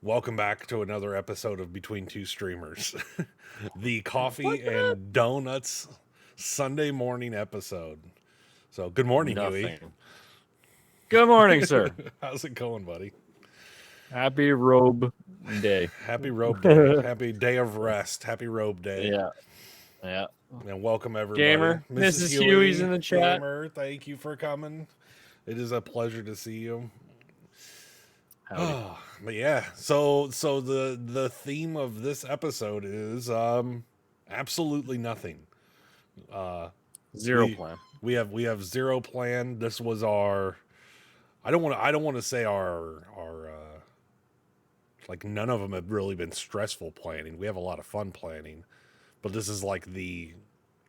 Welcome back to another episode of Between Two Streamers, the coffee and donuts Sunday morning episode. So, good morning, Huey. Nothing. Good morning, sir. How's it going, buddy? Happy robe day. Happy robe day. Happy day of rest. Happy robe day. Yeah. Yeah. And welcome, everybody. Gamer, Mrs. Huey's in the chat. Gamer, thank you for coming. It is a pleasure to see you. Howdy. But yeah, so the theme of this episode is absolutely nothing. Zero we, plan. We have zero plan. This was our I don't want to say our like none of them have really been stressful planning. We have a lot of fun planning, but this is like the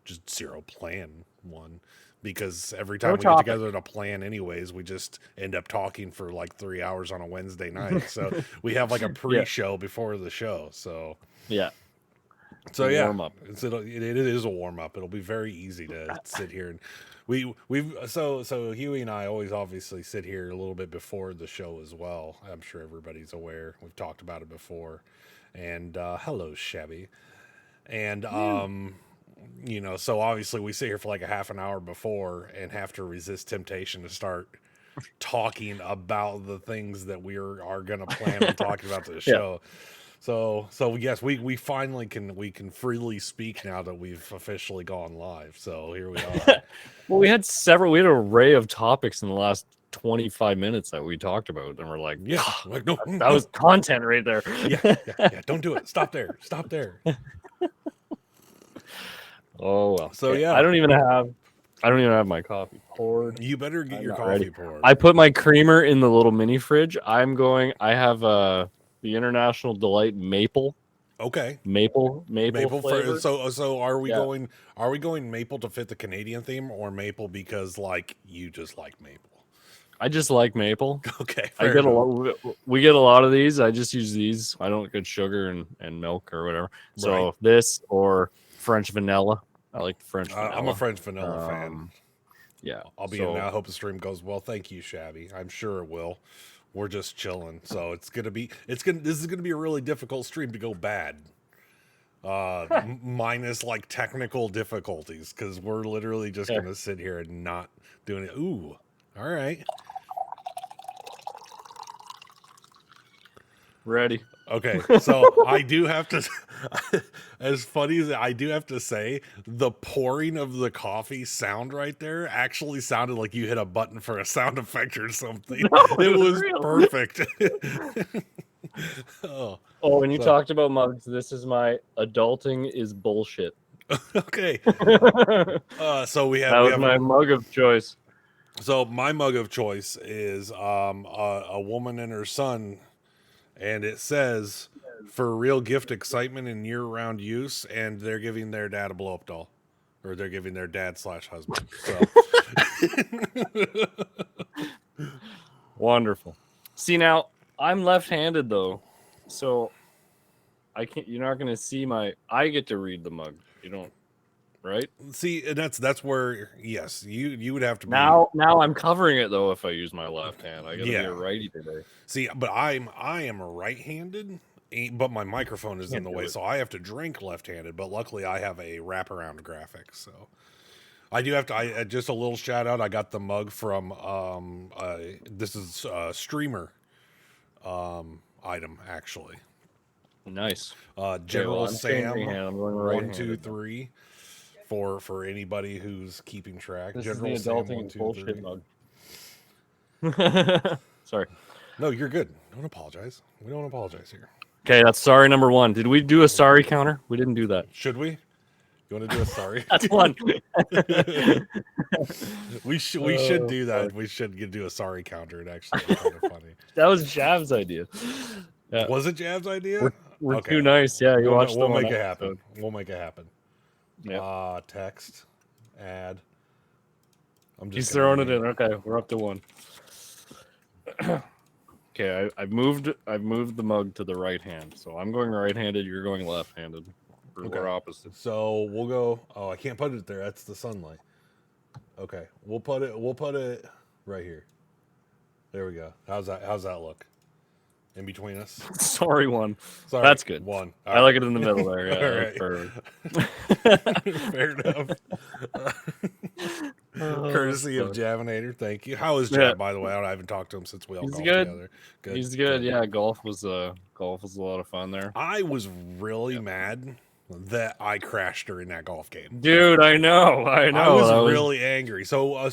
just zero plan one. Because every time we get together to plan anyways, we just end up talking for like 3 hours on a Wednesday night. So we have like a pre-show before the show. So yeah. Warm up. It is a warm up. It'll be very easy to sit here and we've Huey and I always obviously sit here a little bit before the show as well. I'm sure everybody's aware. We've talked about it before. And hello, Shabby. And so obviously we sit here for like a half an hour before and have to resist temptation to start talking about the things that we are going to plan on talking about the show. So yes, we finally can freely speak now that we've officially gone live. So here we are. Well, we had an array of topics in the last 25 minutes that we talked about, and we're like, no, that was content right there. Yeah, don't do it. Stop there. Oh well. So yeah, I don't even have my coffee poured. You better get your coffee poured. I put my creamer in the little mini fridge. I have the International Delight maple. Okay. Maple flavor. So are we going maple to fit the Canadian theme, or maple because like you just like maple? I just like maple. Okay. We get a lot of these. I just use these. I don't get sugar and milk or whatever. So this or French vanilla. I like the French vanilla. I'm a French vanilla fan. Yeah. I'll be in now. I hope the stream goes well. Thank you, Shabby. I'm sure it will. We're just chilling. So this is gonna be a really difficult stream to go bad. Minus like technical difficulties, because we're literally just gonna sit here and not doing it. Ooh. All right. Ready. Okay, so I do have to, as funny as I do have to say, the pouring of the coffee sound right there actually sounded like you hit a button for a sound effect or something. No, it was perfect. When you talked about mugs, this is my adulting is bullshit. Okay. So we have... That was my mug of choice. So my mug of choice is a woman and her son... And it says, for real gift excitement and year-round use, and they're giving their dad a blow-up doll. Or they're giving their dad/husband. So. Wonderful. See, now, I'm left-handed, though. So, you're not going to see I get to read the mug. You don't, right? See, and that's where, yes, you would have to be. Now I'm covering it, though, if I use my left hand. I got to be a righty today. See, but I am a right-handed, but my microphone is in the way, so I have to drink left-handed. But luckily, I have a wraparound graphic, so I do have to. I just a little shout out. I got the mug from this is a streamer item actually. Nice. General Sam 123 for anybody who's keeping track. This General is the Sam adulting bullshit mug. Sorry. No, you're good. Don't apologize. We don't apologize here. Okay, that's sorry number 1. Did we do a sorry counter? We didn't do that. Should we? You want to do a sorry? That's 1. we should do that. We should do a sorry counter. It actually be kind of funny. That was Jav's idea. Yeah. Was it Jav's idea? We're too nice. Yeah, you watched. We'll make it happen. We'll make it happen. Yeah. Text. Add. He's throwing it in. Okay, we're up to 1. Okay, I've moved the mug to the right hand, so I'm going right-handed. You're going left-handed. We're opposite. So we'll go. Oh, I can't put it there. That's the sunlight. Okay, we'll put it right here. There we go. How's that look? in between us. Sorry, one. Sorry, That's good. one. I like it in the middle there. Yeah, All that's right. perfect. Fair enough. Courtesy of Javinator, thank you. How is Jav, by the way? I haven't talked to him since we all He's golfed good. together. Good. He's good. Yeah, golf was a lot of fun there. I was really mad that I crashed during that golf game. Dude, I know. I was really angry. So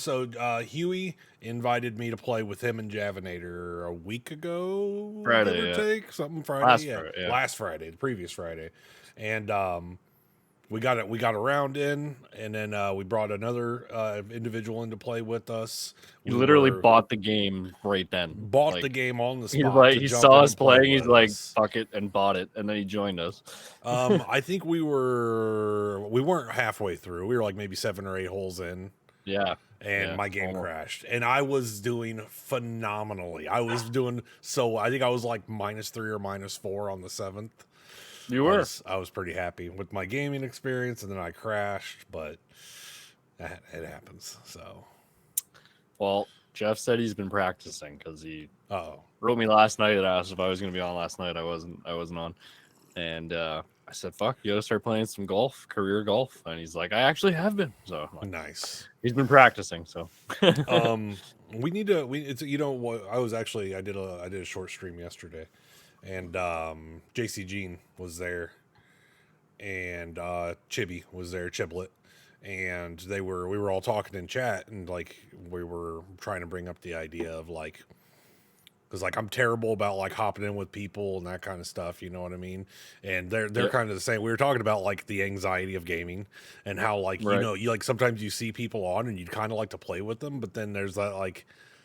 Huey invited me to play with him and Javinator a week ago, Friday, give or take something Friday, last Friday, the previous Friday, and we got a round in, and then we brought another individual in to play with us. He literally bought the game right then. Bought the game on the spot. He saw us playing. He's like, "Fuck it," and bought it, and then he joined us. I think we weren't halfway through. We were like maybe 7 or 8 holes in. Yeah. And my game crashed, and I was doing phenomenally. I was doing I think I was like -3 or -4 on the 7th. You were. I was pretty happy with my gaming experience, and then I crashed, but it happens. So, well, Jeff said he's been practicing because he wrote me last night and asked if I was going to be on last night. I wasn't on, and I said, "Fuck, you got to start playing some golf, career golf." And he's like, "I actually have been." So like, nice. He's been practicing. So, we need to. It's what I did a short stream yesterday. And JC Jean was there, and Chibi was there, Chiblet, and we were all talking in chat, and like we were trying to bring up the idea of like, because like I'm terrible about like hopping in with people and that kind of stuff, you know what I mean? And they're kind of the same. We were talking about like the anxiety of gaming and how like you like sometimes you see people on and you'd kind of like to play with them, but then there's that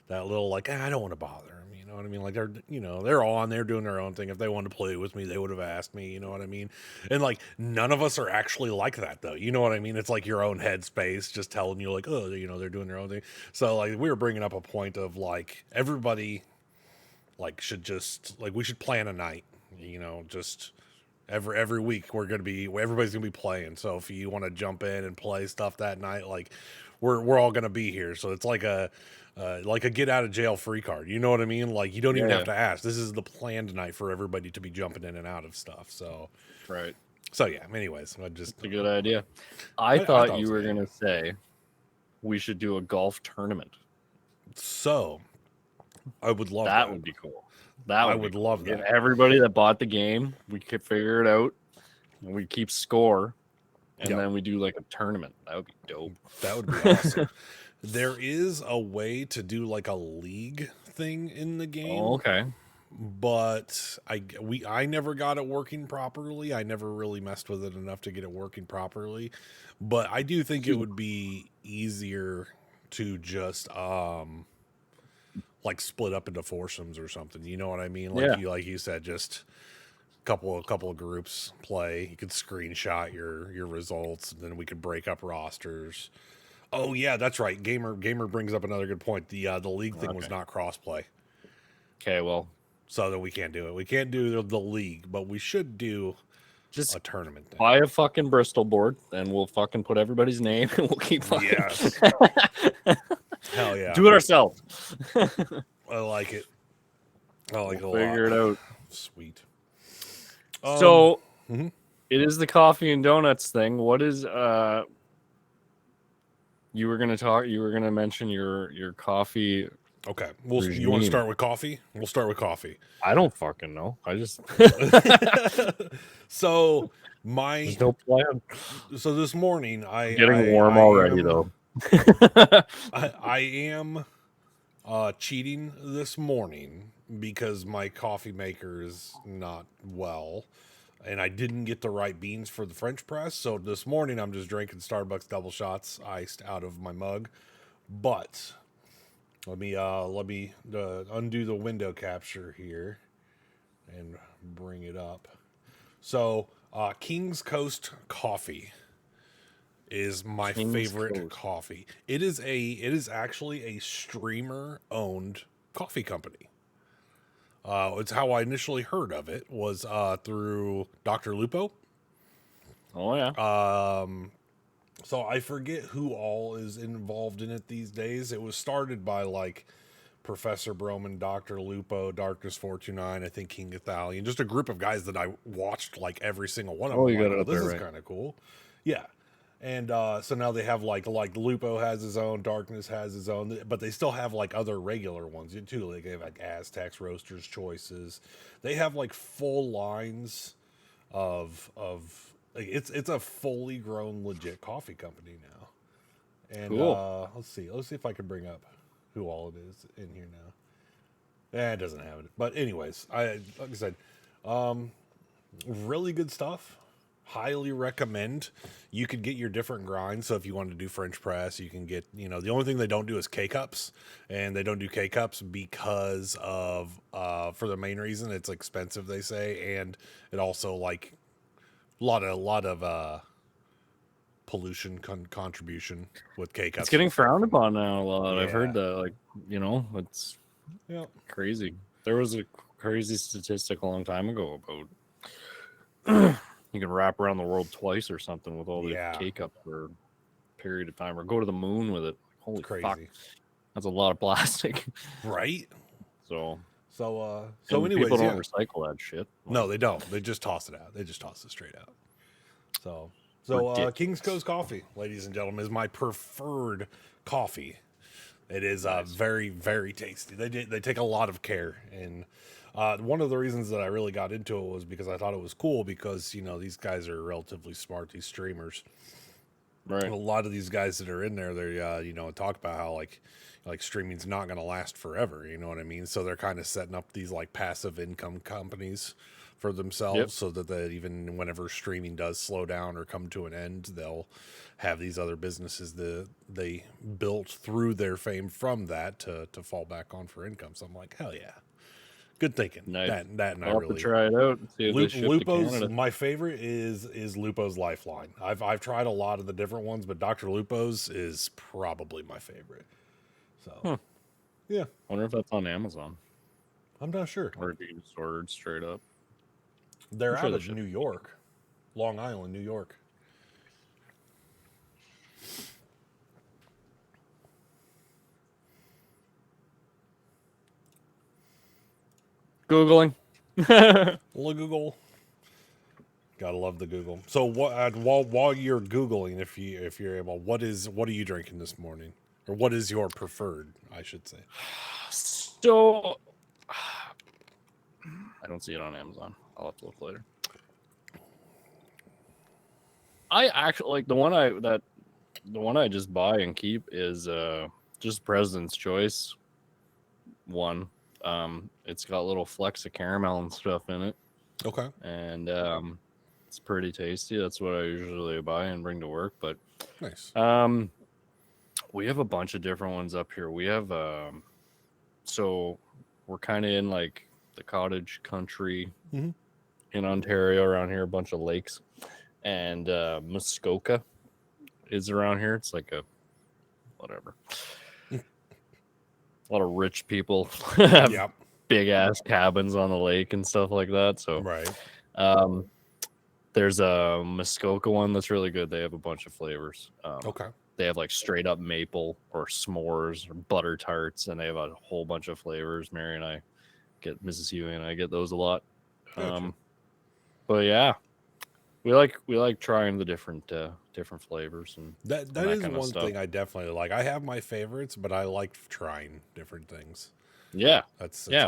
little like I don't want to bother them. You know what I mean? Like they're on, they're doing their own thing. If they wanted to play with me, they would have asked me. You know what I mean? And like none of us are actually like that though. You know what I mean? It's like your own headspace just telling you like, oh, they're doing their own thing. So like we were bringing up a point of like everybody like should just like we should plan a night. Just every week everybody's gonna be playing. So if you want to jump in and play stuff that night, like we're all gonna be here. So it's like a get out of jail free card. You know what I mean? Like you don't even have to ask. This is the planned night for everybody to be jumping in and out of stuff. So right. So yeah. Anyways, it's a good idea. I thought you were gonna say we should do a golf tournament. So I would love that. Would be cool. I would love that. Everybody that bought the game, we could figure it out. We keep score, and then we do like a tournament. That would be dope. That would be awesome. There is a way to do like a league thing in the game. Oh, okay. But I never got it working properly. I never really messed with it enough to get it working properly. But I do think it would be easier to just like split up into foursomes or something. You know what I mean? Like you said, just couple of groups play. You could screenshot your results, and then we could break up rosters. Oh yeah, that's right. Gamer brings up another good point. The league thing was not crossplay. Okay, well, so that we can't do it. We can't do the league, but we should do just a tournament thing. Buy a fucking Bristol board, and we'll fucking put everybody's name, and we'll keep fucking. Yes. Hell yeah. Do it ourselves. I like it. I like it a lot. Figure it out. Sweet. So it is the coffee and donuts thing. What is you were gonna mention your coffee. Okay. You want to start with coffee? We'll start with coffee. I don't fucking know. I just So there's no plan. So this morning I'm getting warm already though. I am cheating this morning because my coffee maker is not well, and I didn't get the right beans for the French press. So this morning I'm just drinking Starbucks double shots iced out of my mug. But let me undo the window capture here and bring it up. So King's Coast Coffee is my favorite coffee. It is actually a streamer owned coffee company. It's how I initially heard of it was through Dr. Lupo. Oh yeah. So I forget who all is involved in it these days. It was started by like Professor Broman, Dr. Lupo, Darkness 429, I think King Ithalian, just a group of guys that I watched like every single one of them. Oh, you Like, got it well, up this there, is right? kind of cool. Yeah. And so now they have like Lupo has his own, Darkness has his own, but they still have like other regular ones too. Like they have like Aztecs, Roasters, Choices. They have like full lines of like it's a fully grown legit coffee company now. And Cool. let's see if I can bring up who all it is in here now. It doesn't have it. But anyways, like I said, really good stuff. Highly recommend. You could get your different grinds. So if you want to do French press, you can get, the only thing they don't do is K cups, and they don't do K cups because of for the main reason it's expensive, they say, and it also like a lot of pollution contribution with K cups. It's getting frowned upon now a lot. Yeah. I've heard that, like, it's crazy. There was a crazy statistic a long time ago about you can wrap around the world twice or something with all the K cup for a period of time, or go to the moon with it. Holy fuck, that's a lot of plastic, right? So anyways, people don't recycle that shit. No, they don't. They just toss it out. They just toss it straight out. So King's Coast coffee, ladies and gentlemen, is my preferred coffee. It is very, very tasty. They take a lot of care, and one of the reasons that I really got into it was because I thought it was cool because these guys are relatively smart, these streamers. Right. And a lot of these guys that are in there, they talk about how like streaming's not going to last forever. You know what I mean? So they're kind of setting up these like passive income companies for themselves, so that even whenever streaming does slow down or come to an end, they'll have these other businesses that they built through their fame from that to fall back on for income. So I'm like, hell yeah, good thinking. Nice. That and I'll I really have to try it out and see if they ship to Canada. My favorite is Lupo's Lifeline. I've tried a lot of the different ones, but Dr. Lupo's is probably my favorite. So yeah, I wonder if that's on Amazon. I'm not sure. Or if you can just order it straight up. They're out of New York, Long Island, New York. Googling. Google. Gotta love the Google. So what? While you're Googling, if you're able, what are you drinking this morning, or what is your preferred? I should say. So I don't see it on Amazon. I'll have to look later. I actually like the one I just buy and keep is just President's Choice one. It's got little flecks of caramel and stuff in it. Okay. And it's pretty tasty. That's what I usually buy and bring to work. But nice. We have a bunch of different ones up here. We have so we're kind of in like the cottage country in Ontario around here, a bunch of lakes. And Muskoka is around here. It's like a whatever. A lot of rich people have big ass cabins on the lake and stuff like that. So there's a Muskoka one that's really good. They have a bunch of flavors. Okay. They have like straight up maple or s'mores or butter tarts, and they have a whole bunch of flavors. Mary and I Mrs. Huey and I get those a lot. Gotcha. But yeah. We like trying the different flavors, and that is one thing I definitely like. I have my favorites, but I like trying different things. Yeah,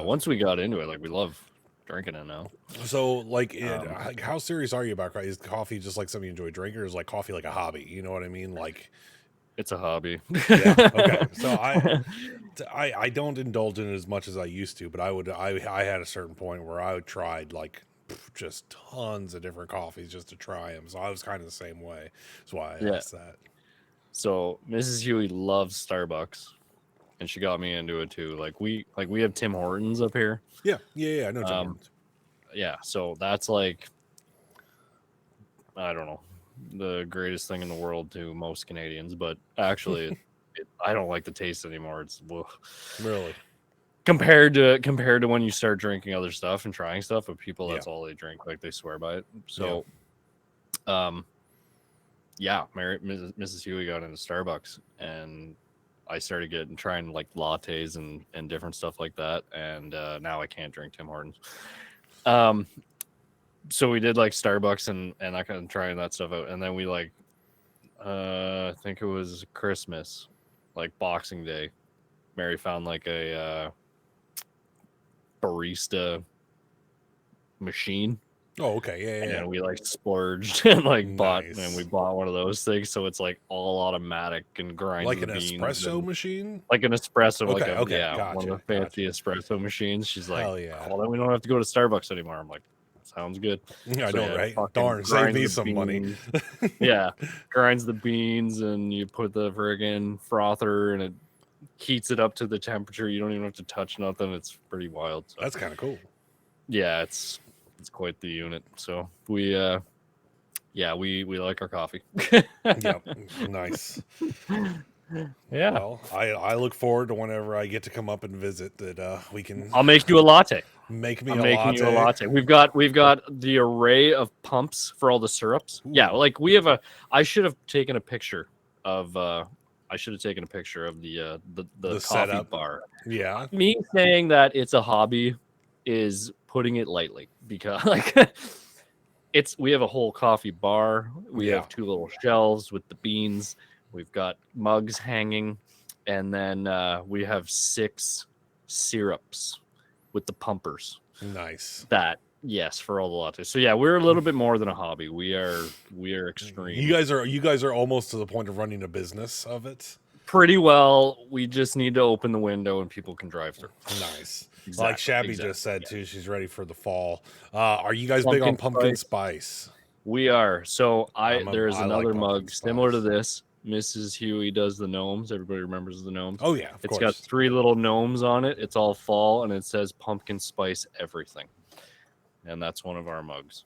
once we got into it, like we love drinking it now. So like, how serious are you about? Is coffee just like something you enjoy drinking, or is like coffee like a hobby? You know what I mean? Like, it's a hobby. Yeah. Okay. So I don't indulge in it as much as I used to, but I had a certain point where I tried like just tons of different coffees just to try them. So I was kind of the same way. That's why I asked that. So Mrs. Huey loves Starbucks, and she got me into it too. Like we have Tim Hortons up here. Yeah. I know Tim Hortons. Yeah, so that's like, I don't know, the greatest thing in the world to most Canadians, but actually, I don't like the taste anymore. It's really. Compared to when you start drinking other stuff and trying stuff, but people, that's all they drink. Like they swear by it. So, Mrs. Huey got into Starbucks, and I started trying like lattes and different stuff like that, and now I can't drink Tim Hortons. So we did like Starbucks and I kind of trying that stuff out, and then we like I think it was Christmas, like Boxing Day. Mary found like a barista machine. Oh, okay, yeah. And we like splurged and like bought one of those things, so it's like all automatic and grinds like the an beans espresso machine. like an espresso, Okay, one of the fancy espresso machines. She's like, hell yeah. well, then we don't have to go to Starbucks anymore. I'm like, sounds good. I know, right? Darn, grinds save me the some money. Yeah, grinds the beans and you put the friggin' frother and it heats it up to the temperature. You don't even have to touch nothing. It's pretty wild. So. That's kind of cool. Yeah, it's quite the unit. So we like our coffee. Yep, nice. Yeah. Well, I look forward to whenever I get to come up and visit that we can. I'll make you a latte. Make me I'm a making latte. you a latte. We've got the array of pumps for all the syrups. Ooh. Yeah, like we have I should have taken a picture of the coffee setup bar. Yeah. Me saying that it's a hobby is putting it lightly, because like we have a whole coffee bar. We have 2 little shelves with the beans. We've got mugs hanging, and then we have 6 syrups with the pumpers. Nice. That for all the lattes. So yeah, we're a little bit more than a hobby. We are extreme. You guys are almost to the point of running a business of it. Pretty well. We just need to open the window and people can drive through. Nice. Exactly, like Shabby just said too, she's ready for the fall. Are you guys big on pumpkin spice? We are. So there's another mug similar to this. Mrs. Huey does the gnomes. Everybody remembers the gnomes. Oh yeah, it's got 3 little gnomes on it. It's all fall, and it says pumpkin spice everything. And that's one of our mugs.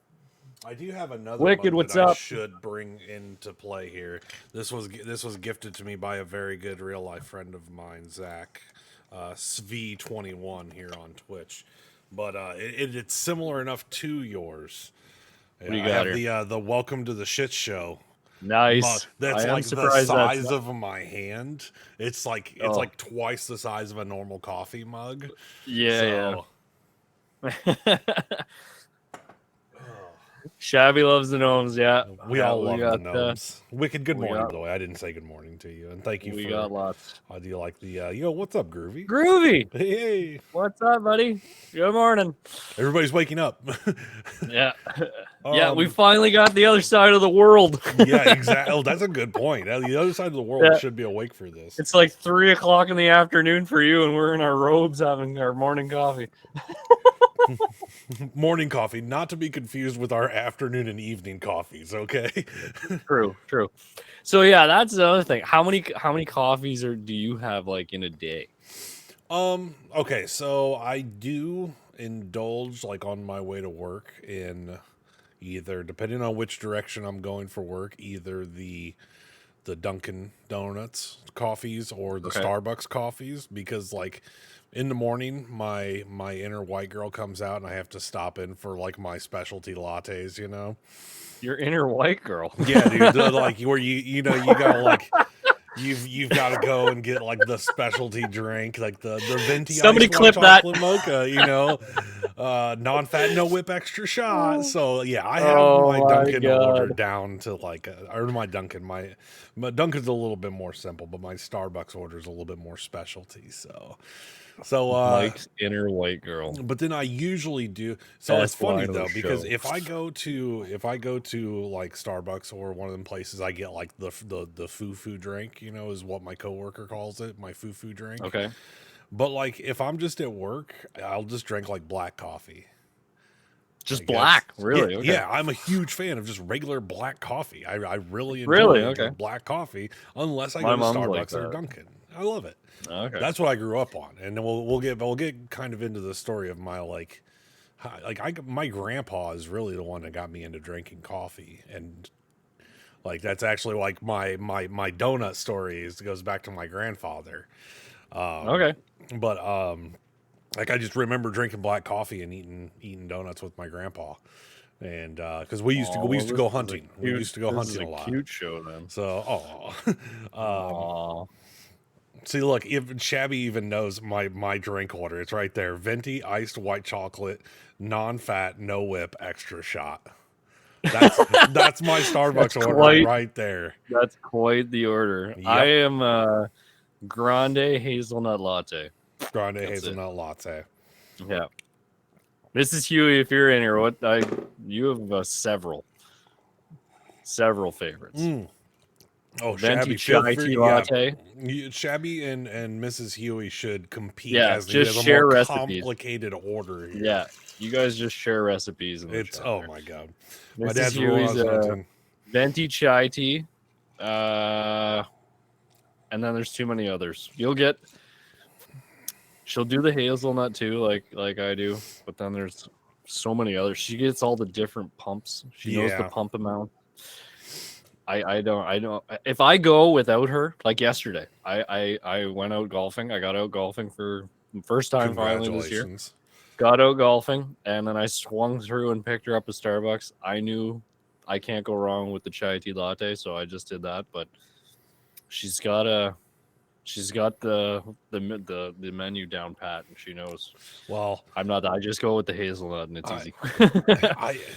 I do have another Wicked, mug what's that up? I should bring into play here. This was gifted to me by a very good real life friend of mine, Zach, SV21 here on Twitch. But it's similar enough to yours. What do you got here? The Welcome to the Shit Show. Nice. That's like the size of my hand. It's like twice the size of a normal coffee mug. Yeah. Shabby loves the gnomes. Yeah, we all love the gnomes. Wicked. Good morning, by the way. I didn't say good morning to you, and thank you. We got lots. I do like the yo. What's up, Groovy? Groovy. Hey. What's up, buddy? Good morning. Everybody's waking up. Yeah. Yeah, we finally got the other side of the world. Yeah, exactly. Oh, that's a good point. The other side of the world should be awake for this. It's like 3:00 in the afternoon for you, and we're in our robes having our morning coffee. Morning coffee, not to be confused with our afternoon and evening coffees. Okay. True. So yeah, that's the other thing. How many coffees do you have like in a day? Okay, so I do indulge like on my way to work in either, depending on which direction I'm going for work, either the Dunkin' Donuts coffees or the Starbucks coffees, because like in the morning my inner white girl comes out and I have to stop in for like my specialty lattes, you know. Your inner white girl. Yeah, dude. Like where you gotta like you've got to go and get like the specialty drink, like the venti somebody ice clip that mocha, you know, non-fat, no whip, extra shot. So yeah, I have my Dunkin' order down to like, or my Dunkin', my Dunkin's a little bit more simple, but my Starbucks order is a little bit more specialty. So Mike's inner white girl. But then I usually do. So it's funny though, because if I go to like Starbucks or one of them places, I get like the foo-foo drink, you know, is what my coworker calls it, my foo-foo drink. Okay. But like if I'm just at work, I'll just drink like black coffee. Just black, really? Yeah, okay. Yeah, I'm a huge fan of just regular black coffee. I really enjoy black coffee, unless I go to Starbucks or Dunkin'. I love it. Okay. That's what I grew up on, and then we'll get kind of into the story of my my grandpa is really the one that got me into drinking coffee, and like that's actually like my donut story goes back to my grandfather. Okay. But like I just remember drinking black coffee and eating donuts with my grandpa, and because we used to go hunting. We used to go hunting a lot. Cute show then. So See, look, if Shabby even knows my drink order, it's right there: venti iced white chocolate, non-fat, no whip, extra shot. That's my Starbucks order right there. That's quite the order. Yep. I am grande hazelnut latte. Grande hazelnut latte. Yeah. Mrs. Huey, if you're in here, you have several favorites. Oh, Venti Shabby, chai tea latte. Yeah, Shabby and Mrs. Huey should compete. Yeah, as just a share more recipes. complicated order here. Yeah, you guys just share recipes. It's oh my god, Mrs. my dad's Huey's venti chai tea, and then there's too many others. She'll do the hazelnut too, like I do, but then there's so many others. She gets all the different pumps. She knows the pump amount. I don't. If I go without her, like yesterday, I went out golfing. I got out golfing for the first time finally this year. Got out golfing, and then I swung through and picked her up at Starbucks. I knew I can't go wrong with the chai tea latte, so I just did that. But she's got the menu down pat, and she knows. Well, I'm not. I just go with the hazelnut, and it's easy.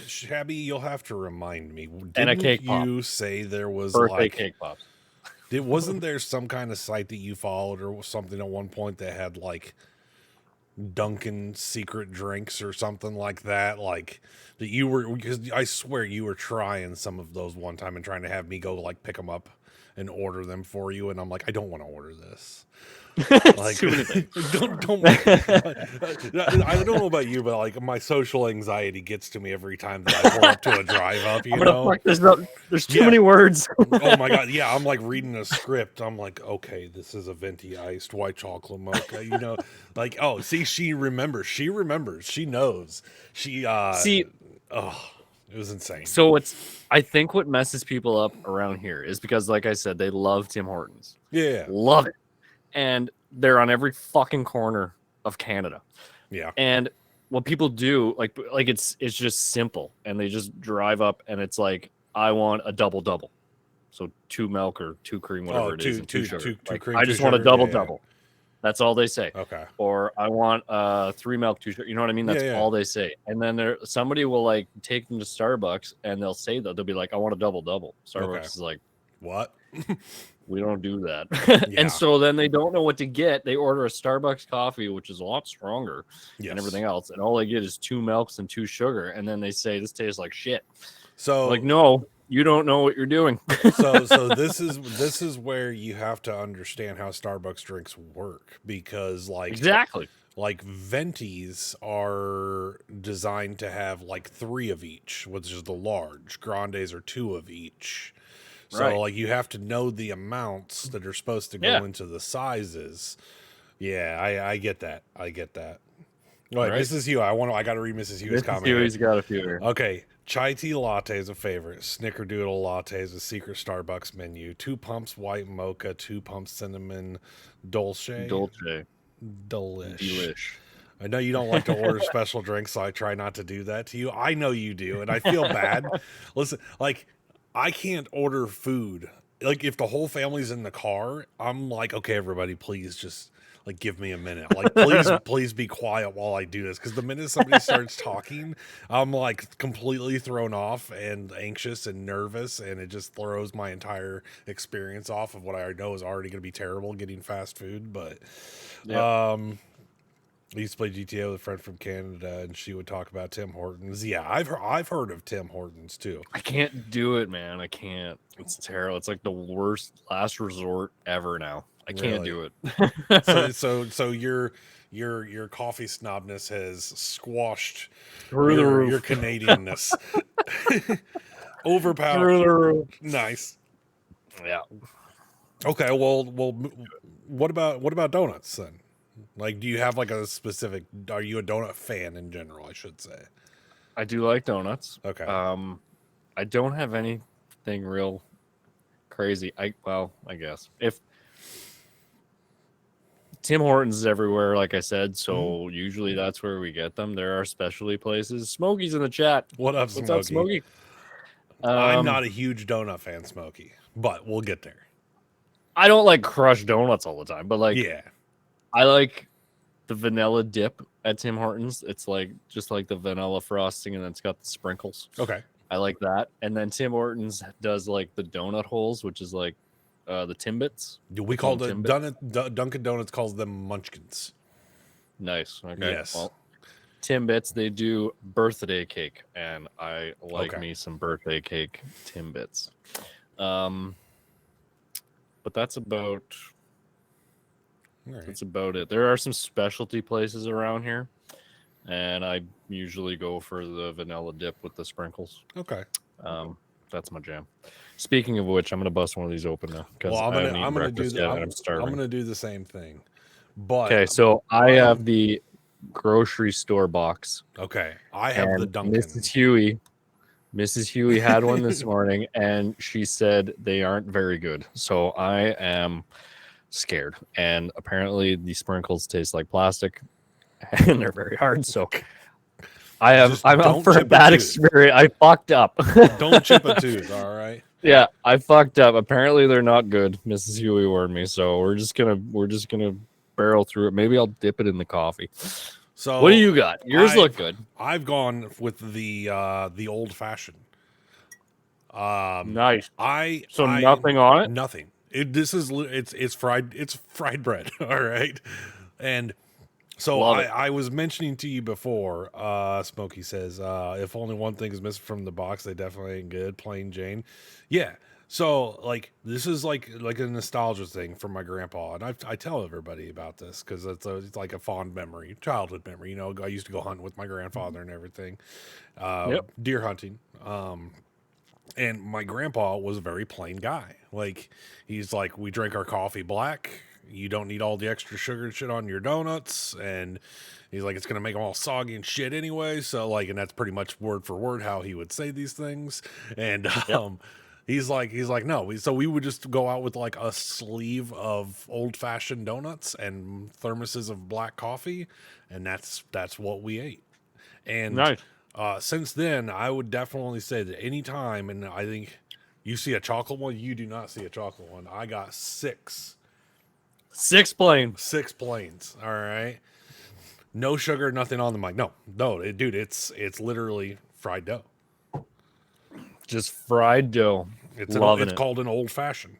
Shabby, you'll have to remind me. And a cake pop. You say there was birthday cake pops? Wasn't there some kind of site that you followed or something at one point that had like Dunkin' secret drinks or something like that? Like that you were, because I swear you were trying some of those one time and trying to have me go like pick them up and order them for you, and I'm like, I don't want to order this. Like, don't. I don't know about you, but like my social anxiety gets to me every time that I pull up to a drive up. You know, there's too many words. Oh my god, yeah, I'm like reading a script. I'm like, okay, this is a venti iced white chocolate mocha. You know, like, oh, see, she remembers. She knows. She see. Oh, it was insane. So I think what messes people up around here is because, like I said, they love Tim Hortons. Yeah, love it. And they're on every fucking corner of Canada. Yeah. And what people do, like it's just simple. And they just drive up and it's like, I want a double. So 2 milk or 2 cream, whatever it is. And 2 sugar. Two cream, I just want a double. That's all they say. Okay. Or I want 3 milk, 2 sugar. You know what I mean? That's all they say. And then somebody will like take them to Starbucks and they'll say that. They'll be like, I want a double. Starbucks is like, what? We don't do that. And so then they don't know what to get. They order a Starbucks coffee, which is a lot stronger than everything else. And all they get is 2 milks and 2 sugar. And then they say, this tastes like shit. So like, no, you don't know what you're doing. so this is where you have to understand how Starbucks drinks work, because like exactly. Like ventis are designed to have like 3 of each, which is the large. Grandes are 2 of each. So like you have to know the amounts that are supposed to go into the sizes. Yeah, I get that. All right, Mrs. Hugh. I got to read Mrs. Hugh's comment. Mrs. Hugh's got a few here. Okay, chai tea latte is a favorite. Snickerdoodle latte is a secret Starbucks menu. 2 pumps white mocha, 2 pumps cinnamon dolce. Delish. I know you don't like to order special drinks, so I try not to do that to you. I know you do, and I feel bad. Listen, like, I can't order food. Like, if the whole family's in the car, I'm like, okay, everybody, please just like give me a minute. Like, please be quiet while I do this. Because the minute somebody starts talking, I'm like completely thrown off and anxious and nervous, and it just throws my entire experience off of what I know is already going to be terrible getting fast food. But I used to play GTA with a friend from Canada, and she would talk about Tim Hortons. Yeah, I've heard of Tim Hortons too. I can't do it, man. I can't. It's terrible. It's like the worst last resort ever now. I can't do it. so your coffee snobness has squashed your Canadianness. Overpowered. Through the roof. Nice. Yeah. Okay. Well. What about donuts then? Like, do you have like a specific? Are you a donut fan in general? I should say. I do like donuts. Okay. I don't have anything real crazy. I guess if Tim Hortons is everywhere, like I said, so usually that's where we get them. There are specialty places. Smokey's in the chat. What's up, Smokey? I'm not a huge donut fan, Smokey, but we'll get there. I don't like crushed donuts all the time, but like Yeah. I like the vanilla dip at Tim Hortons. It's like just like the vanilla frosting, and then it's got the sprinkles. Okay. I like that. And then Tim Hortons does like the donut holes, which is like the Timbits. We call it Dunkin' Donuts calls them Munchkins. Nice. Okay. Yes. Well, Timbits, they do birthday cake, and I like me some birthday cake Timbits. But that's about it. There are some specialty places around here, and I usually go for the vanilla dip with the sprinkles. Okay. That's my jam. Speaking of which, I'm gonna bust one of these open now because I'm gonna do the same thing. But okay, so I have the grocery store box. Okay, I have the Dunkin'. Mrs. Huey had one this morning, and she said they aren't very good. So I am scared. And apparently, the sprinkles taste like plastic, and they're very hard. So I'm up for a bad experience. I fucked up. Don't chip a tooth, all right? Yeah, I fucked up. Apparently, they're not good. Mrs. Huey warned me, so we're just gonna barrel through it. Maybe I'll dip it in the coffee. So what do you got? Yours look good. I've gone with the old fashioned. Nice. Nothing on it. Nothing. It's fried bread. All right, and so I was mentioning to you before. Smokey says if only one thing is missing from the box, they definitely ain't good. Plain Jane. Yeah. So, like, this is like a nostalgia thing from my grandpa, and I tell everybody about this because it's like a fond memory, childhood memory. You know, I used to go hunt with my grandfather and everything, deer hunting. And my grandpa was a very plain guy. Like, he's like, we drink our coffee black. You don't need all the extra sugar and shit on your donuts, and he's like, it's gonna make them all soggy and shit anyway. So, like, and that's pretty much word for word how he would say these things, and He's like, no. So we would just go out with like a sleeve of old fashioned donuts and thermoses of black coffee, and that's what we ate. And nice. Since then, I would definitely say that any time, and I think you see a chocolate one, you do not see a chocolate one. I got 6 plain. 6 plains. All right, no sugar, nothing on the mic. No, dude, it's literally fried dough. Just fried dough. It's called an old fashioned.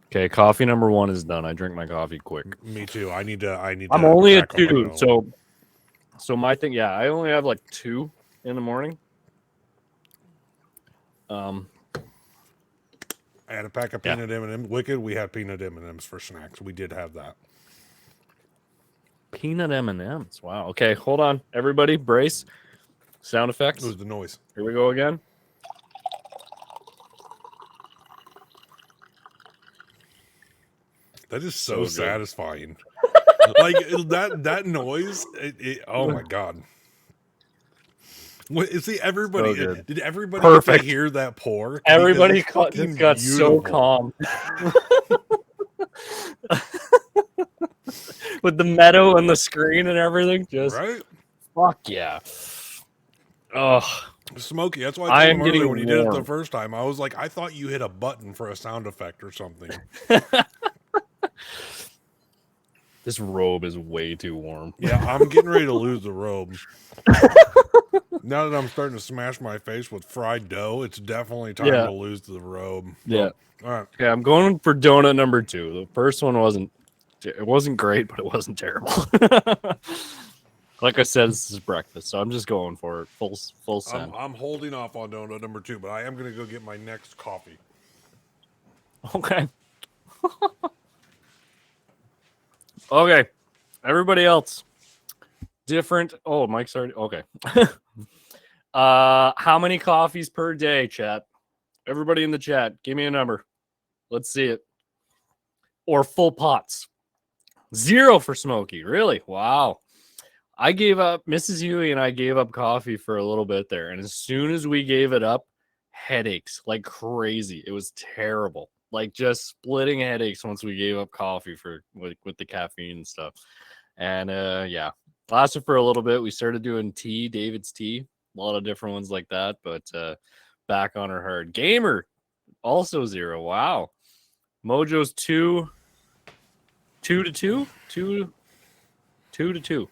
Okay, coffee number 1 is done. I drink my coffee quick. Me too. I need to. I'm only at 2, so my thing. Yeah, I only have like 2 in the morning. I had a pack of peanut M&Ms. Wicked. We had peanut M&Ms for snacks. We did have that. Peanut M&Ms. Wow. Okay, hold on, everybody, brace. Sound effects. It was the noise. Here we go again. That is so satisfying. Like that noise. Oh my god. See, everybody. Did everybody hear that pour? Everybody just got so calm. With the meadow and the screen and everything, just right. Fuck yeah. Oh, Smokey. That's why I am getting when you did it the first time. I was like, I thought you hit a button for a sound effect or something. This robe is way too warm. Yeah, I'm getting ready to lose the robe. Now that I'm starting to smash my face with fried dough, it's definitely time to lose the robe. Yeah. All right. Okay, I'm going for donut number 2. The first one wasn't great, but it wasn't terrible. Like I said, this is breakfast, so I'm just going for it full send. I'm holding off on donut number 2, but I am going to go get my next coffee. Okay. Okay. Everybody else. Different. Oh, Mike's already. Okay. How many coffees per day, chat? Everybody in the chat, give me a number. Let's see it. Or full pots. 0 for Smokey. Really? Wow. I gave up, Mrs. Huey and I gave up coffee for a little bit there. And as soon as we gave it up, headaches like crazy. It was terrible. Like just splitting headaches once we gave up coffee for with the caffeine and stuff. And lasted for a little bit. We started doing tea, David's tea, a lot of different ones like that. But back on her hard. Gamer, also 0. Wow. Mojo's 2 to 2? 2 to 2. 2 to 2.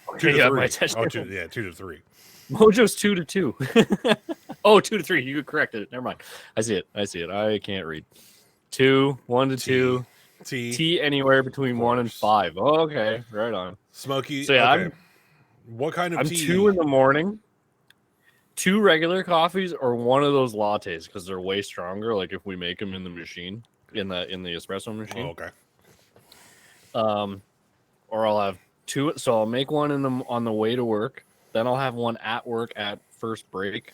Okay, 2 to 3. Oh, 2 to 3. Mojo's 2 to 2. Oh, 2 to 3. You corrected it. Never mind. I see it. I can't read. 2, 1 to 2. T anywhere between 1 and 5. Oh, okay. Right on. Smoky. So, yeah, okay. What kind of I'm tea? 2 in the morning. 2 regular coffees or one of those lattes because they're way stronger. Like if we make them in the machine, in the espresso machine. Oh, okay. Or I'll have 2. So I'll make one on the way to work. Then I'll have one at work at first break,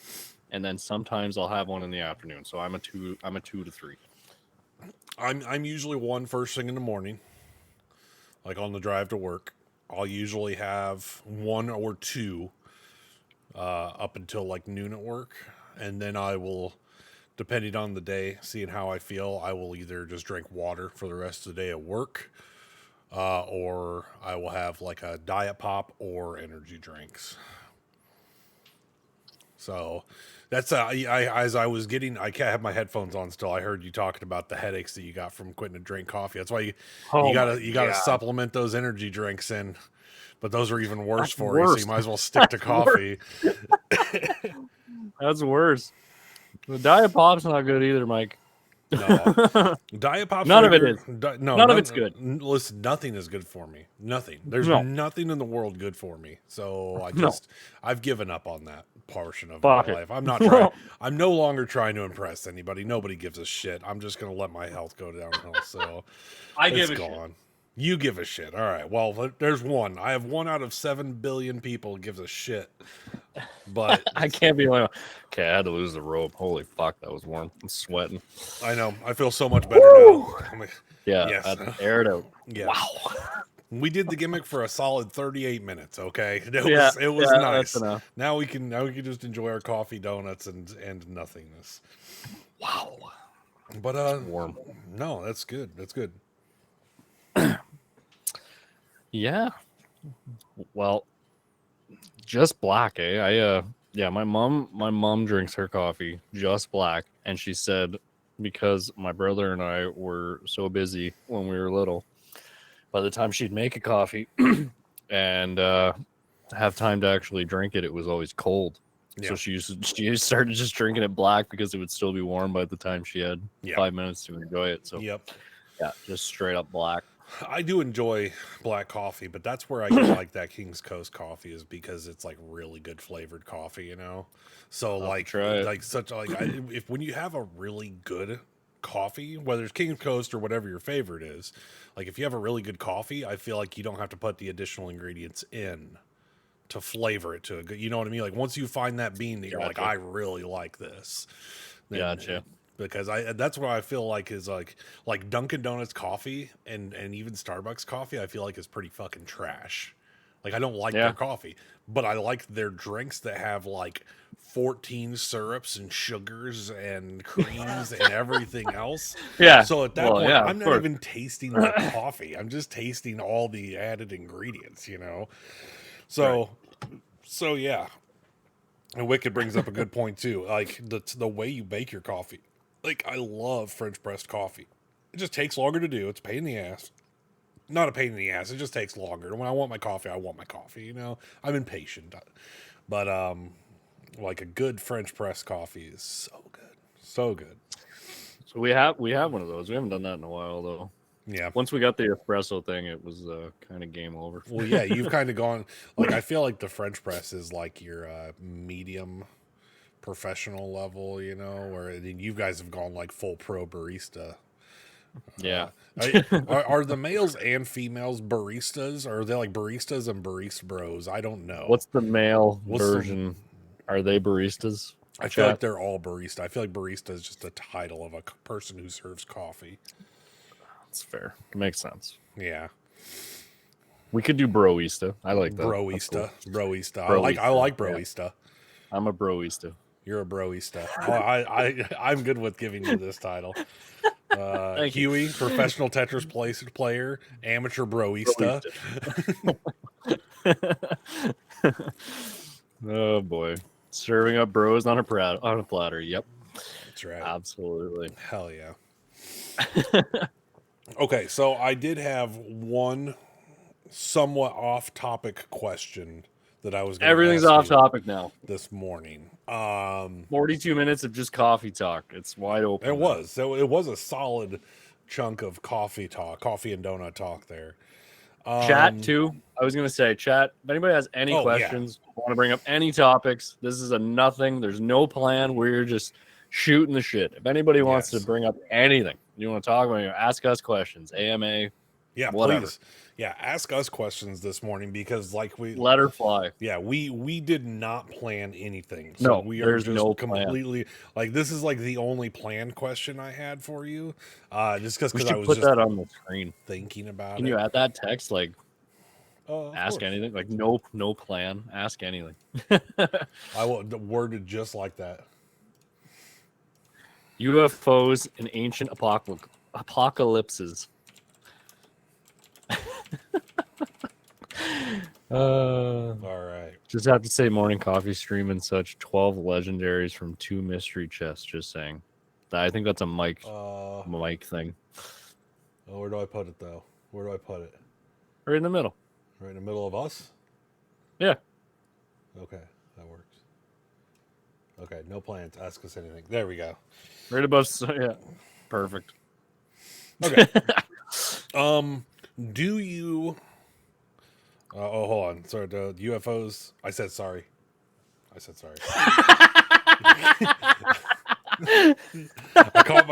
and then sometimes I'll have one in the afternoon. So I'm a 2 to 3. I'm usually one first thing in the morning, like on the drive to work. I'll usually have 1 or 2 up until like noon at work, and then I will, depending on the day, seeing how I feel, I will either just drink water for the rest of the day at work, or I will have like a diet pop or energy drinks. So that's as I was getting, I can't have my headphones on still. I heard you talking about the headaches that you got from quitting to drink coffee. That's why you gotta supplement those energy drinks in. But those are even worse for you, so you might as well stick to coffee. That's worse. The diet pop's not good either, Mike. No, diet pop's none of it is. None of it's good. Listen, nothing is good for me. Nothing. There's nothing in the world good for me. So I've given up on that portion of my life. I'm not trying. I'm no longer trying to impress anybody. Nobody gives a shit. I'm just gonna let my health go downhill. So I give a shit. You give a shit. All right. Well, there's one. I have 1 out of 7 billion people who gives a shit. But I can't be like, okay, I had to lose the rope. Holy fuck, that was warm. I'm sweating. I know. I feel so much better now. Yes. I had to air it out. Yeah. Wow. We did the gimmick for a solid 38 minutes. Okay. It was nice. Now we can just enjoy our coffee, donuts, and nothingness. Wow. But it's warm. No, that's good. That's good. Yeah. Well, just black, eh? My mom drinks her coffee just black, and she said because my brother and I were so busy when we were little, by the time she'd make a coffee and have time to actually drink it, it was always cold. Yeah. So she started just drinking it black because it would still be warm by the time she had 5 minutes to enjoy it. So yeah, just straight up black. I do enjoy black coffee, but that's where I get like that King's Coast coffee is because it's like really good flavored coffee, you know. So if when you have a really good coffee, whether it's King's Coast or whatever your favorite is, like if you have a really good coffee, I feel like you don't have to put the additional ingredients in to flavor it to a good. You know what I mean? Like once you find that bean that you're like, I really like this. Then, gotcha. Because that's what I feel like is like Dunkin' Donuts coffee and even Starbucks coffee, I feel like is pretty fucking trash. Like I don't like their coffee, but I like their drinks that have like 14 syrups and sugars and creams and everything else. Yeah. So at that point, I'm not even tasting the coffee. I'm just tasting all the added ingredients, you know? So yeah. And Wicked brings up a good point too. Like the way you bake your coffee. Like, I love French pressed coffee. It just takes longer to do. It's a pain in the ass. Not a pain in the ass. It just takes longer. When I want my coffee, I want my coffee, you know? I'm impatient. But, like, a good French press coffee is so good. So good. So we have one of those. We haven't done that in a while, though. Yeah. Once we got the espresso thing, it was kind of game over. Well, yeah, you've kind of gone... Like, I feel like the French press is like your medium... professional level, you know, or you guys have gone like full pro barista. Yeah. Are the males and females baristas, or are they like baristas and barista bros? I don't know. What's the male version? Are they baristas? I feel like they're all barista. I feel like barista is just a title of a person who serves coffee. That's fair. It makes sense. Yeah. We could do broista. I like that. Broista. Cool. Broista. I like broista. Yeah. I'm a broista. You're a broista. I'm good with giving you this title. Huey, professional Tetris player, amateur broista. Oh boy, serving up bros on a platter. Yep, that's right. Absolutely. Hell yeah. Okay, so I did have one somewhat off-topic question that I was going to Everything's ask off you topic now. this morning. 42 minutes of just coffee talk. It's wide open. It was. So it was a solid chunk of coffee talk, coffee and donut talk there. Chat too. I was gonna say chat. If anybody has any questions, want to bring up any topics, this is a nothing. There's no plan. We're just shooting the shit. If anybody wants to bring up anything you want to talk about, ask us questions. AMA. Yeah, whatever. Please. Yeah, ask us questions this morning because let her fly. Yeah, we did not plan anything. So no, we are just no completely plan. This is the only planned question I had for you. Just because I was put just that on the screen. Thinking about Can you add that text ask course. anything? No plan. Ask anything. I will worded just like that. UFOs and ancient apocalypses. All right. Just have to say morning coffee stream and such 12 legendaries from 2 mystery chests. Just saying. I think that's a Mike thing. Where do I put it though? Where do I put it? Right in the middle. Right in the middle of us? Yeah. Okay, that works. Okay, no plans. Ask us anything. There we go. Right above. Yeah. Perfect. Okay. Do you? Hold on. Sorry, the UFOs. I said sorry. I caught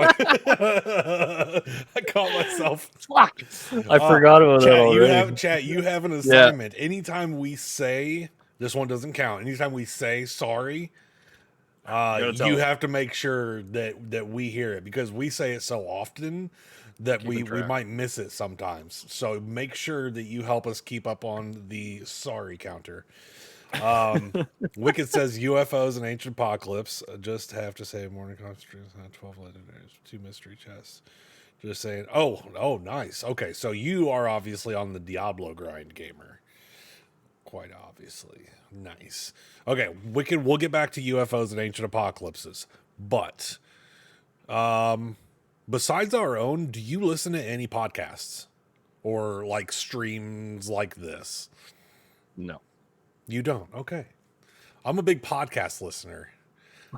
myself. Fuck. I forgot about that already. You have an assignment. Yeah. Anytime we say this one doesn't count. Anytime we say sorry, you have to make sure that we hear it because we say it so often that we might miss it sometimes. So make sure that you help us keep up on the sorry counter. Wicked says UFOs and ancient apocalypse. Just have to say morning concentrations, 12 legendaries, 2 mystery chests. Just saying. Oh, nice. Okay, so you are obviously on the Diablo grind, gamer. Quite obviously. Nice. Okay, Wicked, we'll get back to UFOs and ancient apocalypses. But besides our own, do you listen to any podcasts or streams like this? No. You don't? Okay. I'm a big podcast listener.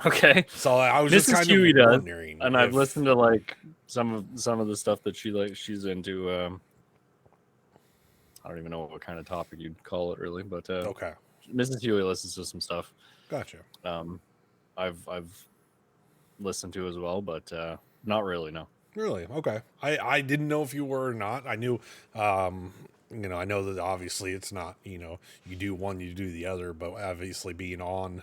Okay. So I was just kind of wondering. And I've listened to some of the stuff that she's into. I don't even know what kind of topic you'd call it really, but okay. Mrs. Huey listens to some stuff. Gotcha. I've listened to as well, but not really, no. Really? Okay. I didn't know if you were or not. I knew I know that obviously it's not, you do one, you do the other, but obviously being on,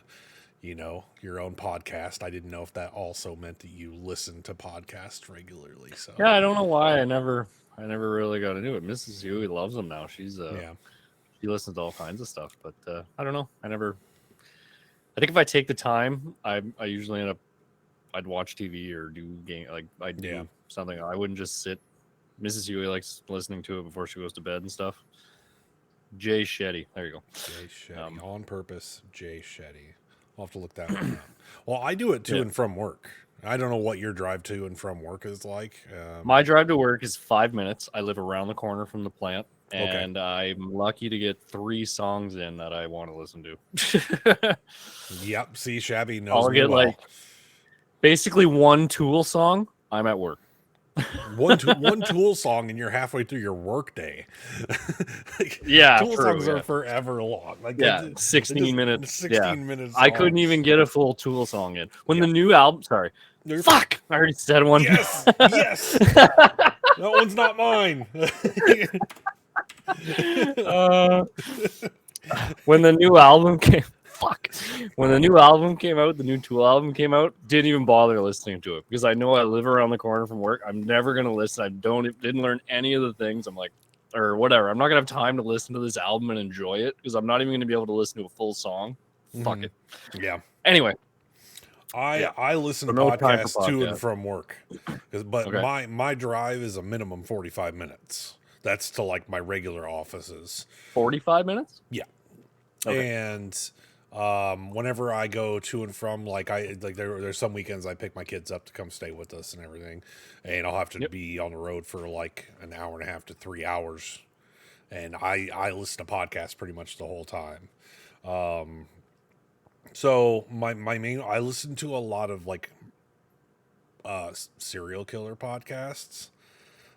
your own podcast, I didn't know if that also meant that you listen to podcasts regularly. So yeah, I don't know why I never really got into it. Mrs. Huey loves them now. She's she listens to all kinds of stuff, but I don't know. I think if I take the time, I usually end up, I'd watch TV or do game, I'd do something. I wouldn't just sit. Mrs. Huey likes listening to it before she goes to bed and stuff. Jay Shetty. There you go. Jay Shetty. On purpose, Jay Shetty. I'll have to look that one up. Well, I do it to and from work. I don't know what your drive to and from work is like. My drive to work is 5 minutes. I live around the corner from the plant, and I'm lucky to get 3 songs in that I want to listen to. Yep. See, Shabby knows I'll get well. Basically one Tool song. I'm at work. one Tool song and you're halfway through your work day. Tool songs are forever long. 16 minutes. 16 minutes. I couldn't even get a full Tool song in. When the new album, fuck, I already said one. Yes. That one's not mine. When the new album came. When the new album came out, the new Tool album came out, didn't even bother listening to it because I know I live around the corner from work. I'm never gonna listen. I didn't learn any of the things. I'm like, or whatever. I'm not gonna have time to listen to this album and enjoy it because I'm not even gonna be able to listen to a full song. Fuck it. Yeah. Anyway, I listen to podcasts to and from work, but my drive is a minimum 45 minutes. That's to my regular offices. 45 minutes. Yeah. Okay. And Whenever I go to and from, there's some weekends I pick my kids up to come stay with us and everything, and I'll have to be on the road for like an hour and a half to 3 hours, and I listen to podcasts pretty much the whole time. So my main, I listen to a lot of like serial killer podcasts.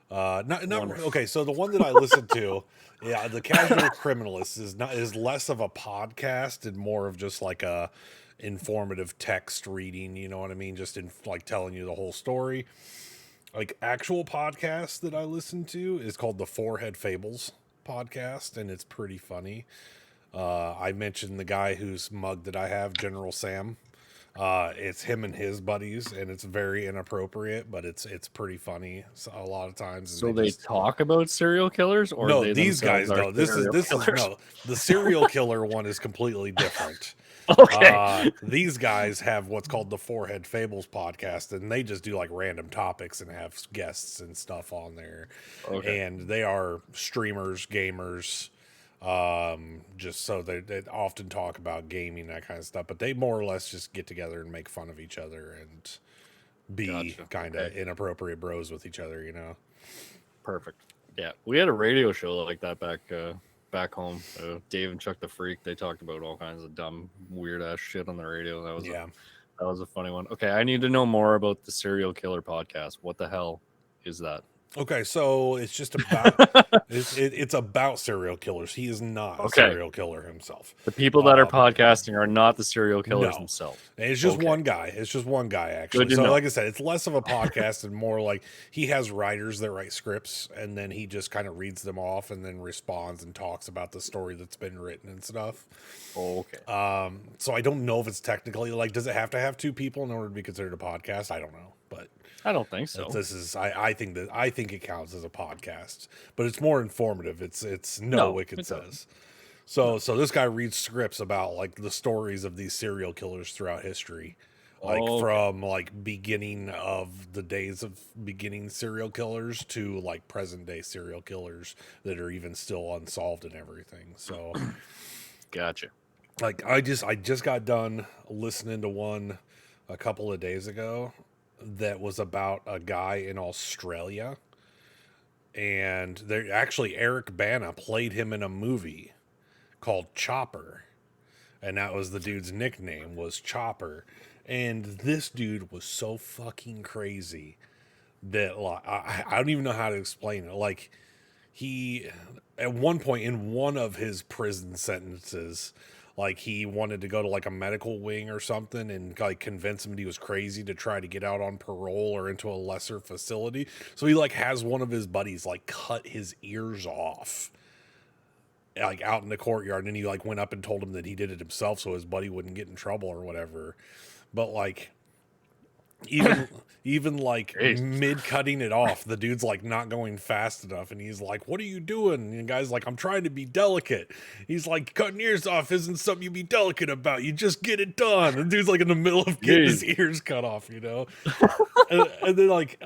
Not okay. So the one that I listen to, yeah, the Casual Criminalist is less of a podcast and more of just like a informative text reading. You know what I mean? Just in like telling you the whole story. Like actual podcast that I listen to is called the Forehead Fables podcast, and it's pretty funny. I mentioned the guy whose mug that I have, General Sam. It's him and his buddies, and it's very inappropriate, but it's pretty funny a lot of times. And So they talk about serial killers, or no, they these guys don't. This is no. The serial killer one is completely different. Okay. These guys have what's called the Forehead Fables podcast, and they just do like random topics and have guests and stuff on there. Okay. And they are streamers, gamers. Just so they often talk about gaming, that kind of stuff, but they more or less just get together and make fun of each other and be kind of inappropriate bros with each other, you know. Perfect. Yeah, we had a radio show like that back home. Dave and Chuck the Freak, they talked about all kinds of dumb, weird ass shit on the radio. That was a funny one. Okay, I need to know more about the serial killer podcast. What the hell is that? Okay, so it's just about it's about serial killers. He is not a serial killer himself. The people that are podcasting are not the serial killers themselves. It's just one guy. It's just one guy, actually. So, like I said, it's less of a podcast and more like he has writers that write scripts, and then he just kind of reads them off and then responds and talks about the story that's been written and stuff. Okay. So I don't know if it's technically like, does it have to have two people in order to be considered a podcast? I don't know, but I don't think so. I think it counts as a podcast, but it's more informative. It says. So this guy reads scripts about like the stories of these serial killers throughout history, like from like beginning of the days of beginning serial killers to like present day serial killers that are even still unsolved and everything. So, gotcha. Like I just got done listening to one a couple of days ago that was about a guy in Australia, and they actually Eric Bana played him in a movie called Chopper, and that was the dude's nickname, was Chopper. And this dude was so fucking crazy that like, I don't even know how to explain it. Like, he at one point in one of his prison sentences, like he wanted to go to like a medical wing or something and like convince him that he was crazy to try to get out on parole or into a lesser facility. So he like has one of his buddies like cut his ears off like out in the courtyard, and he like went up and told him that he did it himself so his buddy wouldn't get in trouble or whatever. But like even like mid cutting it off, the dude's like not going fast enough, and he's like, "What are you doing?" And the guy's like, "I'm trying to be delicate." He's like, "Cutting ears off isn't something you be delicate about. You just get it done." And the dude's like in the middle of getting his ears cut off, you know. and then like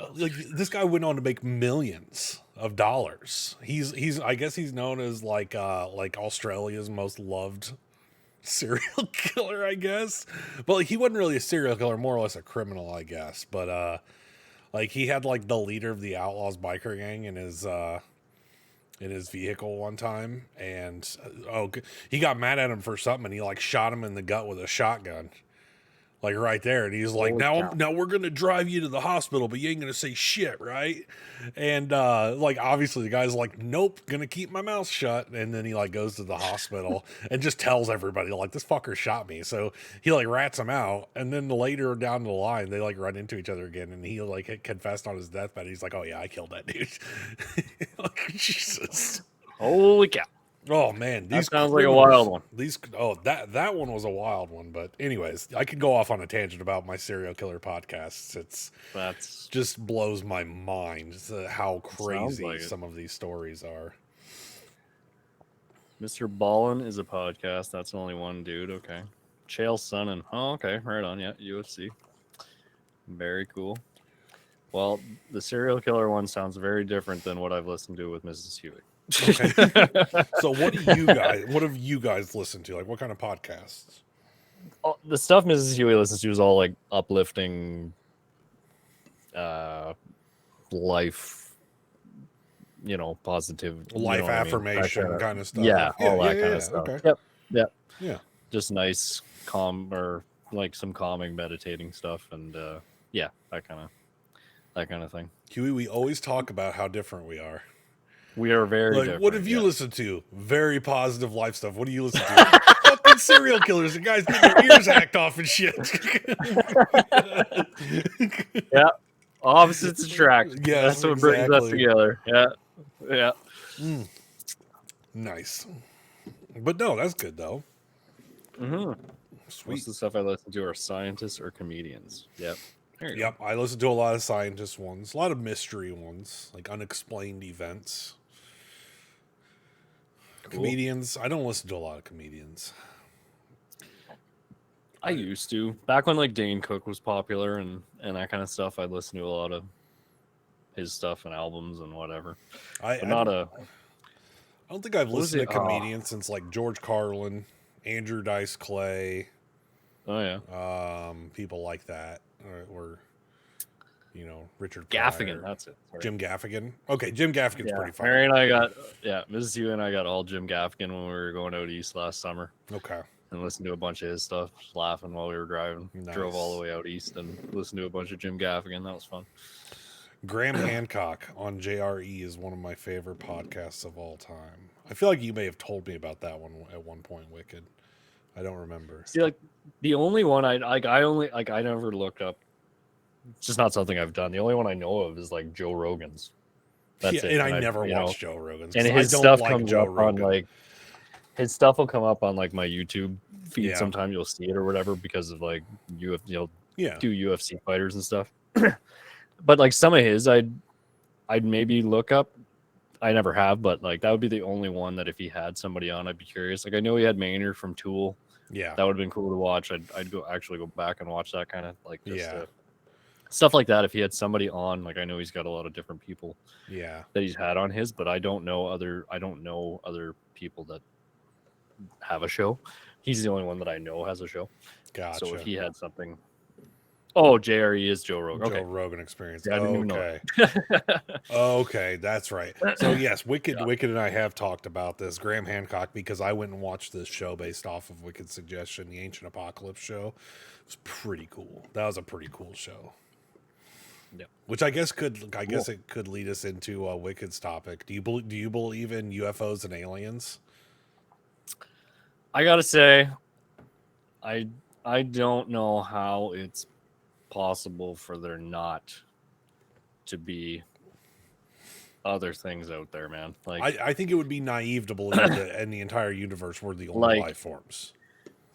this guy went on to make millions of dollars. He's I guess he's known as like Australia's most loved serial killer, I guess. But like, he wasn't really a serial killer, more or less a criminal, I guess. But like he had like the leader of the Outlaws biker gang in his vehicle one time, and he got mad at him for something, and he like shot him in the gut with a shotgun. Like right there, and he's like, now we're gonna drive you to the hospital, but you ain't gonna say shit, right? And like obviously the guy's like, nope, gonna keep my mouth shut. And then he like goes to the hospital and just tells everybody like, this fucker shot me. So he like rats him out, and then later down the line they like run into each other again, and he like confessed on his deathbed. He's like, oh yeah, I killed that dude. Like, Jesus, holy cow. Oh man, that sounds like a wild one. That one was a wild one. But anyways, I could go off on a tangent about my serial killer podcasts. That's just blows my mind how crazy some of these stories are. Mr. Ballin is a podcast. That's only one dude. Okay, Chael Sonnen. Oh, okay, right on. Yeah, UFC. Very cool. Well, the serial killer one sounds very different than what I've listened to with Mrs. Hewitt. Okay. So what have you guys listened to? Like, what kind of podcasts? the stuff Mrs. Huey listens to is all like uplifting, life, positive, Life affirmation kind of stuff. Yeah, all that kind yeah. of stuff. Okay. Yep. Yeah. Just nice, calm, or like some calming, meditating stuff, and yeah, that kind of thing. Huey, we always talk about how different we are. We are very like, different. what have you listened to? Very positive life stuff. What do you listen to? Fucking serial killers and guys getting their ears hacked off and shit. Yeah. Opposites attract. Yes, that's what brings us together. Yeah. Nice. But no, that's good though. Mm-hmm. Sweet. Most of the stuff I listen to are scientists or comedians. Yep. Yep. I listen to a lot of scientist ones, a lot of mystery ones, like unexplained events. Cool. Comedians. I don't listen to a lot of comedians. I used to. Back when like Dane Cook was popular and that kind of stuff, I'd listen to a lot of his stuff and albums and whatever. I don't think I've listened to comedians since like George Carlin, Andrew Dice Clay. Oh yeah. People like that, or Richard Gaffigan. Pryor. That's it. Sorry. Jim Gaffigan. Okay, Jim Gaffigan's pretty fun. Mary and I got Mrs. Hugh and I got all Jim Gaffigan when we were going out east last summer. Okay. And listened to a bunch of his stuff, just laughing while we were driving. Nice. Drove all the way out east and listened to a bunch of Jim Gaffigan. That was fun. Graham Hancock on JRE is one of my favorite podcasts of all time. I feel like you may have told me about that one at one point, Wicked. I don't remember. See, like the only one I never looked up. It's just not something I've done. The only one I know of is like Joe Rogan's. That's it. And I never watched Joe Rogan's. And his stuff comes up on like his stuff will come up on like my YouTube feed. Yeah. Sometimes you'll see it or whatever because of like do UFC fighters and stuff. But like some of his I'd maybe look up. I never have, but like that would be the only one that if he had somebody on, I'd be curious. Like I know he had Maynard from Tool. Yeah, that would have been cool to watch. I'd go back and watch that kind of like stuff like that. If he had somebody on, like I know he's got a lot of different people. Yeah, that he's had on his, but I don't know other people that have a show. He's the only one that I know has a show. Gotcha. So if he had something. Oh, JRE is Joe Rogan. Joe Rogan Experience. Yeah, I didn't even know okay, that's right. So yes, Wicked and I have talked about this. Graham Hancock, because I went and watched this show based off of Wicked's suggestion, the Ancient Apocalypse show. It was pretty cool. That was a pretty cool show. Yeah. Which I guess it could lead us into Wicked's topic. Do you believe in UFOs and aliens? I gotta say, I don't know how it's possible for there not to be other things out there, man. Like I think it would be naive to believe that in the entire universe we're the only life forms.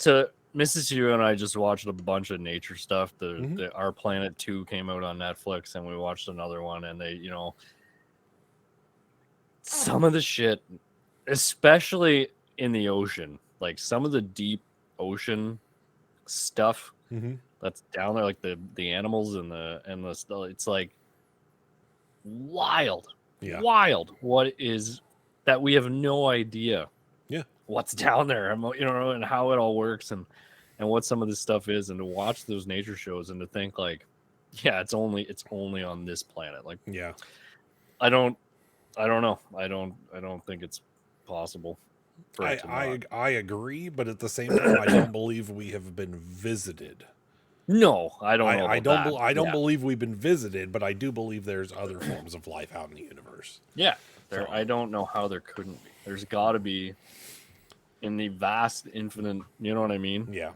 To Mrs. Hugh and I just watched a bunch of nature stuff. The Our Planet 2 came out on Netflix, and we watched another one, and they, some of the shit, especially in the ocean, like some of the deep ocean stuff that's down there, like the animals and the it's like wild. What is that? We have no idea what's down there, and how it all works and what some of this stuff is, and to watch those nature shows and to think like, it's only on this planet. Like, I don't know. I don't think it's possible. I agree, but at the same time, I don't believe we have been visited. No, I don't know. I don't believe we've been visited, but I do believe there's other forms of life out in the universe. Yeah, I don't know how there couldn't be. There's got to be in the vast, infinite. You know what I mean? Yeah.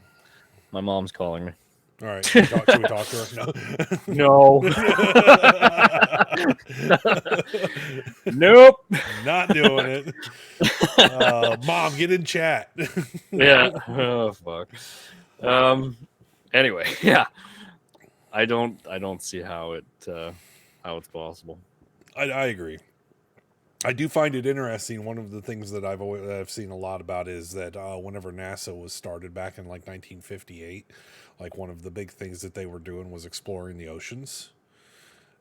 My mom's calling me. All right. Should we talk to her? No. Nope. Not doing it. Mom, get in chat. Yeah. Oh fuck. Anyway, yeah. I don't see how it's possible. I agree. I do find it interesting. One of the things that I've seen a lot about is that whenever NASA was started back in like 1958, like one of the big things that they were doing was exploring the oceans.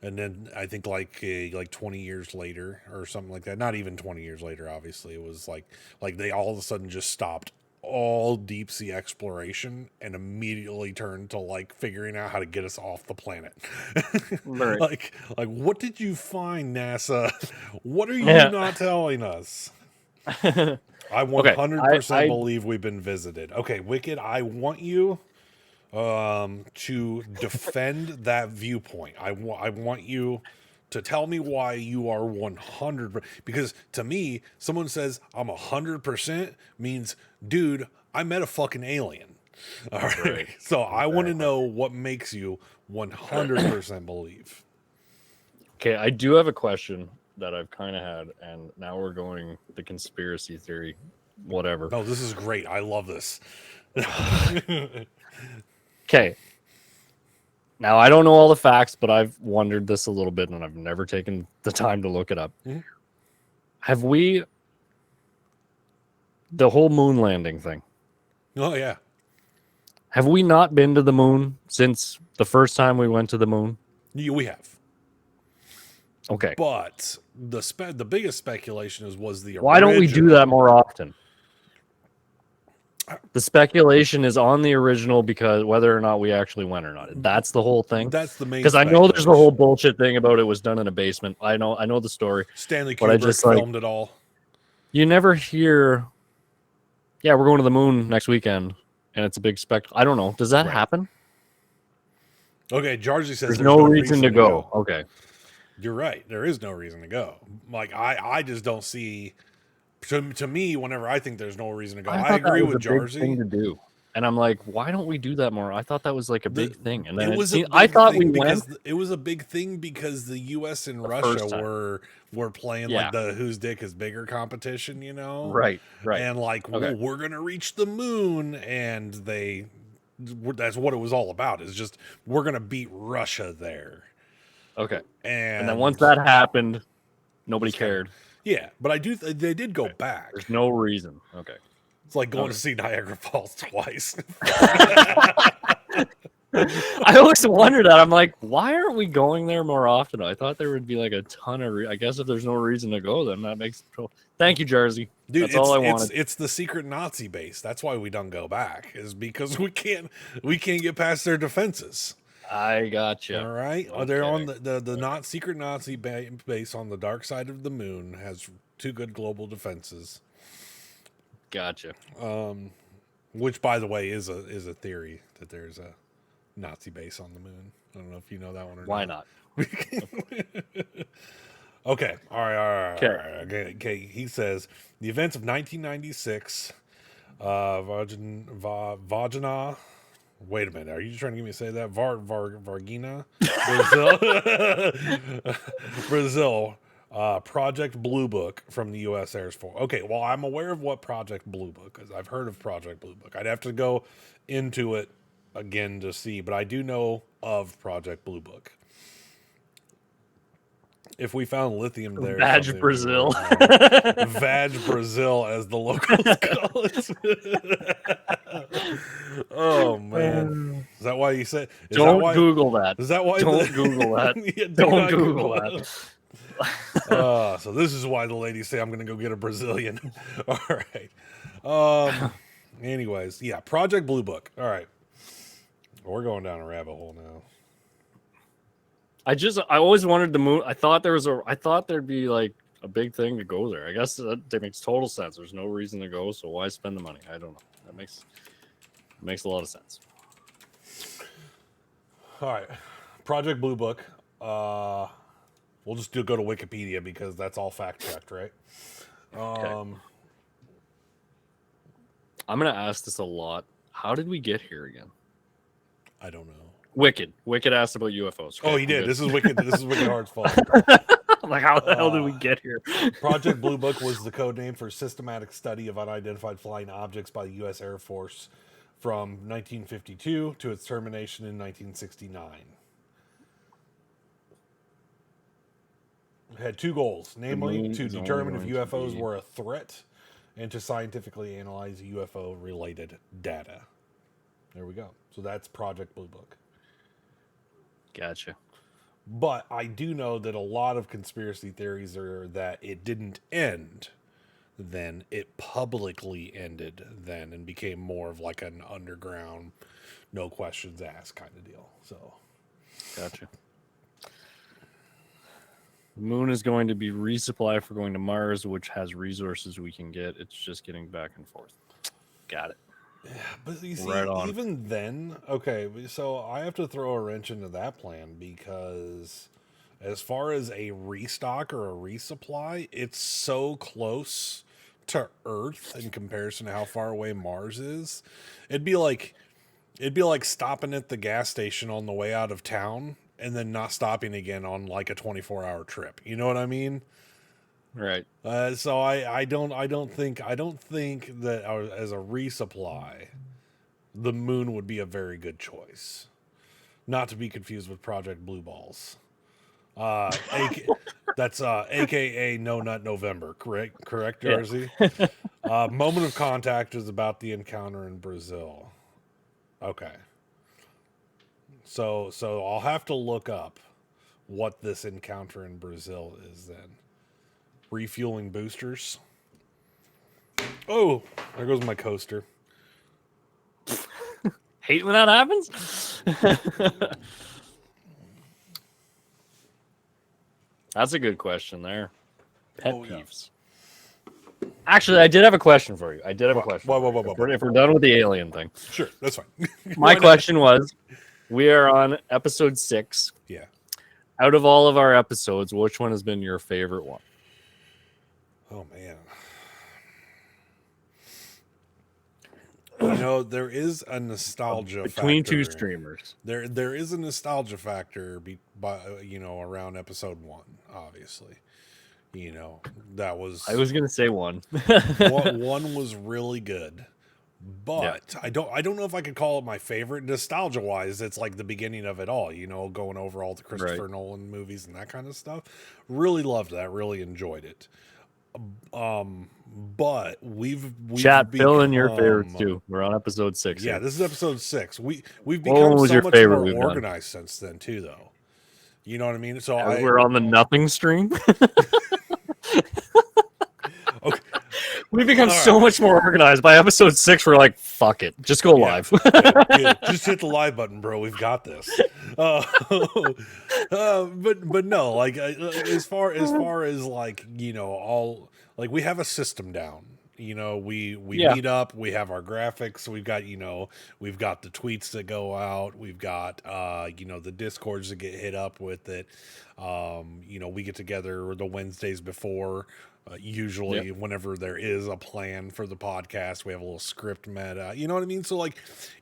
And then I think like 20 years later or something like that, not even 20 years later, obviously, it was like they all of a sudden just stopped all deep sea exploration and immediately turned to like figuring out how to get us off the planet. Right. like what did you find, NASA? What are you Yeah. not telling us? Okay. I 100% I believe we've been visited. Okay, Wicked, I want you to defend that viewpoint. I want you to tell me why you are 100, because to me, someone says I'm 100% means, dude, I met a fucking alien. All right. right. So I want to Exactly. know what makes you 100% believe. Okay, I do have a question that I've kind of had, and now we're going the conspiracy theory, whatever. No, this is great. I love this. Okay. Now I don't know all the facts, but I've wondered this a little bit, and I've never taken the time to look it up. Mhm. Have we the whole moon landing thing? Oh yeah. Have we not been to the moon since the first time we went to the moon? We have. Okay. But the biggest speculation was the Why don't we do original. that more often? The speculation is on the original because whether or not we actually went or not. That's the whole thing. That's the main. Because I know there's the whole bullshit thing about it was done in a basement. I know the story. Stanley But I Kubrick just like filmed it all. you never hear. Yeah, we're going to the moon next weekend, and it's a big spectacle. I don't know. Does that happen? Okay, Jarzi says there's no reason to go. Okay, you're right. There is no reason to go. Like I just don't see. To me, whenever I think there's no reason to go, I agree with Jarzi. Thing to do, and I'm like, why don't we do that more? I thought that was like a big thing, and then I thought we went. It was a big thing because the U.S. and Russia were playing like the whose dick is bigger competition, you know? Right. And like, well, we're gonna reach the moon, and that's what it was all about. Is just we're gonna beat Russia there. Okay. And then once that happened, nobody cared. Yeah, but they did go back. There's no reason. Okay. It's like going to see Niagara Falls twice. I always wonder that. I'm like, why aren't we going there more often? I thought there would be like a ton of. I guess if there's no reason to go, then that makes. Thank you, Jersey. Dude, that's all I wanted. It's the secret Nazi base. That's why we don't go back. Is because we can't get past their defenses. I gotcha. All right. Okay. They're on the not secret Nazi base on the dark side of the moon has 2 good global defenses. Gotcha. Which, by the way, is a theory that there's a Nazi base on the moon. I don't know if you know that one or Why not? Okay. All right. Okay. He says the events of 1996, Vagina. Wait a minute. Are you trying to get me to say that? Vargina? Brazil. Project Blue Book from the U.S. Air Force. Okay, well, I'm aware of what Project Blue Book is. I've heard of Project Blue Book. I'd have to go into it again to see, but I do know of Project Blue Book. If we found lithium there, Vag Brazil. Vag Brazil, as the locals call it. Oh man, is that why you said? Don't Google that. Is that why? Don't Google that. Don't Google that. So this is why the ladies say I'm going to go get a Brazilian. All right. Anyways, yeah, Project Blue Book. All right, we're going down a rabbit hole now. I always wanted the moon. I thought there'd be like a big thing to go there. I guess that makes total sense. There's no reason to go, so why spend the money? I don't know. That makes a lot of sense. All right, Project Blue Book. We'll just go to Wikipedia because that's all fact checked, right? Okay. I'm gonna ask this a lot. How did we get here again? I don't know. Wicked asked about UFOs. Okay, oh, he did. This is Wicked Hard's fault. I'm like, how the hell did we get here? Project Blue Book was the code name for systematic study of unidentified flying objects by the U.S. Air Force from 1952 to its termination in 1969. It had 2 goals, namely to determine if UFOs were a threat and to scientifically analyze UFO-related data. There we go. So that's Project Blue Book. Gotcha. But I do know that a lot of conspiracy theories are that it didn't end. then it publicly ended then and became more of like an underground, no questions asked kind of deal. So, Gotcha. The moon is going to be resupply for going to Mars, which has resources we can get. It's just getting back and forth. Got it. yeah, but you see, Right on. even then, okay, so I have to throw a wrench into that plan because as far as a restock or a resupply, it's so close to Earth in comparison to how far away Mars is. It'd be like stopping at the gas station on the way out of town and then not stopping again on like a 24-hour trip. You know what I mean? Right. So I don't think that as a resupply, the moon would be a very good choice. Not to be confused with Project Blue Balls. That's AKA No Nut November, correct, Darcy? Moment of Contact is about the encounter in Brazil. Okay. So I'll have to look up what this encounter in Brazil is then. Refueling boosters. Oh, there goes my coaster. Hate when that happens. That's a good question there. Pet peeves. Yeah. Actually, I did have a question for you. If we're done with the alien thing. Sure, that's fine. My question was, we are on episode 6. Yeah. Out of all of our episodes, which one has been your favorite one? Oh, man. You know, there is a nostalgia between factor. 2 streamers. There is a nostalgia factor around episode 1, obviously. You know, that was... I was going to say 1. 1 was really good. But yeah. I don't know if I could call it my favorite. Nostalgia-wise, it's like the beginning of it all, you know, going over all the Christopher Nolan movies and that kind of stuff. Really loved that. Really enjoyed it. But we've chat fill in your favorites too. We're on episode 6. Yeah, this is episode 6. We've become so much more organized since then too, though. You know what I mean? So we're on the nothing stream. Okay. We've become so much more organized. By episode 6, we're like, fuck it, just go live. Yeah. Just hit the live button, bro. We've got this. But no, like as far as like, you know, all like we have a system down. You know, we meet up, we have our graphics, we've got the tweets that go out, we've got the Discords that get hit up with it. We get together the Wednesdays before. Usually whenever there is a plan for the podcast, we have a little script meta, you know what I mean? So like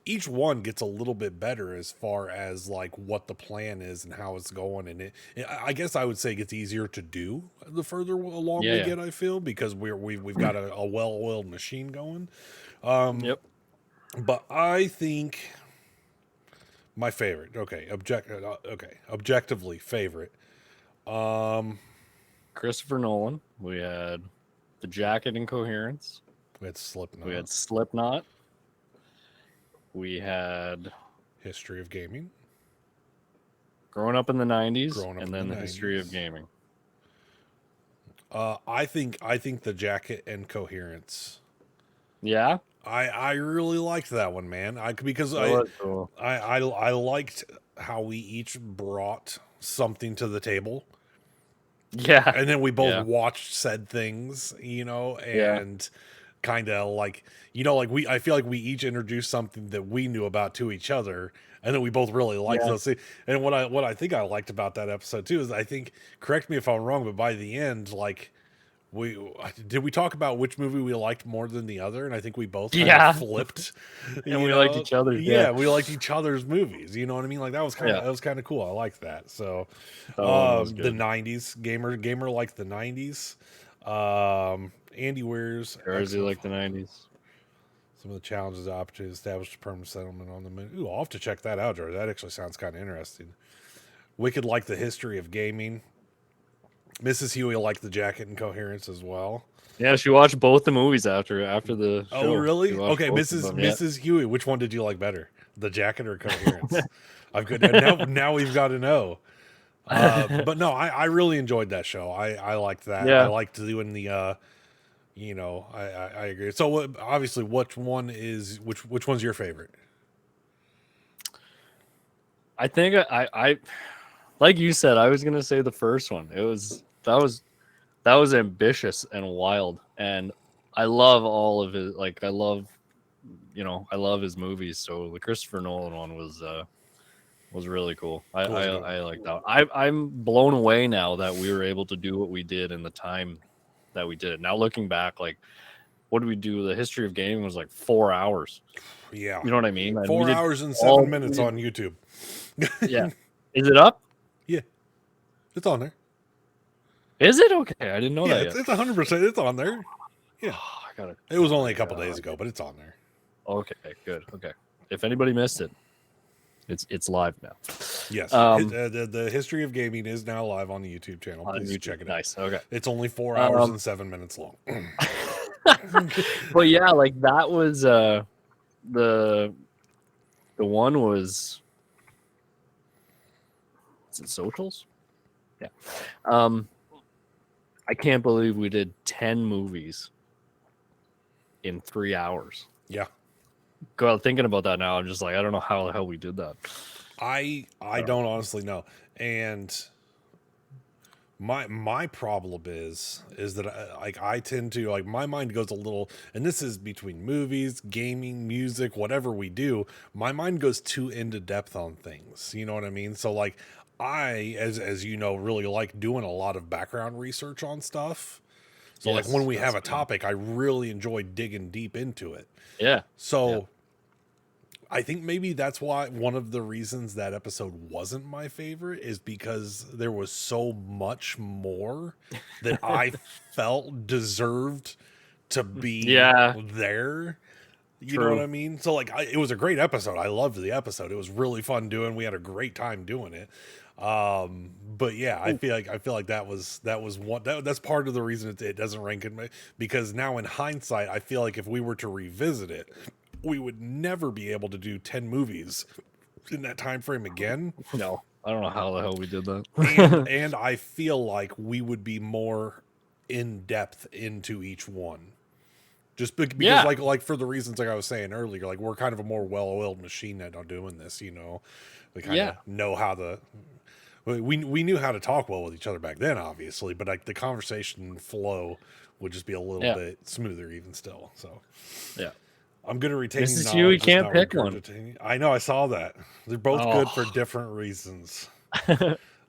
each one gets a little bit better as far as like what the plan is and how it's going. And I guess I would say it gets easier to do the further along we get, I feel, because we've got a well-oiled machine going. But I think my favorite, objectively favorite, Christopher Nolan. We had The Jacket and Coherence. We had Slipknot. We had History of Gaming. Growing Up in the 90s. And then the History of Gaming. I think The Jacket and Coherence. Yeah? I really liked that one, man. I liked how we each brought something to the table. Yeah. And then we both watched said things, and kind of like, I feel like we each introduced something that we knew about to each other, and then we both really liked those things. And what I think I liked about that episode too is I think, correct me if I'm wrong, but by the end, like, we talk about which movie we liked more than the other, and I think we both kind of flipped, and we liked each other's. Yeah, we liked each other's movies. You know what I mean? Like that was kind of cool. I liked that. So, the '90s gamer liked the '90s. Andy Weir's. Jersey liked the '90s. Some of the challenges, opportunities, established a permanent settlement on the moon. Ooh, I'll have to check that out, George. That actually sounds kind of interesting. Wicked liked the History of Gaming. Mrs. Huey liked The Jacket and Coherence as well. Yeah, she watched both the movies after the show. Oh, really? Okay, Mrs. Huey, which one did you like better, The Jacket or Coherence? I've got now we've got to know. But no, I really enjoyed that show. I liked that. Yeah. I liked doing the you know, I agree. So obviously, which one's your favorite? I think I like you said, I was gonna say the first one. That was ambitious and wild, and I love all of his. Like I love his movies. So the Christopher Nolan one was really cool. I like that. I'm blown away now that we were able to do what we did in the time that we did it. Now looking back, like what did we do? The history of gaming was like 4 hours. Yeah, You know what I mean? And 4 hours and 7 minutes on YouTube. Yeah, is it up? Yeah, it's on there. Is it okay? I didn't know that. Yeah, it's 100%. It's on there. Yeah, it was only a couple days ago, but it's on there. Okay, good. Okay, if anybody missed it, it's live now. Yes, the history of gaming is now live on the YouTube channel. Please check it out. Nice. Okay, it's only 4 hours and 7 minutes long. But yeah, like that was the one was. Is it Socials? Yeah. I can't believe we did 10 movies in 3 hours. Yeah. God, thinking about that now, I'm just like, I don't know how the hell we did that. I don't honestly know. And my problem is that I tend to, like, my mind goes a little, and this is between movies, gaming, music, whatever we do, my mind goes too into depth on things. You know what I mean? So like I, as you know, really like doing a lot of background research on stuff. So yes, like when we have a topic, I really enjoy digging deep into it. Yeah. So I think maybe that's why one of the reasons that episode wasn't my favorite is because there was so much more that I felt deserved to be there. You know what I mean? So like, it was a great episode. I loved the episode. It was really fun doing. We had a great time doing it. But yeah, I feel like that was one that's part of the reason it doesn't rank in my, because now in hindsight, I feel like if we were to revisit it, we would never be able to do 10 movies in that time frame again. No, I don't know how the hell we did that. and I feel like we would be more in depth into each one. Just because like for the reasons like I was saying earlier, like we're kind of a more well-oiled machine at doing this, you know. We kind of know how to we knew how to talk well with each other back then, obviously, but like the conversation flow would just be a little bit smoother even still. So yeah. I'm going to retain this is you. We can't pick one. I know. I saw that. They're both good for different reasons.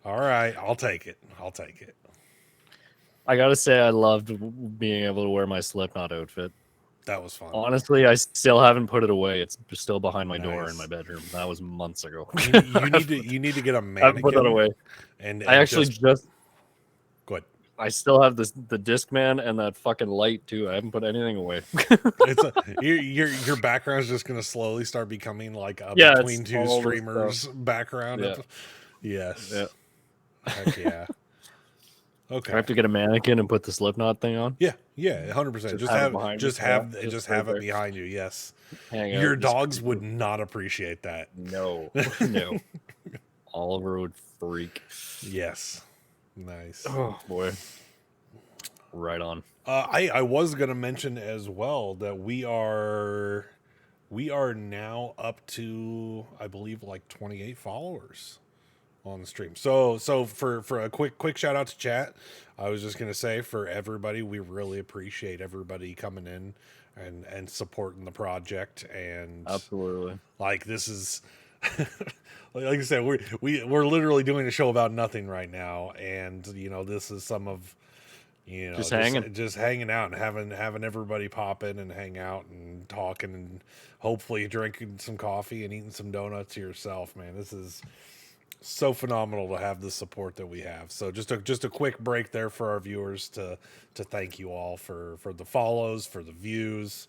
All right. I'll take it. I got to say, I loved being able to wear my Slipknot outfit. That was fun. Honestly, I still haven't put it away. It's still behind my door in my bedroom. That was months ago. You need to get a mannequin. I put that away. And I actually just go ahead. I still have the Discman and that fucking light too. I haven't put anything away. Your background is just gonna slowly start becoming like a between two streamers background. Yeah. Yes. Yeah. Heck yeah. Okay. I have to get a mannequin and put the Slipknot thing on. Yeah, 100%. Just have it behind you. Yes. Your dogs would not appreciate that. No. Oliver would freak. Yes. Nice. Oh boy. Right on. I was gonna mention as well that we are now up to, I believe, like 28 followers on the stream. So for a quick shout out to chat, I was just gonna say, for everybody, we really appreciate everybody coming in and supporting the project. And absolutely, like, this is like I said, we're literally doing a show about nothing right now, and you know, this is some of, you know, just hanging out and having everybody pop in and hang out and talking and hopefully drinking some coffee and eating some donuts yourself, man. This is so phenomenal to have the support that we have. So just a quick break there for our viewers to thank you all for the follows, for the views,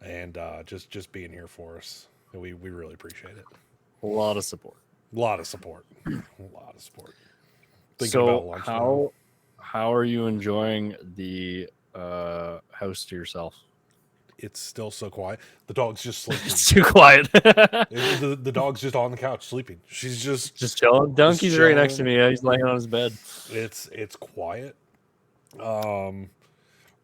and just being here for us. We really appreciate it. A lot of support. So how are you enjoying the house to yourself? It's still so quiet. The dog's just sleeping. It's too quiet. The dog's just on the couch sleeping. She's just chilling. Donkey's right next to me. He's laying on his bed. It's quiet.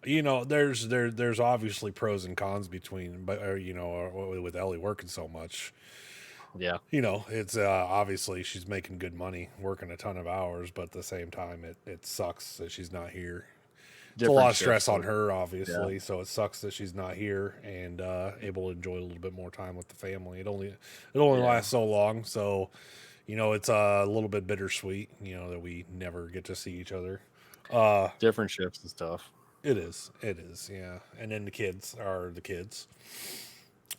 there's obviously pros and cons between, but with Ellie working so much. Yeah. It's obviously she's making good money, working a ton of hours, but at the same time, it sucks that she's not here. It's a lot Different of stress shifts. on her, Yeah. obviously, so it sucks that she's not here and able to enjoy a little bit more time with the family. It only lasts so long, so it's a little bit bittersweet, that we never get to see each other. Different shifts and stuff. It is, yeah. And then the kids are the kids.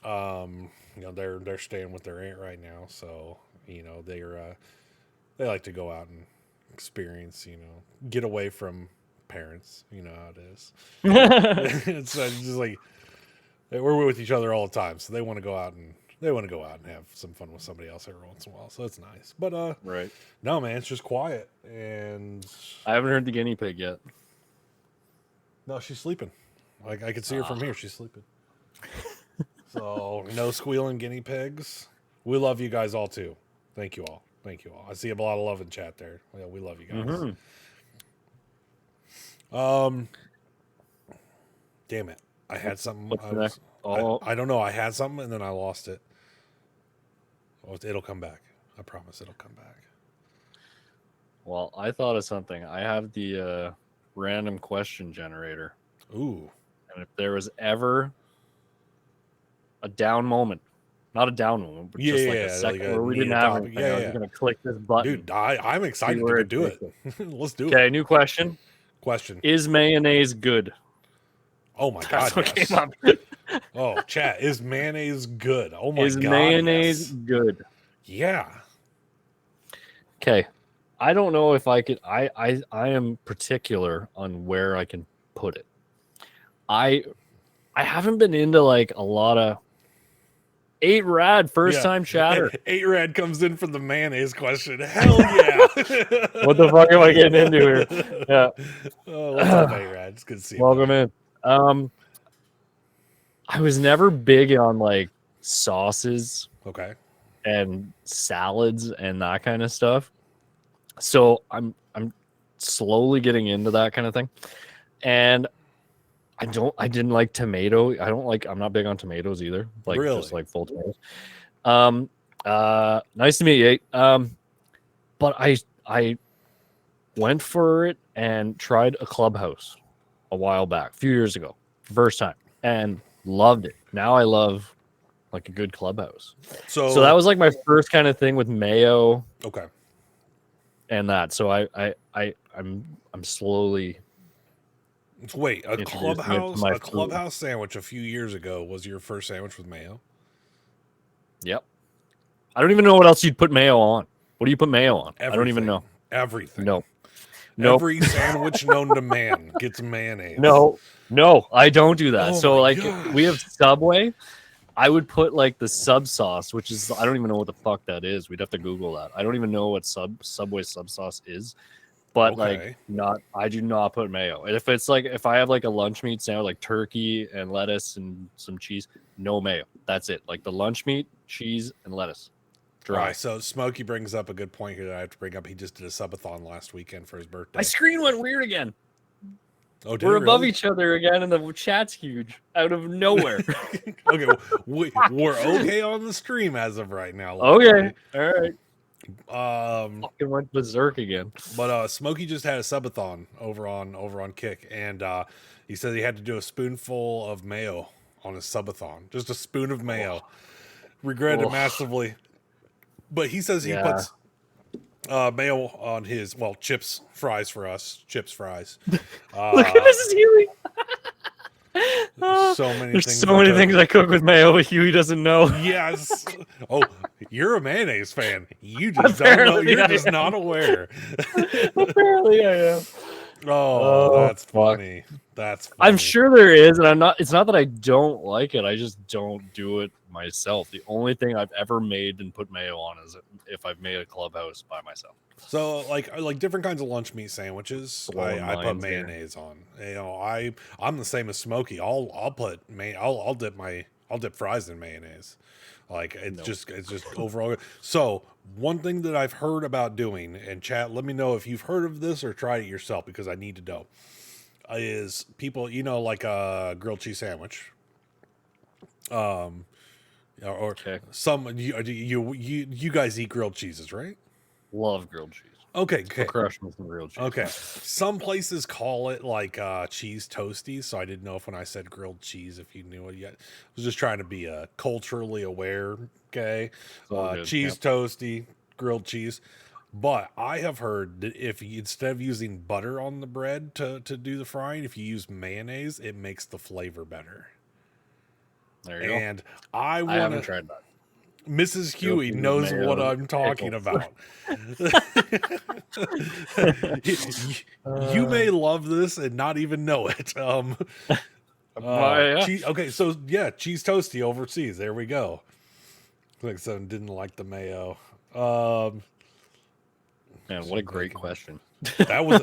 They're staying with their aunt right now, so they like to go out and experience, get away from parents. You know how it is. It's just like we're with each other all the time, so they want to go out and have some fun with somebody else every once in a while. So it's nice. But Right. no, man, it's just quiet, and I haven't heard the guinea pig yet. no, she's sleeping. Like I could see her from here. She's sleeping. So no squealing guinea pigs. We love you guys all too. Thank you all. I see a lot of love in chat there. Yeah, we love you guys. Damn it! I had something. I don't know. I had something and then I lost it. Oh, it'll come back. I promise it'll come back. Well, I thought of something. I have the random question generator. Ooh. And if there was ever a down moment, not a down moment, but just like a second where we didn't have anything, I was just going to click this button. Dude, I'm excited to do it. Let's do it. Okay, new question. Is mayonnaise good? Oh my God. That's what came up. Oh, chat. Is mayonnaise good? Oh my God. Is mayonnaise good? Yeah. Okay. I don't know if I could. I am particular on where I can put it. I haven't been into like a lot of 8Rad first time chatter. 8Rad comes in for the mayonnaise question. Hell yeah. What the fuck am I getting into here? Yeah. Oh, what's up, 8Rad? It's good to see you. Welcome in. I was never big on like sauces. Okay. And salads and that kind of stuff. So I'm slowly getting into that kind of thing. And I didn't like tomato. I'm not big on tomatoes either. Like really? Just like full tomatoes. Nice to meet you. But I went for it and tried a Clubhouse a while back, a few years ago, first time, and loved it. Now I love like a good Clubhouse. So that was like my first kind of thing with mayo. Okay. And that. So I'm slowly. Wait, a Clubhouse sandwich a few years ago was your first sandwich with mayo? Yep. I don't even know what else you'd put mayo on. What do you put mayo on? Everything. I don't even know. Everything. No. Every sandwich known to man gets mayonnaise. No, I don't do that. So like we have Subway. I would put like the sub sauce, which is I don't even know what the fuck that is. We'd have to Google that. I don't even know what Subway sub sauce is. But I do not put mayo. And if I have like a lunch meat sandwich, like turkey and lettuce and some cheese, no mayo. That's it. Like the lunch meat, cheese, and lettuce. Dry. All right, so Smokey brings up a good point here that I have to bring up. He just did a subathon last weekend for his birthday. My screen went weird again. Oh, we're above each other again, and the chat's huge out of nowhere. Okay, we're okay on the stream as of right now. Okay, all right. Fucking went berserk again. But Smokey just had a subathon over on Kick, and he said he had to do a spoonful of mayo on his subathon, just a spoon of mayo. Regretted it massively, but he says he puts mayo on his chips fries for us. Chips fries. Look at this Huey. So many There's things. So many things I cook with mayo, but Huey doesn't know. Yes. Oh, you're a mayonnaise fan. You just don't know. You're just not aware. Apparently, I am. Oh, that's funny. That's funny. I'm sure there is, and it's not that I don't like it. I just don't do it myself. The only thing I've ever made and put mayo on is if I've made a Clubhouse by myself. So like different kinds of lunch meat sandwiches, I put mayonnaise on. I'm the same as Smokey. I'll dip fries in mayonnaise. Like it's just overall good. So one thing that I've heard about doing, and chat, let me know if you've heard of this or tried it yourself because I need to know. is people, like a grilled cheese sandwich. Or Okay. some you guys eat grilled cheeses, right? Love grilled cheese. Okay, Let's put crush on some grilled cheese. okay. Some places call it like cheese toasties, so I didn't know if when I said grilled cheese if you knew it yet. I was just trying to be culturally aware. Okay, cheese toasty, grilled cheese. But I have heard that if you, instead of using butter on the bread to do the frying, if you use mayonnaise, it makes the flavor better. There you And go. I haven't tried that. Mrs. Huey knows what I'm talking about. You may love this and not even know it. Yeah. Okay, so yeah, cheese toasty overseas. There we go. Like someone didn't like the mayo. Man, what a great question. That was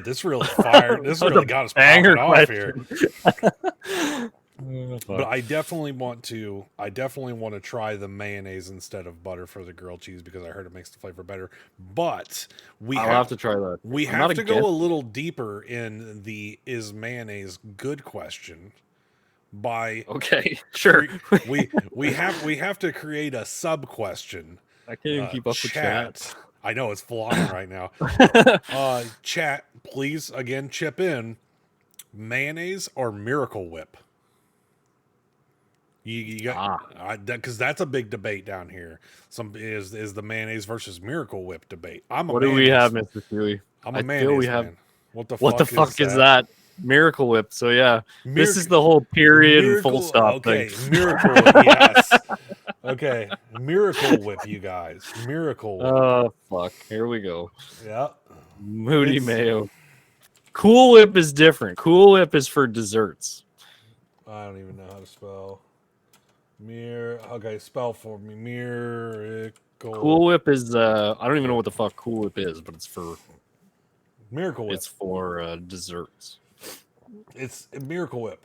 this really fired. This really got us popping off here. But I definitely want to try the mayonnaise instead of butter for the grilled cheese because I heard it makes the flavor better. But I'll have to try that. We have to go a little deeper in the is mayonnaise good question. Okay, sure. we have to create a sub question. I can't even keep up with chat. I know it's flying right now. Chat, please again chip in. Mayonnaise or Miracle Whip? You got because that's a big debate down here. Some is the mayonnaise versus Miracle Whip debate. What do we have, Mr. Huey? I'm a mayonnaise man. What the fuck is that? Miracle Whip. So yeah, this is the whole period and full stop thing. Miracle Whip, yes. Okay, Miracle Whip, you guys. Miracle Whip. Oh fuck! Here we go. Yeah. Moody mayo. Cool Whip is different. Cool Whip is for desserts. I don't even know how to spell. Okay, spell for me. Miracle. Cool Whip is I don't even know what the fuck Cool Whip is, but it's for Miracle Whip. It's for desserts. It's Miracle Whip.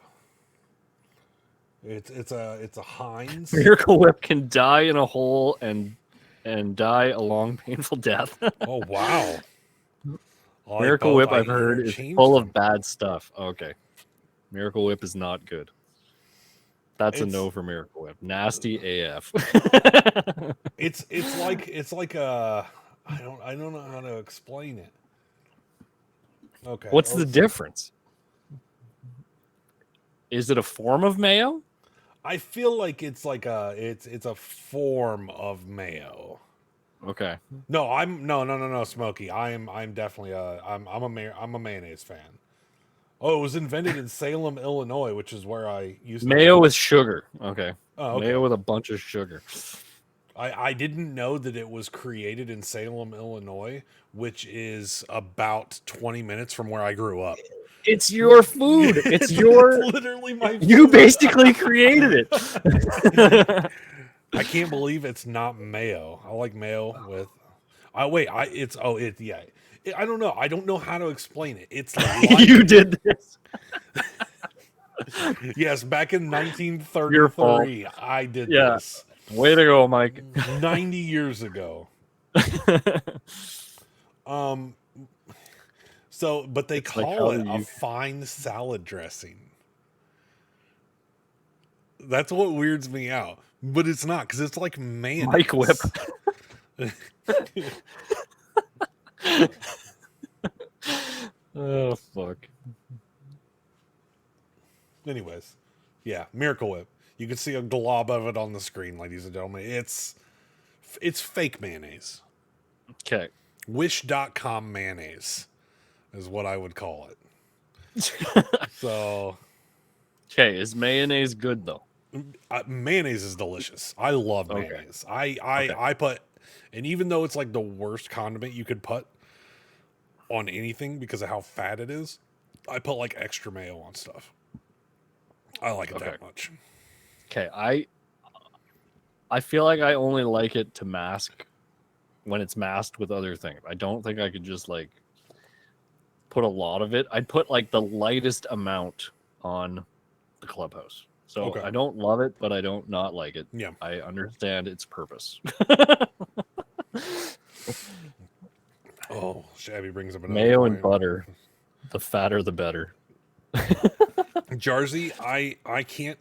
It's a Heinz. Miracle Whip can die in a hole and die a long, painful death. Oh wow! Miracle Whip, I've heard, is full of bad stuff. Okay, Miracle Whip is not good. That's a no for Miracle Whip. Nasty AF. it's like a I don't know how to explain it. Okay. What's the difference? Is it a form of mayo? I feel like it's like it's a form of mayo. Okay. No, no, Smokey. I'm definitely I'm a mayonnaise fan. Oh, it was invented in Salem, Illinois, which is where I used to mayo with sugar. Okay. Oh, okay. Mayo with a bunch of sugar. I didn't know that it was created in Salem, Illinois, which is about 20 minutes from where I grew up. It's your food. It's literally my food. You basically created it. I can't believe it's not mayo. I like mayo with I don't know. I don't know how to explain it. It's like you did this. Yes, back in 1933, I did this. Way to go, Mike. 90 years ago. So, but they call it a fine salad dressing. That's what weirds me out. But it's not, because it's like mayonnaise. Mike Whip. Oh, fuck. Anyways, yeah, Miracle Whip. You can see a glob of it on the screen, ladies and gentlemen. It's fake mayonnaise. Okay. Wish.com mayonnaise is what I would call it. So. Okay, is mayonnaise good, though? Mayonnaise is delicious. I love mayonnaise. I put, and even though it's like the worst condiment you could put on anything because of how fat it is, I put like extra mayo on stuff. I like it that much. Okay, I feel like I only like it to mask when it's masked with other things. I don't think I could just like put a lot of it. I'd put like the lightest amount on the Clubhouse. So I don't love it, but I don't not like it. Yeah. I understand its purpose. Oh, Shabby brings up another mayo point. And butter. The fatter, the better. Jarzy, I can't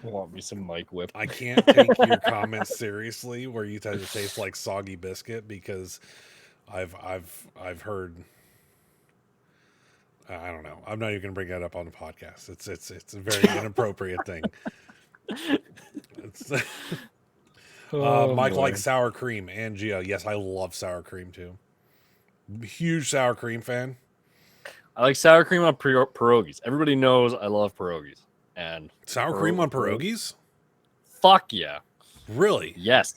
Want me some Mike Whip? I can't take your comments seriously where you said it tastes like soggy biscuit, because I've heard. I don't know. I'm not even going to bring that up on the podcast. It's a very inappropriate thing. It's, Mike boy. likes sour cream. And Gio, yes, I love sour cream too. Huge sour cream fan. I like sour cream on pierogies. Everybody knows I love pierogies. And Sour cream on pierogies? Fuck yeah. Really? Yes.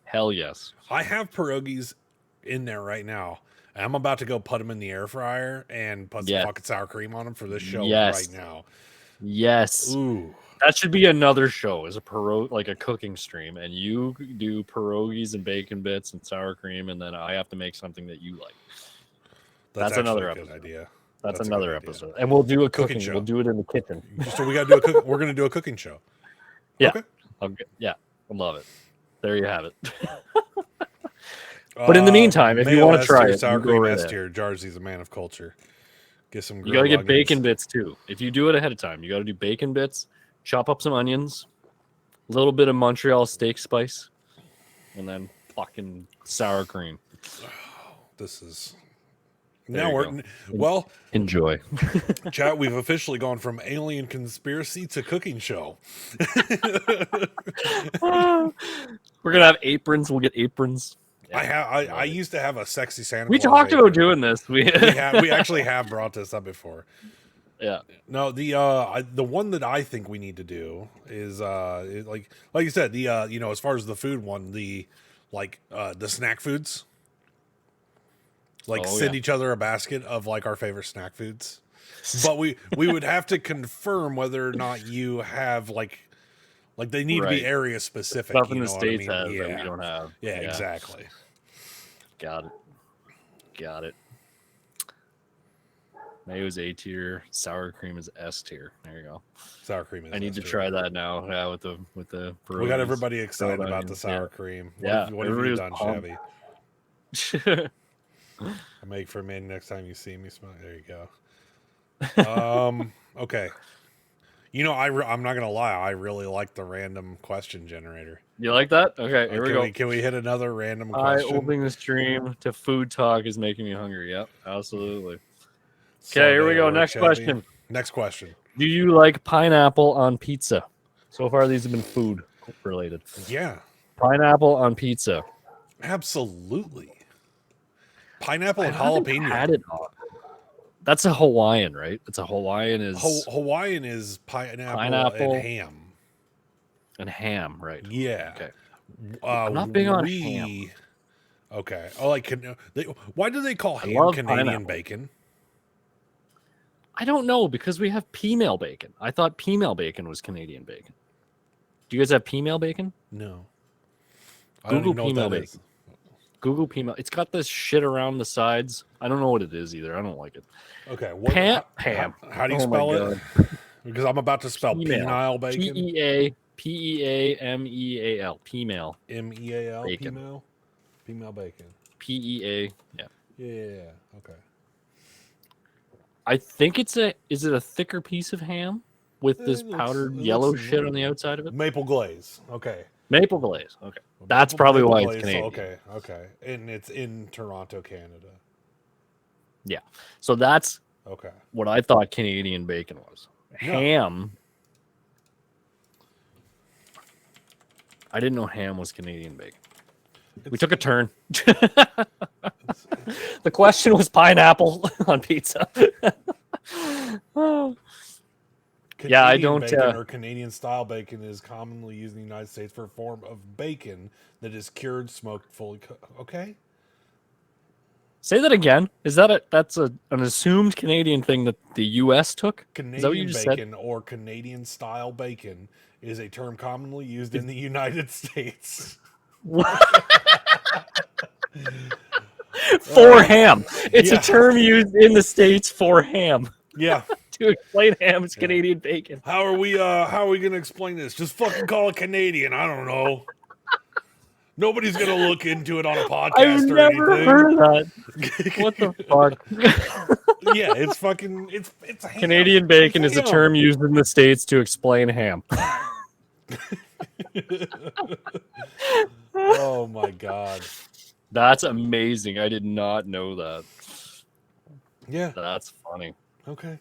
Hell yes. I have pierogies in there right now. I'm about to go put them in the air fryer and put some fucking sour cream on them for this show right now. Yes. Ooh. That should be another show, is a like a cooking stream, and you do pierogies and bacon bits and sour cream, and then I have to make something that you like. That's another episode. Idea. That's another episode, and we'll do a cooking show. We'll do it in the kitchen. So we got to do we're going to do a cooking show. Yeah. Okay. I love it. There you have it. But in the meantime, if you want to try it, sour cream S tier. Jarzy's a man of culture. Get some. You got to get bacon bits too. If you do it ahead of time, you got to do bacon bits. Chop up some onions, a little bit of Montreal steak spice, and then fucking sour cream. This is. There now we're enjoy. Chat. We've officially gone from alien conspiracy to cooking show. We're gonna have aprons. We'll get aprons. Yeah, I used to have a sexy Santa Claus. We talked about doing this. We actually have brought this up before. Yeah. No, the one that I think we need to do is like you said, the as far as the food one, the snack foods. Send each other a basket of like our favorite snack foods. But we would have to confirm whether or not you have like they need to be area specific. Stuff in the States has that we don't have. Yeah, exactly. Got it. Mayo's A tier, sour cream is S tier. There you go. Sour cream is. I need to try that now. Yeah, with the. We got everybody excited about the sour cream. What have you done, Shabby? I make for me next time you see me. Smile. There you go. Okay. I'm not gonna lie. I really like the random question generator. You like that? Okay, here we go. Can we hit another random question? Opening the stream to food talk is making me hungry. Yep, absolutely. Okay, here we go. Next question. Do you like pineapple on pizza? So far, these have been food related. Yeah. Pineapple on pizza. Absolutely. Pineapple and jalapeno. Had it on. That's a Hawaiian, right? It's a Hawaiian is Hawaiian is pineapple and ham. And ham, right? Yeah. Okay. I'm not big on ham. Okay. Why do they call ham Canadian pineapple. Bacon? I don't know, because we have female bacon. I thought female bacon was Canadian bacon. Do you guys have female bacon? No. Google female bacon. Google female. It's got this shit around the sides. I don't know what it is either. I don't like it. Okay. Pam. How do you spell it? Because I'm about to spell penile bacon. Peameal. Female. Meal. Bacon. Female bacon. PEA. Yeah. Yeah. Okay. I think is it a thicker piece of ham with this powdered yellow shit on the outside of it? Maple glaze. Okay. Maple glaze. Okay. That's probably why it's Canadian. Okay. And it's in Toronto, Canada. Yeah. So that's okay. What I thought Canadian bacon was. Ham. I didn't know ham was Canadian bacon. We took a turn. The question was pineapple on pizza. Canadian I don't. Bacon or Canadian style bacon is commonly used in the United States for a form of bacon that is cured, smoked, fully cooked. Okay. Say that again. Is that that's an assumed Canadian thing that the U.S. took? Canadian is that what you just bacon said? Or Canadian style bacon is a term commonly used in the United States. For ham. It's a term used in the States for ham. Yeah. To explain ham, it's Canadian bacon. How are we going to explain this? Just fucking call it Canadian. I don't know. Nobody's gonna look into it on a podcast I've or never anything. heard that. What the fuck? Yeah, it's fucking it's ham. Canadian bacon It's is a ham. term used in the States to explain ham. Oh my god. That's amazing. I did not know that. Yeah. That's funny. Okay.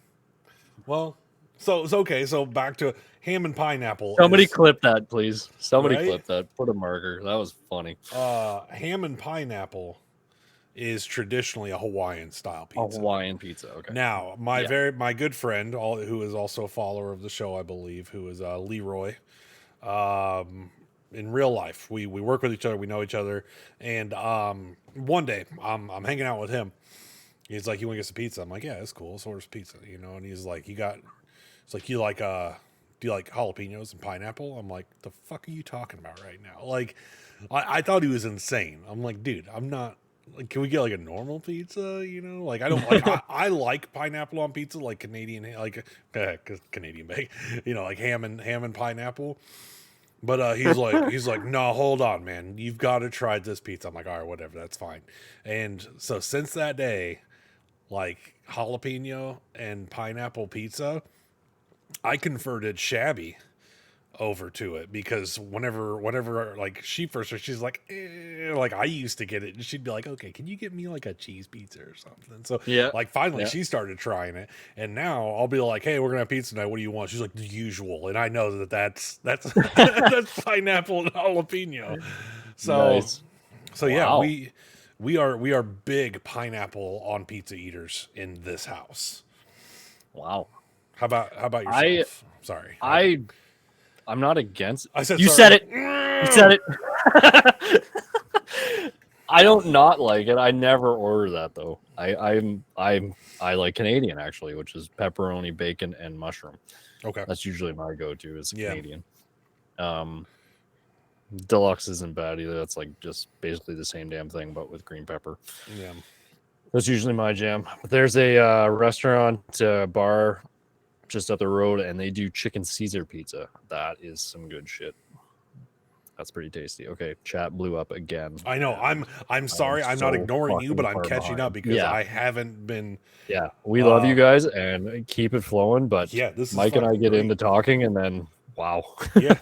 Well, so okay. So back to ham and pineapple. Somebody clip that, please. Somebody right? clip that. Put a marker. That was funny. Ham and pineapple is traditionally a Hawaiian style pizza. A Hawaiian pizza. Okay. Now, my good friend, who is also a follower of the show, I believe, who is Leroy. In real life, we work with each other, we know each other, and one day I'm hanging out with him. He's like, "You want to get some pizza?" I'm like, "Yeah, that's cool. Let's order some pizza." And he's like, it's like, do you like jalapenos and pineapple? I'm like, the fuck are you talking about right now? Like, I thought he was insane. I'm like, dude, I'm not. Like, can we get like a normal pizza? Like I don't like. I like pineapple on pizza, like Canadian, like Canadian bake. Like ham and pineapple. But he's like, no, hold on, man. You've got to try this pizza. I'm like, all right, whatever, that's fine. And so since that day, like jalapeno and pineapple pizza, I converted Shabby over to it because whenever like she first started, she's like, like I used to get it, and she'd be like, okay, can you get me like a cheese pizza or something? So like finally she started trying it, and now I'll be like, hey, we're gonna have pizza tonight. What do you want? She's like, the usual, and I know that's that's pineapple and jalapeno. So Nice. so Wow. yeah, we are big pineapple on pizza eaters in this house. Wow. How about yourself? Sorry. I'm not against. I said you sorry. said it. You said it. I don't not like it. I never order that though. I like Canadian actually, which is pepperoni, bacon, and mushroom. Okay. That's usually my go-to is Canadian. Deluxe isn't bad either. That's like just basically the same damn thing, but with green pepper. Yeah. That's usually my jam. But there's a restaurant bar just up the road, and they do chicken Caesar pizza. That is some good shit. That's pretty tasty. Okay, chat blew up again. I know. I'm sorry. I'm not ignoring you, but I'm catching up because I haven't been. Yeah, we love you guys and keep it flowing. But this Mike and I get into talking, and then wow. Yeah.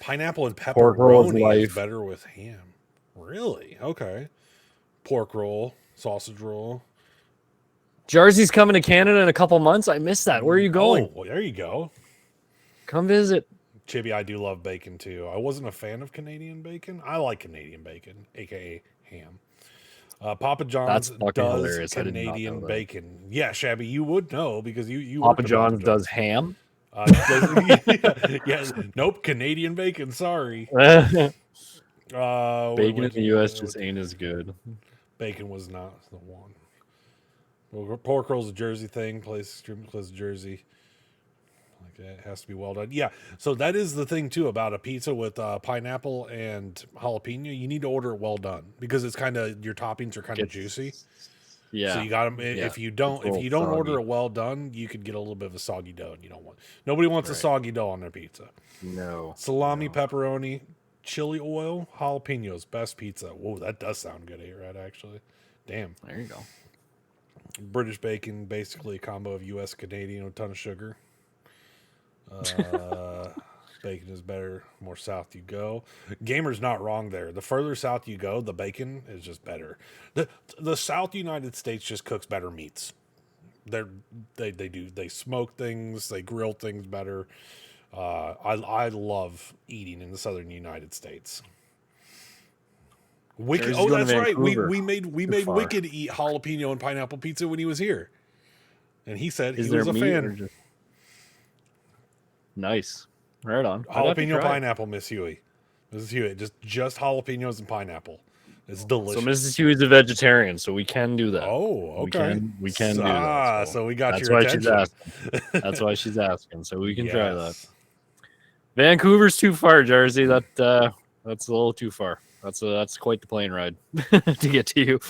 Pineapple and pepperoni is better with ham. Really? Okay. Pork roll, sausage roll. Jersey's coming to Canada in a couple months. I missed that. Where are you going? Oh, well, there you go. Come visit. Chibi, I do love bacon too. I wasn't a fan of Canadian bacon. I like Canadian bacon, aka ham. Papa John's does Canadian bacon. Yeah, Shabby, you would know because you Papa John's does ham. Yeah, nope, Canadian bacon. Sorry. Bacon in the U.S. just ain't as good. Bacon was not the one. Well, pork roll's a Jersey thing. Place Jersey. Like it has to be well done. Yeah. So that is the thing too about a pizza with pineapple and jalapeno. You need to order it well done because it's kind of your toppings are kind of juicy. Yeah. So you got them. If you don't order it well done, you could get a little bit of a soggy dough, and you don't want. Nobody wants a soggy dough on their pizza. No. Salami, pepperoni, chili oil, jalapenos, best pizza. Whoa, that does sound good, A-Rad, actually. Damn. There you go. British bacon, basically a combo of U.S. Canadian with a ton of sugar. Bacon is better, more south you go. Gamer's not wrong there. The further south you go, the bacon is just better. The South United States just cooks better meats. They smoke things, they grill things better. I love eating in the Southern United States. Wicked. Oh, that's right. We made Wicked eat jalapeno and pineapple pizza when he was here, and he said he was a fan. Nice, right on. Jalapeno pineapple, Miss Huey. Mrs. Hewitt, just jalapenos and pineapple. It's delicious. So Mrs. Hewitt's a vegetarian, so we can do that. Oh, okay. We can do that. So we got your attention. That's why she's asking. So we can try that. Vancouver's too far, Jersey. That's a little too far. That's quite the plane ride to get to you.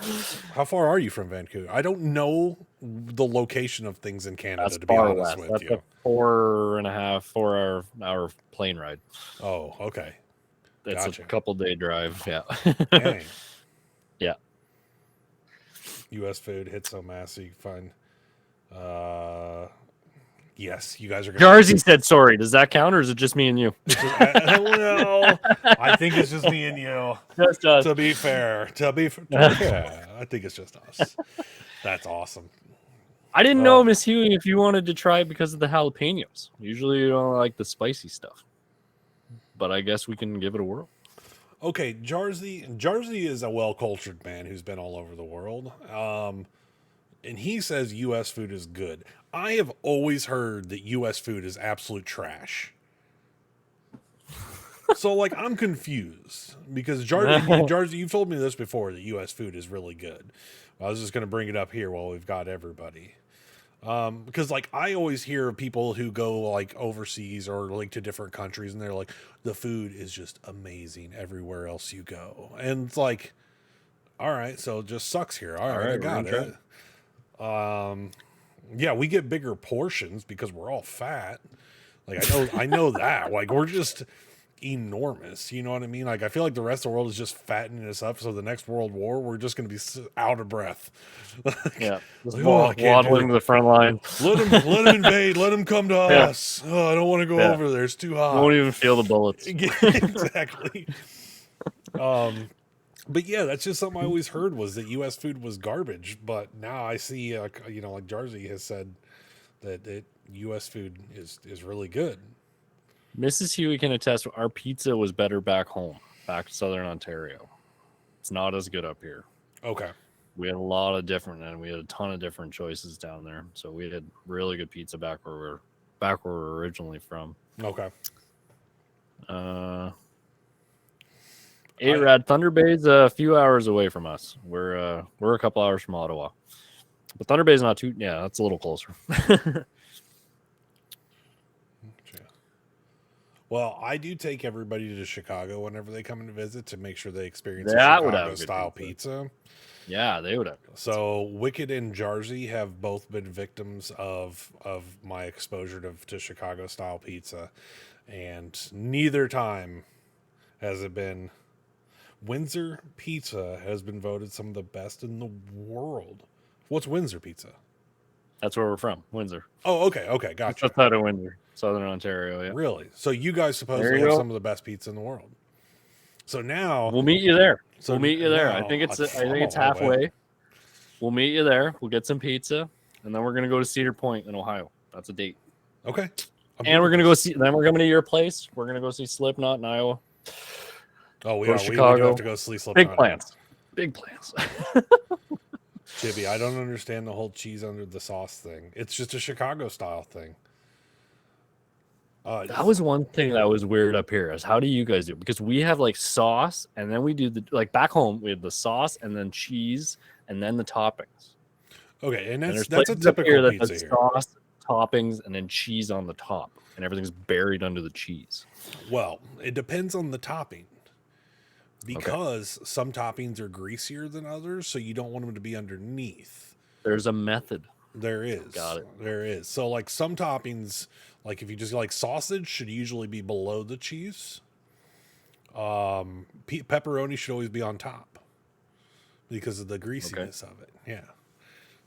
How far are you from Vancouver? I don't know the location of things in Canada, to be honest with you. That's a 4.5 hour plane ride. Oh, okay. It's Gotcha. a couple-day drive. Yeah. Dang. Yeah. U.S. food hit so massive you can find. Yes, you guys are gonna. Jarzy said sorry. Does that count, or is it just me and you? Well, I think it's just me and you. Just us. To be fair, I think it's just us. That's awesome. I didn't know, Miss Huey, if you wanted to try it because of the jalapenos. Usually you don't like the spicy stuff, but I guess we can give it a whirl. Okay, Jarzy is a well-cultured man who's been all over the world. And he says U.S. food is good. I have always heard that U.S. food is absolute trash. So, like, I'm confused because Jarzy, you've told me this before that U.S. food is really good. I was just going to bring it up here while we've got everybody. Because like I always hear of people who go like overseas or like to different countries and they're like, the food is just amazing everywhere else you go. And it's like, all right, so it just sucks here. All right, I got it. Yeah, we get bigger portions because we're all fat. Like I know that. Like we're just enormous. You know what I mean? Like I feel like the rest of the world is just fattening us up. So the next World War, we're just going to be out of breath. Yeah, like, waddling to the front line. Let him invade. Let him come to us. Oh, I don't want to go over there. It's too hot. Won't even feel the bullets. Exactly. But yeah, that's just something I always heard was that U.S. food was garbage. But now I see, like Jarzy has said that U.S. food is really good. Mrs. Huey can attest our pizza was better back home, back to Southern Ontario. It's not as good up here. Okay. We had a lot of different, and we had a ton of different choices down there. So we had really good pizza back where we're originally from. Okay. Rad Thunder Bay's a few hours away from us. We're a couple hours from Ottawa, but Thunder Bay's not too. Yeah, that's a little closer. Well, I do take everybody to Chicago whenever they come in to visit to make sure they experience that Chicago style pizza. Yeah, they would have. So Wicked and Jarzy have both been victims of my exposure to Chicago style pizza, and neither time has it been. Windsor Pizza has been voted some of the best in the world. What's Windsor Pizza? That's where we're from, Windsor. Oh, okay, gotcha. Outside of Windsor, Southern Ontario. Yeah. Really? So you guys supposedly have some of the best pizza in the world. So now we'll meet you there. So we'll meet you there. I think it's halfway. We'll meet you there. We'll get some pizza, and then we're gonna go to Cedar Point in Ohio. That's a date. Okay. And we're gonna go see. Then we're coming to your place. We're gonna go see Slipknot in Iowa. Oh, we Chicago. We do have to go see Slipknot. Big plans. Chibi, I don't understand the whole cheese under the sauce thing. It's just a Chicago style thing. That was one thing that was weird up here. Is how do you guys do it? Because we have like sauce, and then we do like back home we have the sauce and then cheese and then the toppings. Okay, and that's a typical pizza here. Sauce, toppings, and then cheese on the top, and everything's buried under the cheese. Well, it depends on the topping. Because some toppings are greasier than others, so you don't want them to be underneath. There's a method. There is. Got it. There is. So, like some toppings, like if you just like sausage, should usually be below the cheese. Pepperoni should always be on top because of the greasiness of it. Yeah.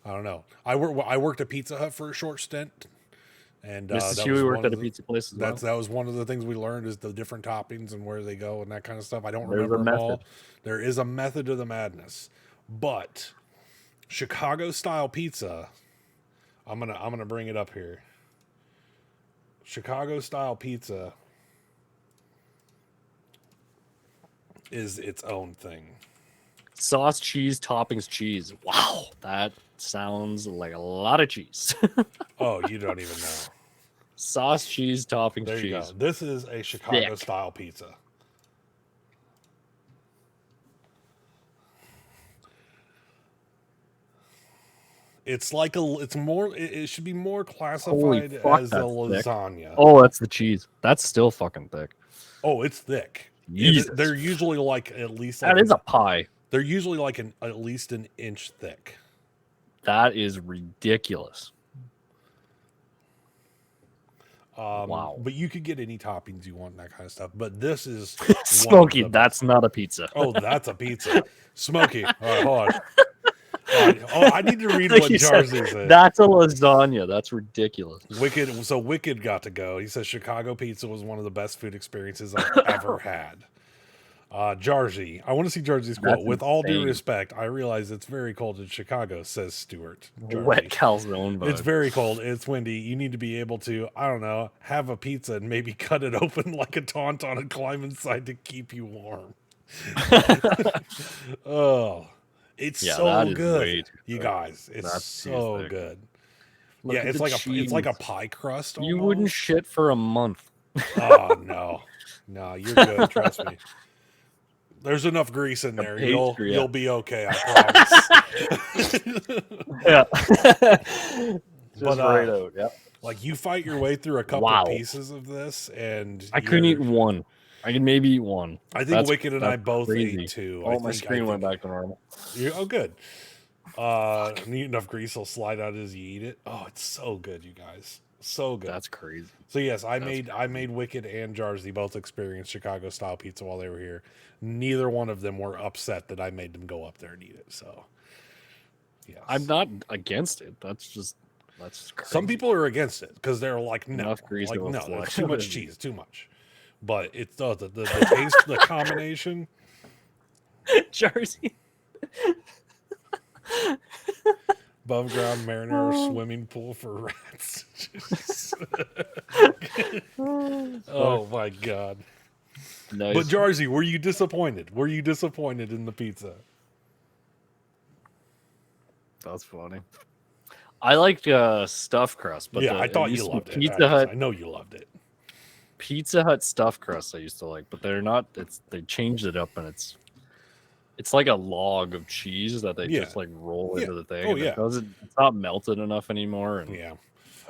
I don't know. I worked at Pizza Hut for a short stint. And Mrs. Huey worked at a pizza place as well. That was one of the things we learned is the different toppings and where they go and that kind of stuff. I don't remember them all. There is a method to the madness. But Chicago style pizza, I'm gonna bring it up here. Chicago style pizza is its own thing. Sauce, cheese, toppings, cheese. Wow, that sounds like a lot of cheese. Oh, you don't even know. Sauce, cheese, toppings, there you cheese. Go. This is a Chicago style pizza. It's like it should be more classified as a lasagna. Thick. Oh, that's the cheese. That's still fucking thick. Oh, it's thick. They're usually like at least that is a pie. They're usually like at least an inch thick. That is ridiculous. Wow. But you could get any toppings you want and that kind of stuff. But this is Smokey, that's not a pizza. Oh, that's a pizza. Smokey. All right, hold on. All right. Oh, I need to read Like what you said, Jarzy said. that's a lasagna. That's ridiculous. Wicked. So Wicked got to go. He says Chicago pizza was one of the best food experiences I've ever had. Jarzy. I want to see Jarzy's quote. That's With all due insane. respect, I realize it's very cold in Chicago, says Stuart. Jarzy. Wet calzone vibe. It's very cold. It's windy. You need to be able to, I don't know, have a pizza and maybe cut it open like a tauntaun and climb inside to keep you warm. Oh, it's so good, you guys. It's so good. Look yeah, it's like a pie crust. Almost. You wouldn't shit for a month. Oh no, you're good. Trust me. There's enough grease in there. You'll be okay. I promise. Yeah. Just right out. Yeah. Like you fight your way through a couple pieces of this, and I couldn't eat one. I could maybe eat one. I think Wicked and I both ate two. Oh, my screen went back to normal. Oh, good. Enough grease will slide out as you eat it. Oh, it's so good, you guys. So good. That's crazy. So yes, I made Wicked and Jarzy both experience Chicago style pizza while they were here. Neither one of them were upset that I made them go up there and eat it. So yes. I'm not against it. That's crazy. Some people are against it because they're like, no, enough grease, like no, there's too much cheese, too much. But it's the taste, the combination. Jarzy. Above ground marinara swimming pool for rats. Oh my god. Nice. But Jarzy, were you disappointed? Were you disappointed in the pizza? That's funny. I liked stuffed crust, but yeah, I thought you loved it. Pizza Hut. I know you loved it. Pizza Hut stuffed crust I used to like, but they're not. They changed it up, and it's like a log of cheese that they just like roll into the thing. Oh yeah, it's not melted enough anymore. And yeah,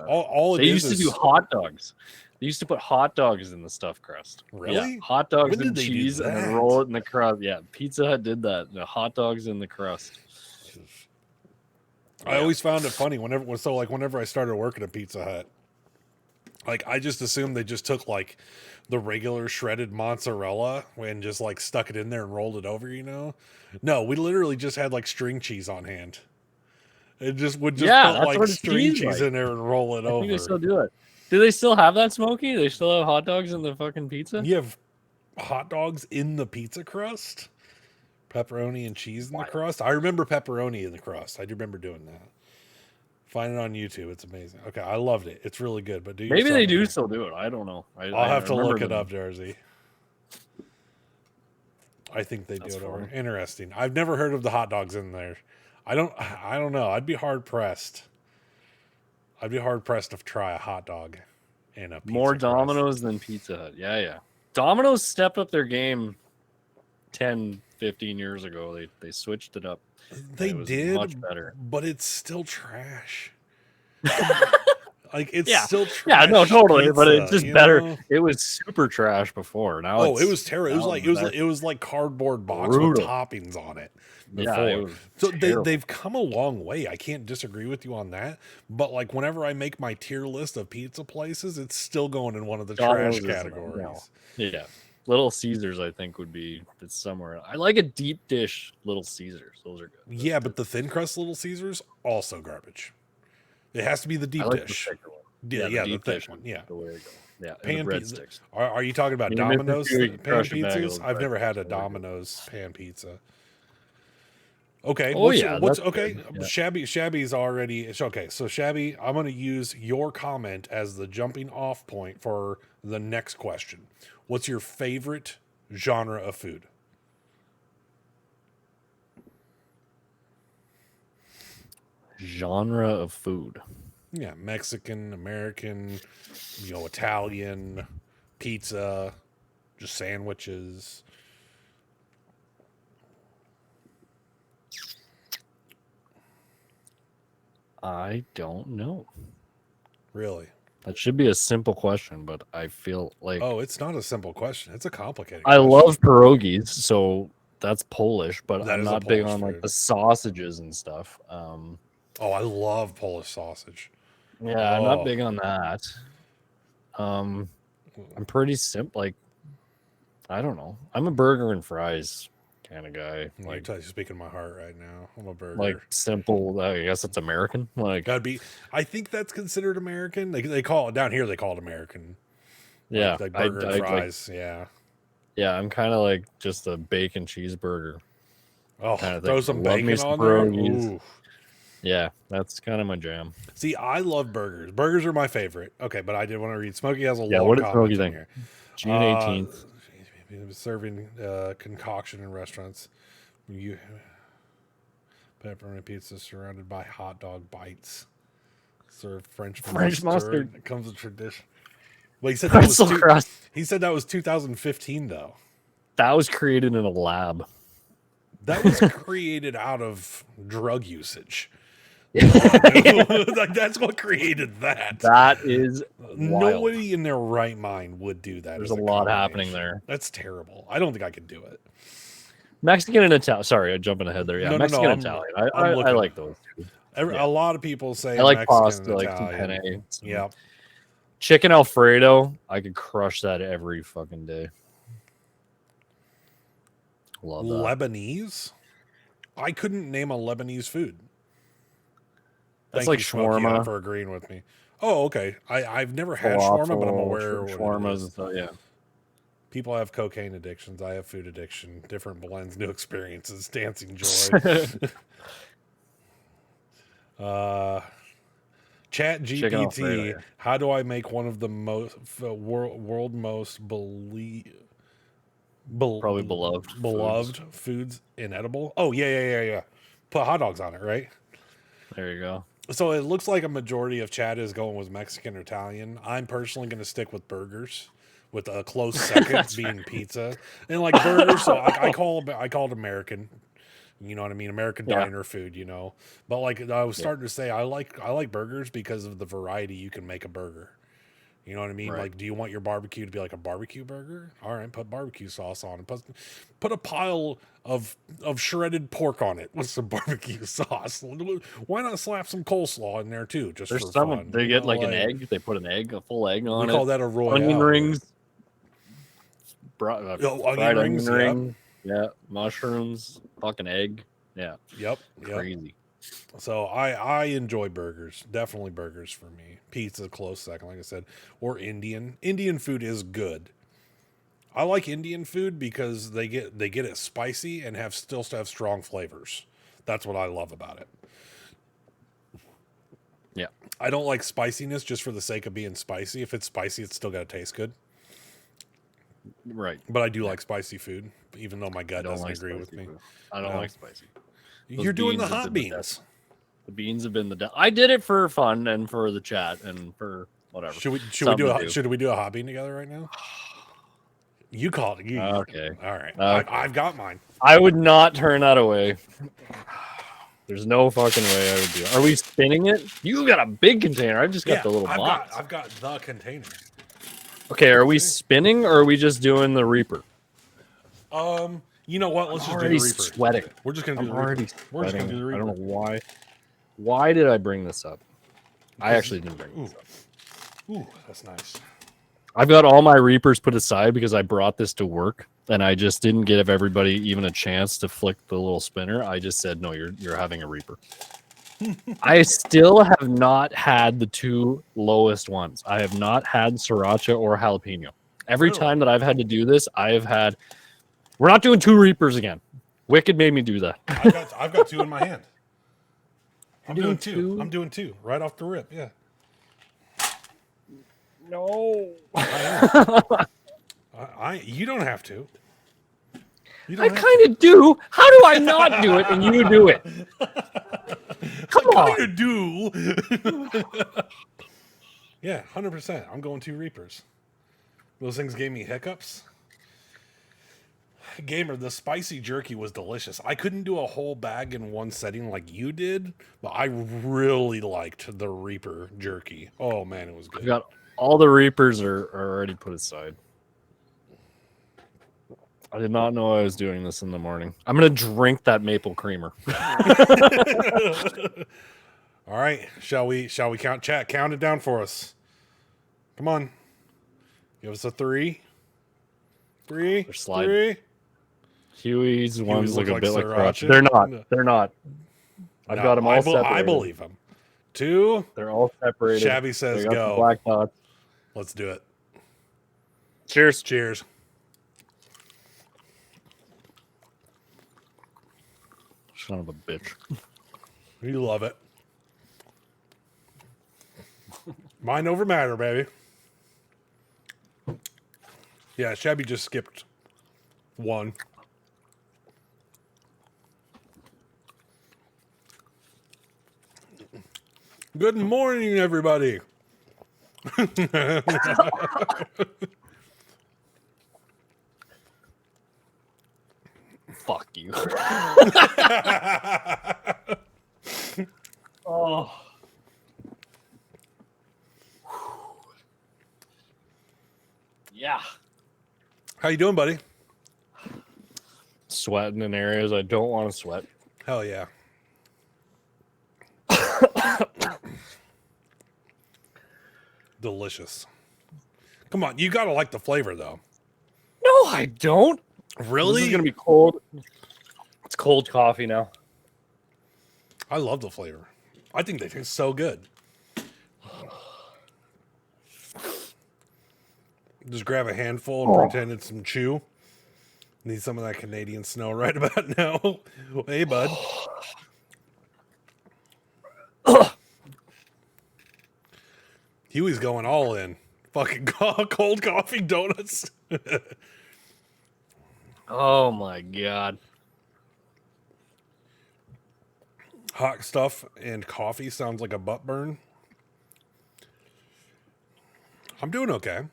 all they used to do hot dogs. They used to put hot dogs in the stuffed crust. Really? Yeah, hot dogs and cheese, and then roll it in the crust. Yeah, Pizza Hut did that. The hot dogs in the crust. I always found it funny whenever I started working at Pizza Hut, like I just assumed they just took like the regular shredded mozzarella and just like stuck it in there and rolled it over, you know? No, we literally just had like string cheese on hand. It just would put like string cheese in there and roll it over. I think they still do it. Do they still have that, Smokey? They still have hot dogs in the fucking pizza? You have hot dogs in the pizza crust? Pepperoni and cheese in the crust? I remember pepperoni in the crust. I do remember doing that. Find it on YouTube. It's amazing. Okay, I loved it. It's really good. But maybe they do still do it. I don't know. I'll have to look it up, Jarzy. I think they do it over. Interesting. I've never heard of the hot dogs in there. I don't know. I'd be hard pressed. to try a hot dog in a pizza more crust. Domino's than Pizza Hut. Yeah. Domino's stepped up their game 10, 15 years ago. They switched it up. They did much better, but it's still trash. Like it's still trash. Yeah, no, totally. Pizza, but it's just better. Know? It was super trash before. Now, it was terrible. It was like cardboard box with toppings on it. Before. Yeah, it was so they've come a long way. I can't disagree with you on that. But like whenever I make my tier list of pizza places, it's still going in one of the trash categories. Yeah. Little Caesars, I think, it's somewhere. I like a deep dish Little Caesars. Those are good. Yeah, but the thin crust Little Caesars, also garbage. It has to be the deep dish. The thick one. Yeah. The way to go. Yeah, pan breadsticks. Are you talking about Domino's pan pizzas? I've never had a Domino's pan pizza. Okay. Shabby's already. Okay, so Shabby, I'm going to use your comment as the jumping off point for the next question. What's your favorite genre of food? Genre of food. Yeah, Mexican, American, Italian, pizza, just sandwiches. I don't know. Really? That should be a simple question, but I feel like... Oh, it's not a simple question. It's a complicated question. I love pierogies, so that's Polish, but I'm not big on like food. the sausages and stuff. I love Polish sausage. Yeah, I'm not big on that. I'm pretty simple. Like, I don't know. I'm a burger and fries kind of guy. Like, you're speaking my heart right now. I'm a burger. Like simple. I guess it's American. Like that'd be. I think that's considered American. They call it down here. They call it American. Yeah, like burger and fries. Like, yeah. Yeah, I'm kind of like just a bacon cheeseburger. Oh, kind of throw some bacon on there. Ooh. Yeah, that's kind of my jam. See, I love burgers. Burgers are my favorite. Okay, but I did want to read. Smokey has a long what did comment Smokey think? here. June 18th. Serving concoction in restaurants. Pepperoni pizza surrounded by hot dog bites. Serve French mustard. It comes with tradition. Well, he said he said that was 2015 though. That was created in a lab. That was created out of drug usage. Like that's what created that. That is wild. Nobody in their right mind would do that. There's a lot happening there. That's terrible. I don't think I could do it. Mexican and Italian. Sorry, I'm jumping ahead there. Yeah, Mexican and Italian. I like those two. A lot of people say I like Mexican pasta, and like Italian. penne. Yeah. Chicken Alfredo, I could crush that every fucking day. Love that. Lebanese? I couldn't name a Lebanese food. That's like shawarma. For agreeing with me. Oh, okay. I've never had shawarma, but I'm aware of shawarmas and stuff. Yeah. People have cocaine addictions. I have food addiction. Different blends, new experiences, dancing joy. Chat GPT. How do I make one of the most world most probably beloved foods inedible? Oh yeah. Put hot dogs on it, right? There you go. So it looks like a majority of chat is going with Mexican or Italian. I'm personally going to stick with burgers, with a close second being pizza. And like burgers, so I call it American. You know what I mean? American diner food, you know. But like I was starting to say, I like burgers because of the variety you can make a burger. You know what I mean? Right. Like, do you want your barbecue to be like a barbecue burger? All right, put barbecue sauce on it. Put a pile of shredded pork on it with some barbecue sauce. Why not slap some coleslaw in there too? Just there's for some fun. they get like an egg. They put an egg, a full egg on it. We call that a royale. Onion rings. Fried onion ring. Yeah, mushrooms. Fucking egg. Yeah. Yep. Crazy. So I enjoy burgers. Definitely burgers for me. Pizza close second, like I said. Or Indian. Indian food is good. I like Indian food because they get it spicy and still have strong flavors. That's what I love about it. Yeah. I don't like spiciness just for the sake of being spicy. If it's spicy, it's still got to taste good. Right. But I do like spicy food, even though my gut doesn't agree with me. I don't like spicy. You're doing the hot beans. The beans have been the death. I did it for fun and for the chat and for whatever. Should we do a hot bean together right now? You called it. Okay. All right. I've got mine. I would not turn that away. There's no fucking way I would do it. Are we spinning it? You got a big container. I've just got the little box. I've got the container. Okay, are we spinning or are we just doing the Reaper? You know what? Let's just do the Reaper. Sweating. We're just gonna do the Reaper. We're just gonna do the Reaper. I don't know why. Why did I bring this up? I actually didn't bring this up. Ooh, that's nice. I've got all my Reapers put aside because I brought this to work and I just didn't give everybody even a chance to flick the little spinner. I just said, no, you're having a Reaper. I still have not had the two lowest ones. I have not had sriracha or jalapeno. Every time that I've had to do this, we're not doing two Reapers again. Wicked made me do that. I've got two in my hand. I'm doing two. I'm doing two right off the rip. Yeah. No. You don't have to. I kind of do. How do I not do it and you do it? Come on. You do. Yeah, 100%. I'm going two Reapers. Those things gave me hiccups. Gamer, the spicy jerky was delicious. I couldn't do a whole bag in one setting like you did, but I really liked the Reaper jerky. Oh, man, it was good. I've got all the Reapers are already put aside. I did not know I was doing this in the morning. I'm going to drink that maple creamer. All right. Shall we count chat? Count it down for us. Come on. Give us a 3. 3. They're slide. 3. Huey's ones look a bit like sriracha. They're not. They're not. I've got them all separated. I believe them. 2. They're all separated. Shabby says they got go. The black dots. Let's do it. Cheers. Cheers. Son of a bitch. You love it. Mind over matter, baby. Yeah, Shabby just skipped 1. Good morning, everybody. Fuck you. Oh. Yeah. How you doing, buddy? Sweating in areas I don't want to sweat. Hell yeah. Delicious. Come on, you gotta like the flavor though. No, I don't. Really? This is gonna be cold. It's cold coffee now. I love the flavor. I think they taste so good. Just grab a handful and pretend it's some chew. Need some of that Canadian snow right about now. Hey, bud. Huey's going all in. Fucking cold coffee donuts. Oh my god. Hot stuff and coffee sounds like a butt burn. I'm doing okay.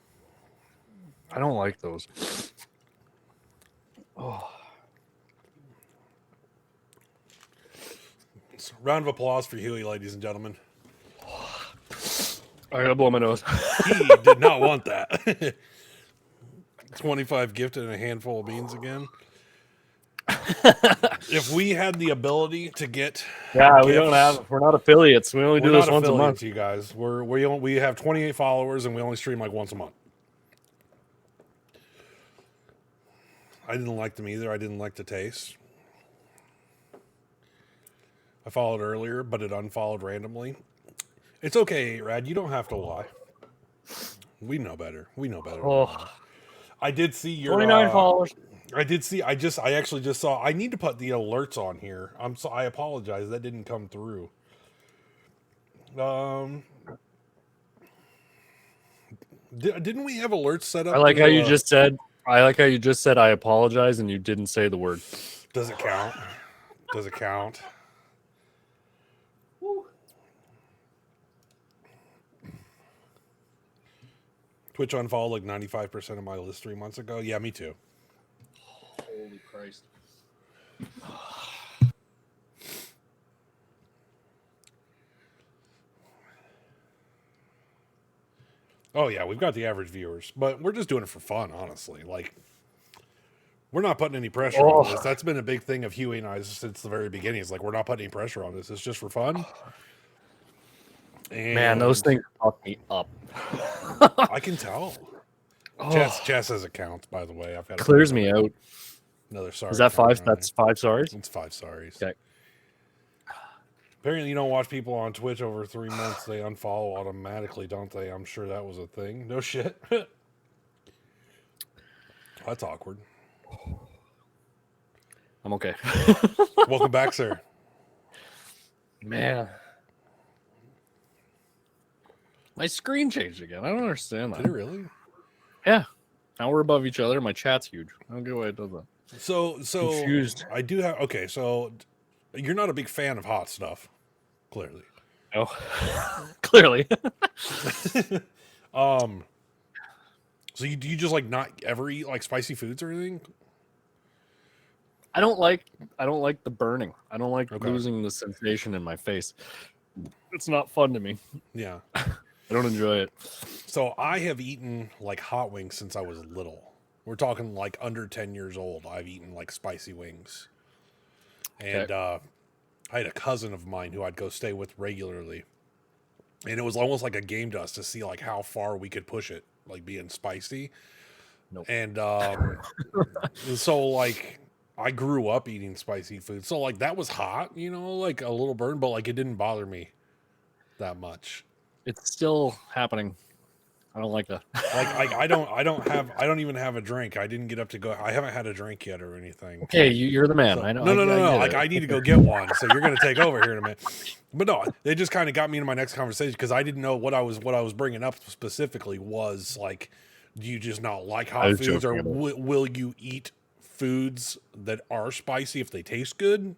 I don't like those. Oh. Round of applause for Huey, ladies and gentlemen. I gotta blow my nose. He did not want that. 25 gifted and a handful of beans again. If we had the ability to get we're not affiliates. We only do this once a month. You guys, we have 28 followers and we only stream like once a month. I didn't like them either. I didn't like the taste. I followed earlier, but it unfollowed randomly. It's okay, Rad. You don't have to lie. We know better. Oh. I did see your 29 followers. I did see. I actually just saw. I need to put the alerts on here. I apologize. That didn't come through. Didn't we have alerts set up? I like how you just said. I apologize, and you didn't say the word. Does it count? Does it count? Twitch unfollowed like 95% of my list 3 months ago. Yeah, me too. Holy Christ. Oh, yeah, we've got the average viewers, but we're just doing it for fun, honestly. Like, we're not putting any pressure on this. That's been a big thing of Huey and I since the very beginning. It's like, we're not putting any pressure on this. It's just for fun. And man, those things fuck me up. I can tell. Chess says it counts, by the way. I've got clears me out. Another sorry. Is that 5? That's 5 sorries? It's 5 sorries. Okay. Apparently, you don't watch people on Twitch over 3 months. They unfollow automatically, don't they? I'm sure that was a thing. No shit. That's awkward. I'm okay. Welcome back, sir. Man. My screen changed again. I don't understand that. Did it really? Yeah. Now we're above each other. My chat's huge. I don't get why it does that. So confused. I do have. Okay, so you're not a big fan of hot stuff, clearly. Oh, clearly. So do you just like not ever eat like spicy foods or anything? I don't like the burning. I don't like losing the sensation in my face. It's not fun to me. Yeah. I don't enjoy it. So I have eaten like hot wings since I was little. We're talking like under 10 years old. I've eaten like spicy wings. And I had a cousin of mine who I'd go stay with regularly. And it was almost like a game to us to see like how far we could push it like being spicy. Nope. And so like I grew up eating spicy food. So like that was hot, you know, like a little burn, but like it didn't bother me that much. It's still happening. I don't like that. Like I don't even have a drink. I didn't get up to go. I haven't had a drink yet or anything. Okay, you're the man. So, I know. No. I Like I need to go get one. So you're gonna take over here in a minute. But no, they just kind of got me into my next conversation because I didn't know what I was bringing up specifically was like, do you just not like hot foods, or will you eat foods that are spicy if they taste good?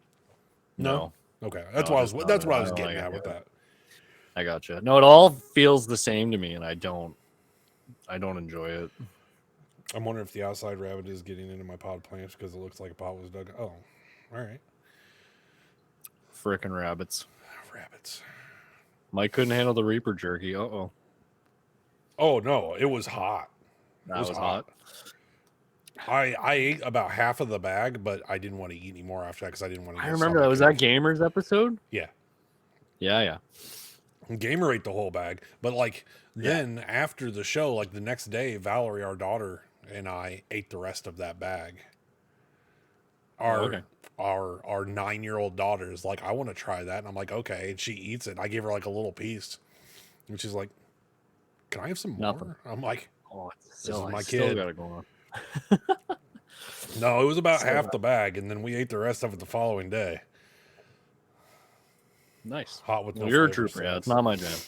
No. Okay, that's what I was getting at with that. I gotcha. No, it all feels the same to me, and I don't enjoy it. I'm wondering if the outside rabbit is getting into my pot plants because it looks like a pot was dug. Oh, all right. Frickin' rabbits. Rabbits. Mike couldn't handle the Reaper jerky. Uh-oh. Oh, no. It was hot. That was hot. I ate about half of the bag, but I didn't want to eat any more after that because I didn't want to. I remember that. Was that Gamer's episode? Yeah. Yeah. Gamer ate the whole bag. But like then after the show, like the next day, Valerie, our daughter, and I ate the rest of that bag. Our 9-year-old daughter is like, I want to try that. And I'm like, okay. And she eats it. I gave her like a little piece. And she's like, can I have some more? Nothing. I'm like, this is my kid. Still got it going on. No, it was about half the bag, and then we ate the rest of it the following day. Nice. Hot with no you're a flavor trooper. Yeah, it's not my jam.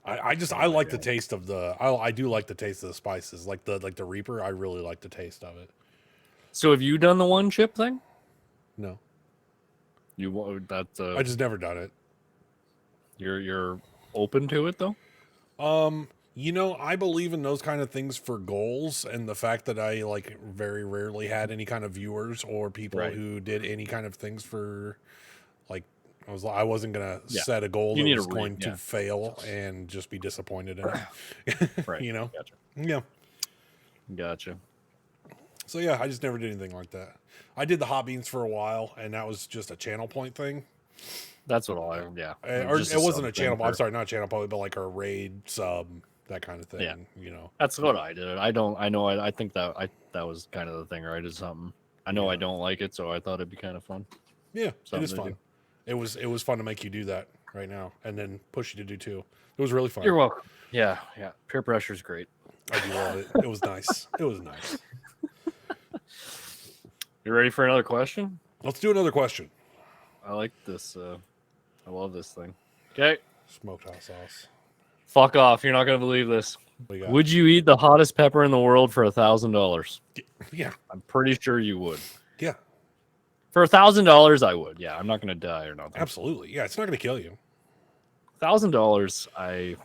I like the taste of the. I do like the taste of the spices, like the Reaper. I really like the taste of it. So have you done the one chip thing? No. I just never done it. You're open to it though? You know, I believe in those kind of things for goals, and the fact that I like very rarely had any kind of viewers or people who did any kind of things for like I wasn't gonna set a goal that was going to fail and just be disappointed in it. Right. You know? Gotcha. Yeah. Gotcha. So yeah, I just never did anything like that. I did the hot beans for a while, and that was just a channel point thing. That's what or it wasn't a channel. I'm sorry, not channel point, but like a raid sub, that kind of thing. Yeah. You know, that's what I did. I think that was kind of the thing, or I did something. I know I don't like it, so I thought it'd be kind of fun. Yeah, it is fun. It was fun to make you do that right now, and then push you to do too. It was really fun. You're welcome. Yeah. Peer pressure is great. I do love it. It was nice. It was nice. You ready for another question? Let's do another question. I like this. I love this thing. Okay. Smoked hot sauce. Fuck off. You're not going to believe this. Would you eat the hottest pepper in the world for $1,000? Yeah. I'm pretty sure you would. Yeah. For $1,000, I would. Yeah. I'm not going to die or nothing. Absolutely. Yeah. It's not going to kill you. $1,000,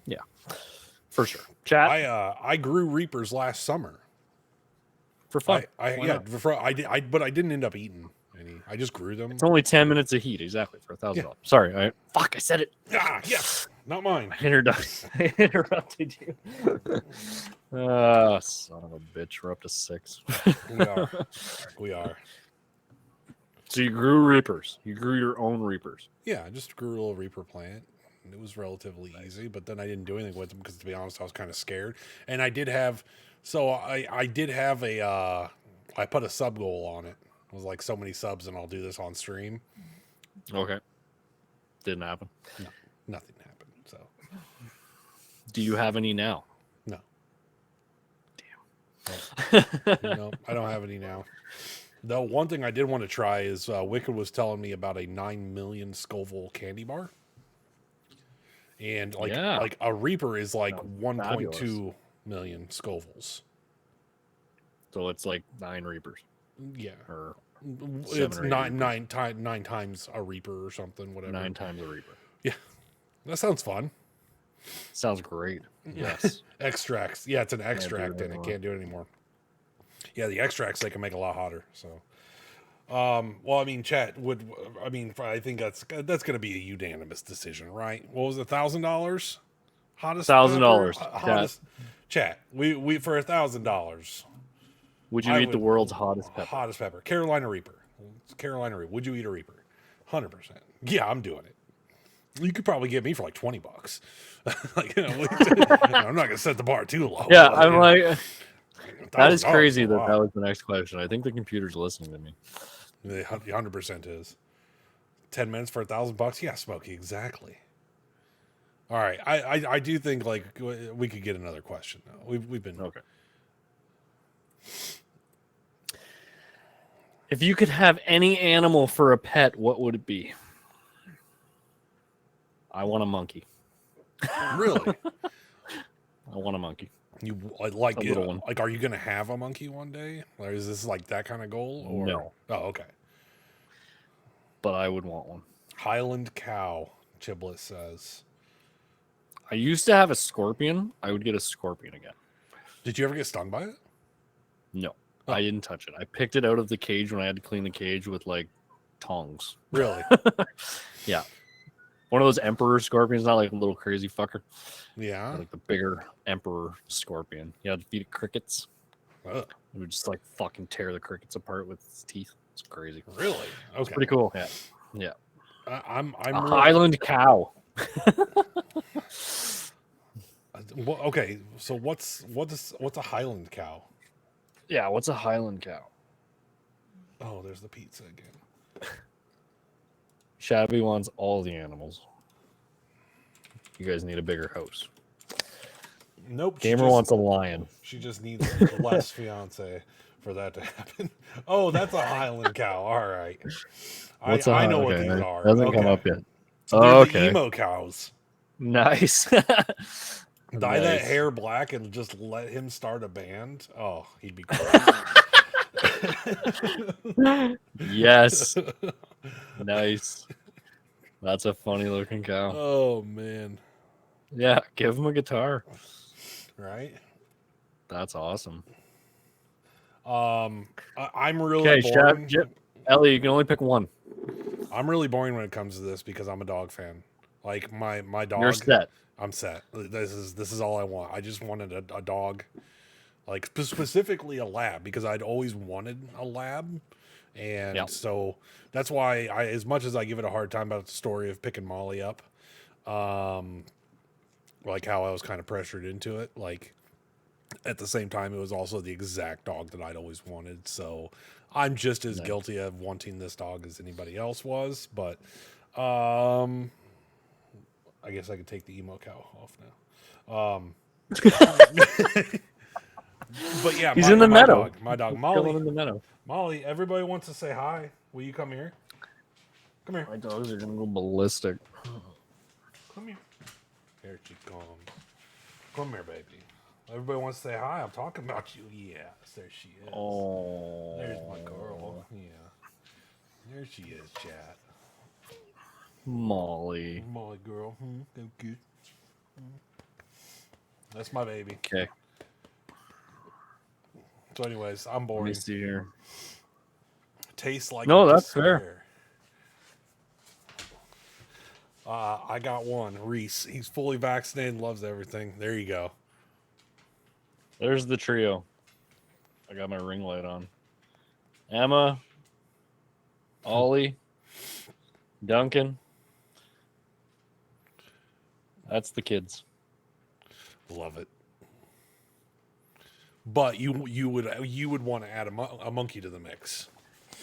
yeah. For sure. Chat. I grew Reapers last summer. For fun. But I didn't end up eating any. I just grew them. It's only 10 minutes of heat, exactly, for $1,000. Yeah. Sorry, I said it. Yes, not mine. I interrupted you. Son of a bitch. We're up to 6. We are. So you grew Reapers. You grew your own Reapers. Yeah, I just grew a little Reaper plant. It was relatively easy, but then I didn't do anything with them because, to be honest, I was kind of scared. And I did have. So I did have I put a sub goal on it. It was like so many subs and I'll do this on stream. Okay. Didn't happen. No, nothing happened. So. Do you have any now? No. Damn. No, I don't have any now. The one thing I did want to try is Wicked was telling me about a 9 million Scoville candy bar. And like a Reaper is like 1.2 million Scovilles. So it's like 9 Reapers. Yeah. Or it's nine times a Reaper or something, whatever. 9 times a Reaper. Yeah. That sounds fun. Sounds great. Yes. Extracts. Yeah, it's an extract and it can't do it anymore. Yeah, the extracts, they can make a lot hotter. So, well, I mean, chat I think that's going to be a unanimous decision, right? What was it, $1,000? Hottest $1,000. Hottest chat. We for $1,000. Would you eat the world's hottest pepper? Hottest pepper. Carolina Reaper. It's Carolina Reaper. Would you eat a Reaper? 100%. Yeah, I'm doing it. You could probably get me for like $20. Like, I'm not gonna set the bar too low. Yeah, but, I'm like, that is $1,000 crazy a that lot. was the next question. I think the computer's listening to me. It 100% is. 10 minutes for $1,000? Yeah, Smokey, exactly. All right, I do think like we could get another question though. We've been Okay. If you could have any animal for a pet, what would it be? I want a monkey. Really. I want a monkey. You like A little one. like are you gonna have a monkey one day? Or is this like that kind of goal? Or No. Oh, okay. But I would want one. Highland cow, Chiblet says. I used to have a scorpion. I would get a scorpion again. Did you ever get stung by it? No, I didn't touch it. I picked it out of the cage when I had to clean the cage with like tongs. Really? Yeah. One of those emperor scorpions, not like a little crazy fucker. Yeah. Like the bigger emperor scorpion. You had to feed it crickets. Ugh. It would just like fucking tear the crickets apart with its teeth. It's crazy. Really? Okay. It's pretty cool. Yeah. Yeah. I'm a really... Highland cow. Well, okay, so what's a Highland cow? Yeah, what's a Highland cow? Oh, there's the pizza again. Shabby wants all the animals. You guys need a bigger house. Nope. Gamer wants a lion. She just needs less fiance for that to happen. Oh, that's a Highland cow. All right. I know what these are. Doesn't come up yet. So they're the emo cows. Nice. Dye that hair black and just let him start a band. Oh, he'd be great. Yes. Nice. That's a funny looking cow. Oh man. Yeah, give him a guitar. Right? That's awesome. I'm really boring. Ellie, you can only pick one. I'm really boring when it comes to this because I'm a dog fan. Like my dog. You're set. I'm set. This is all I want. I just wanted a dog, like specifically a lab, because I'd always wanted a lab, and so that's why as much as I give it a hard time about the story of picking Molly up, like how I was kind of pressured into it, like at the same time it was also the exact dog that I'd always wanted. So I'm just as guilty of wanting this dog as anybody else was, but I guess I could take the emo cow off now. But yeah, he's in the meadow. My dog Molly. In the meadow. Molly, everybody wants to say hi. Will you come here? Come here. My dogs are gonna go ballistic. Come here. There she comes. Come here, baby. Everybody wants to say hi. I'm talking about you. Yes, there she is. Oh, there's my girl. Yeah, there she is, chat. Molly girl. Thank you. That's my baby. Okay. So anyways, I'm boring. Let me see here. Tastes like that's fair. I got one. Reese. He's fully vaccinated, loves everything. There you go. There's the trio. I got my ring light on. Emma, Ollie, Duncan. That's the kids. Love it. But you would want to add a monkey to the mix.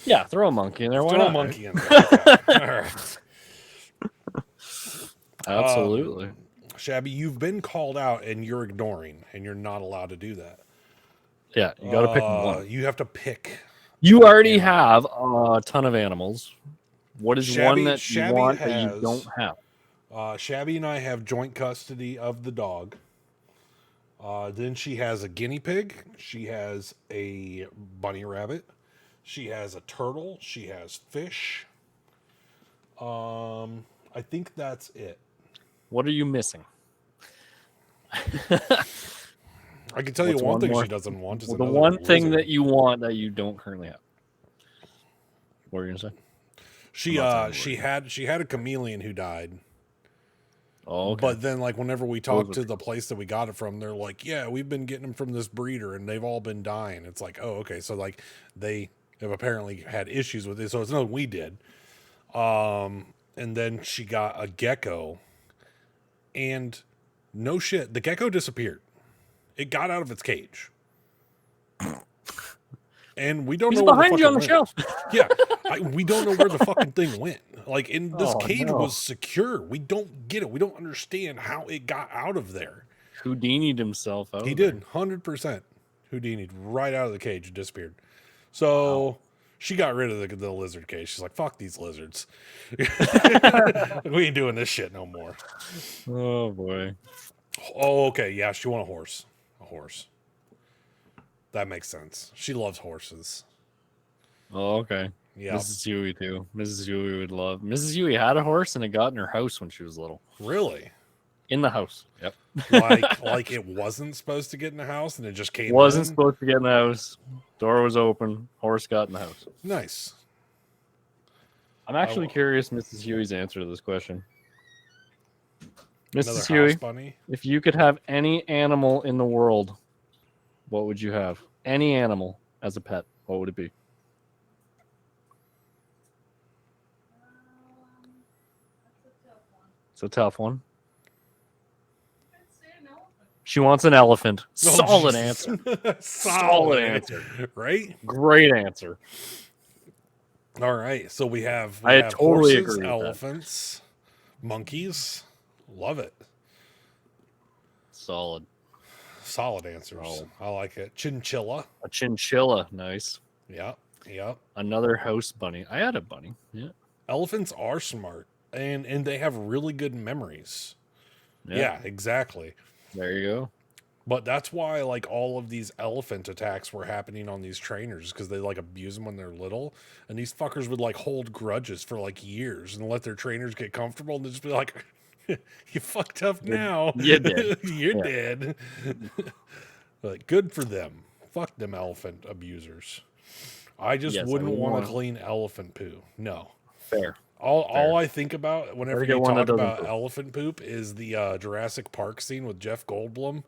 Yeah, throw a monkey in there. Why throw not? A monkey in there. Okay. All right. Absolutely. Shabby, you've been called out and you're ignoring, and you're not allowed to do that. Yeah, you got to pick one. You have to pick. You already have a ton of animals. What is one that you want that you don't have? Shabby and I have joint custody of the dog. Then she has a guinea pig. She has a bunny rabbit. She has a turtle. She has fish. I think that's it. What are you missing? I can tell you one thing she doesn't want. Is the one thing that you want that you don't currently have. What are you gonna say? She had a chameleon who died. Oh, okay. But then, like, whenever we talk to the place that we got it from, they're like, "Yeah, we've been getting them from this breeder, and they've all been dying." It's like, oh, okay, so like they have apparently had issues with it, so it's nothing we did. And and then she got a gecko, and no shit, the gecko disappeared. It got out of its cage. And we don't know where behind the fuck you on it the went. shelf. Yeah, we don't know where the fucking thing went. Like, and this cage was secure. We don't get it. We don't understand how it got out of there. Houdini'd himself out. He did 100%. Houdini'd right out of the cage and disappeared. So she got rid of the lizard cage. She's like, "Fuck these lizards. We ain't doing this shit no more." Oh boy. Oh, okay. Yeah, she want a horse. A horse. That makes sense. She loves horses. Oh, okay. Yeah. Mrs. Huey too. Mrs. Huey would love. Mrs. Huey had a horse and it got in her house when she was little. Really? In the house. Yep. like it wasn't supposed to get in the house and it just came Wasn't in? supposed to get in the house. Door was open. Horse got in the house. Nice. I'm actually curious Mrs. Huey's answer to this question. Another Mrs. Huey, bunny? if you could have any animal in the world, what would you have? Any animal as a pet, what would it be? It's a tough one. She wants an elephant. Solid answer. Solid answer. Right? Great answer. All right. So we have totally horses, agree with elephants, monkeys. Love it. Solid. Solid answers. Solid. I like it. Chinchilla. A chinchilla. Nice. Yep. Yep. Another house bunny. I had a bunny. Yeah. Elephants are smart and they have really good memories. Yeah, exactly. There you go. But that's why like all of these elephant attacks were happening on these trainers because they like abuse them when they're little, and these fuckers would like hold grudges for like years and let their trainers get comfortable and just be like, "You fucked up now. You're dead. You're dead." Like, good for them. Fuck them elephant abusers. I just wouldn't want to clean elephant poo. No. Fair. All I think about whenever you talk about poop. elephant poop is the Jurassic Park scene with Jeff Goldblum.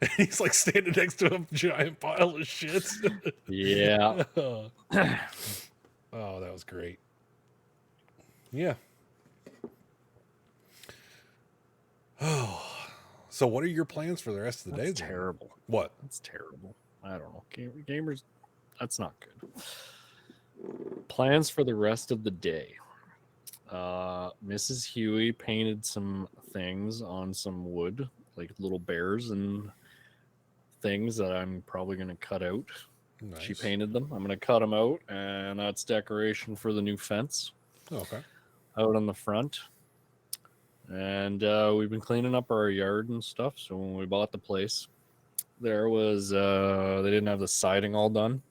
And he's like standing next to a giant pile of shit. Yeah. Oh, that was great. Yeah. Oh. So what are your plans for the rest of the day? That's terrible. What? That's terrible. I don't know. Gamers, that's not good. Plans for the rest of the day. Mrs. Huey painted some things on some wood, like little bears and things that I'm probably going to cut out. Nice. She painted them. I'm going to cut them out, and that's decoration for the new fence. Okay. Out on the front. And we've been cleaning up our yard and stuff. So when we bought the place, there was they didn't have the siding all done.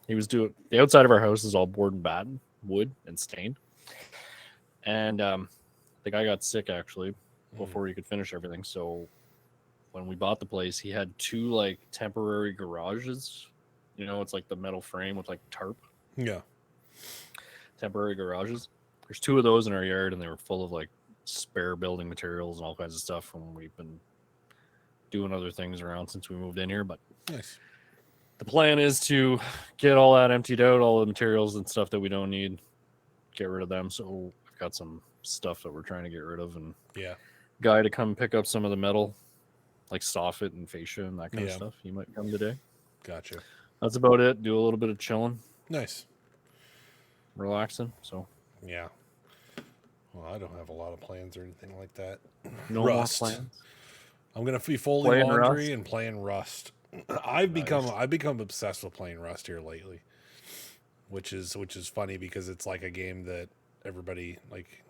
He was doing the outside of our house is all board and batten, wood and stained. And the guy got sick actually before he could finish everything. So when we bought the place, he had two like temporary garages. You know, it's like the metal frame with like tarp. Yeah. Temporary garages. There's two of those in our yard, and they were full of like spare building materials and all kinds of stuff. And we've been doing other things around since we moved in here. But nice. The plan is to get all that emptied out, all the materials and stuff that we don't need, get rid of them. So I've got some stuff that we're trying to get rid of, and guy to come pick up some of the metal, like soffit and fascia and that kind of stuff. He might come today. Gotcha. That's about it. Do a little bit of chilling. Nice. Relaxing. So yeah. Well, I don't have a lot of plans or anything like that. No more plans. I'm gonna be folding laundry and playing Rust. I've become obsessed with playing Rust here lately, which is funny because it's like a game that everybody like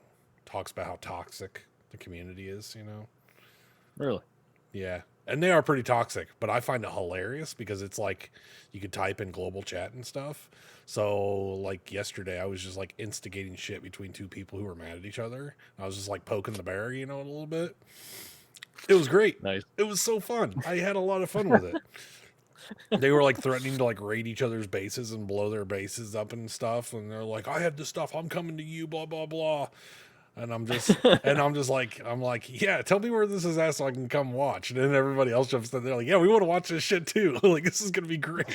talks about how toxic the community is, you know. Really? Yeah. And they are pretty toxic, but I find it hilarious because it's like you could type in global chat and stuff. So like yesterday I was just like instigating shit between two people who were mad at each other. I was just like poking the bear, you know, a little bit. It was great. Nice. It was so fun. I had a lot of fun with it. They were like threatening to like raid each other's bases and blow their bases up and stuff. And they're like, I have this stuff. I'm coming to you, blah, blah, blah. And I'm like, yeah, tell me where this is at so I can come watch. And then everybody else jumps in. They're like, yeah, we want to watch this shit too. Like, this is going to be great.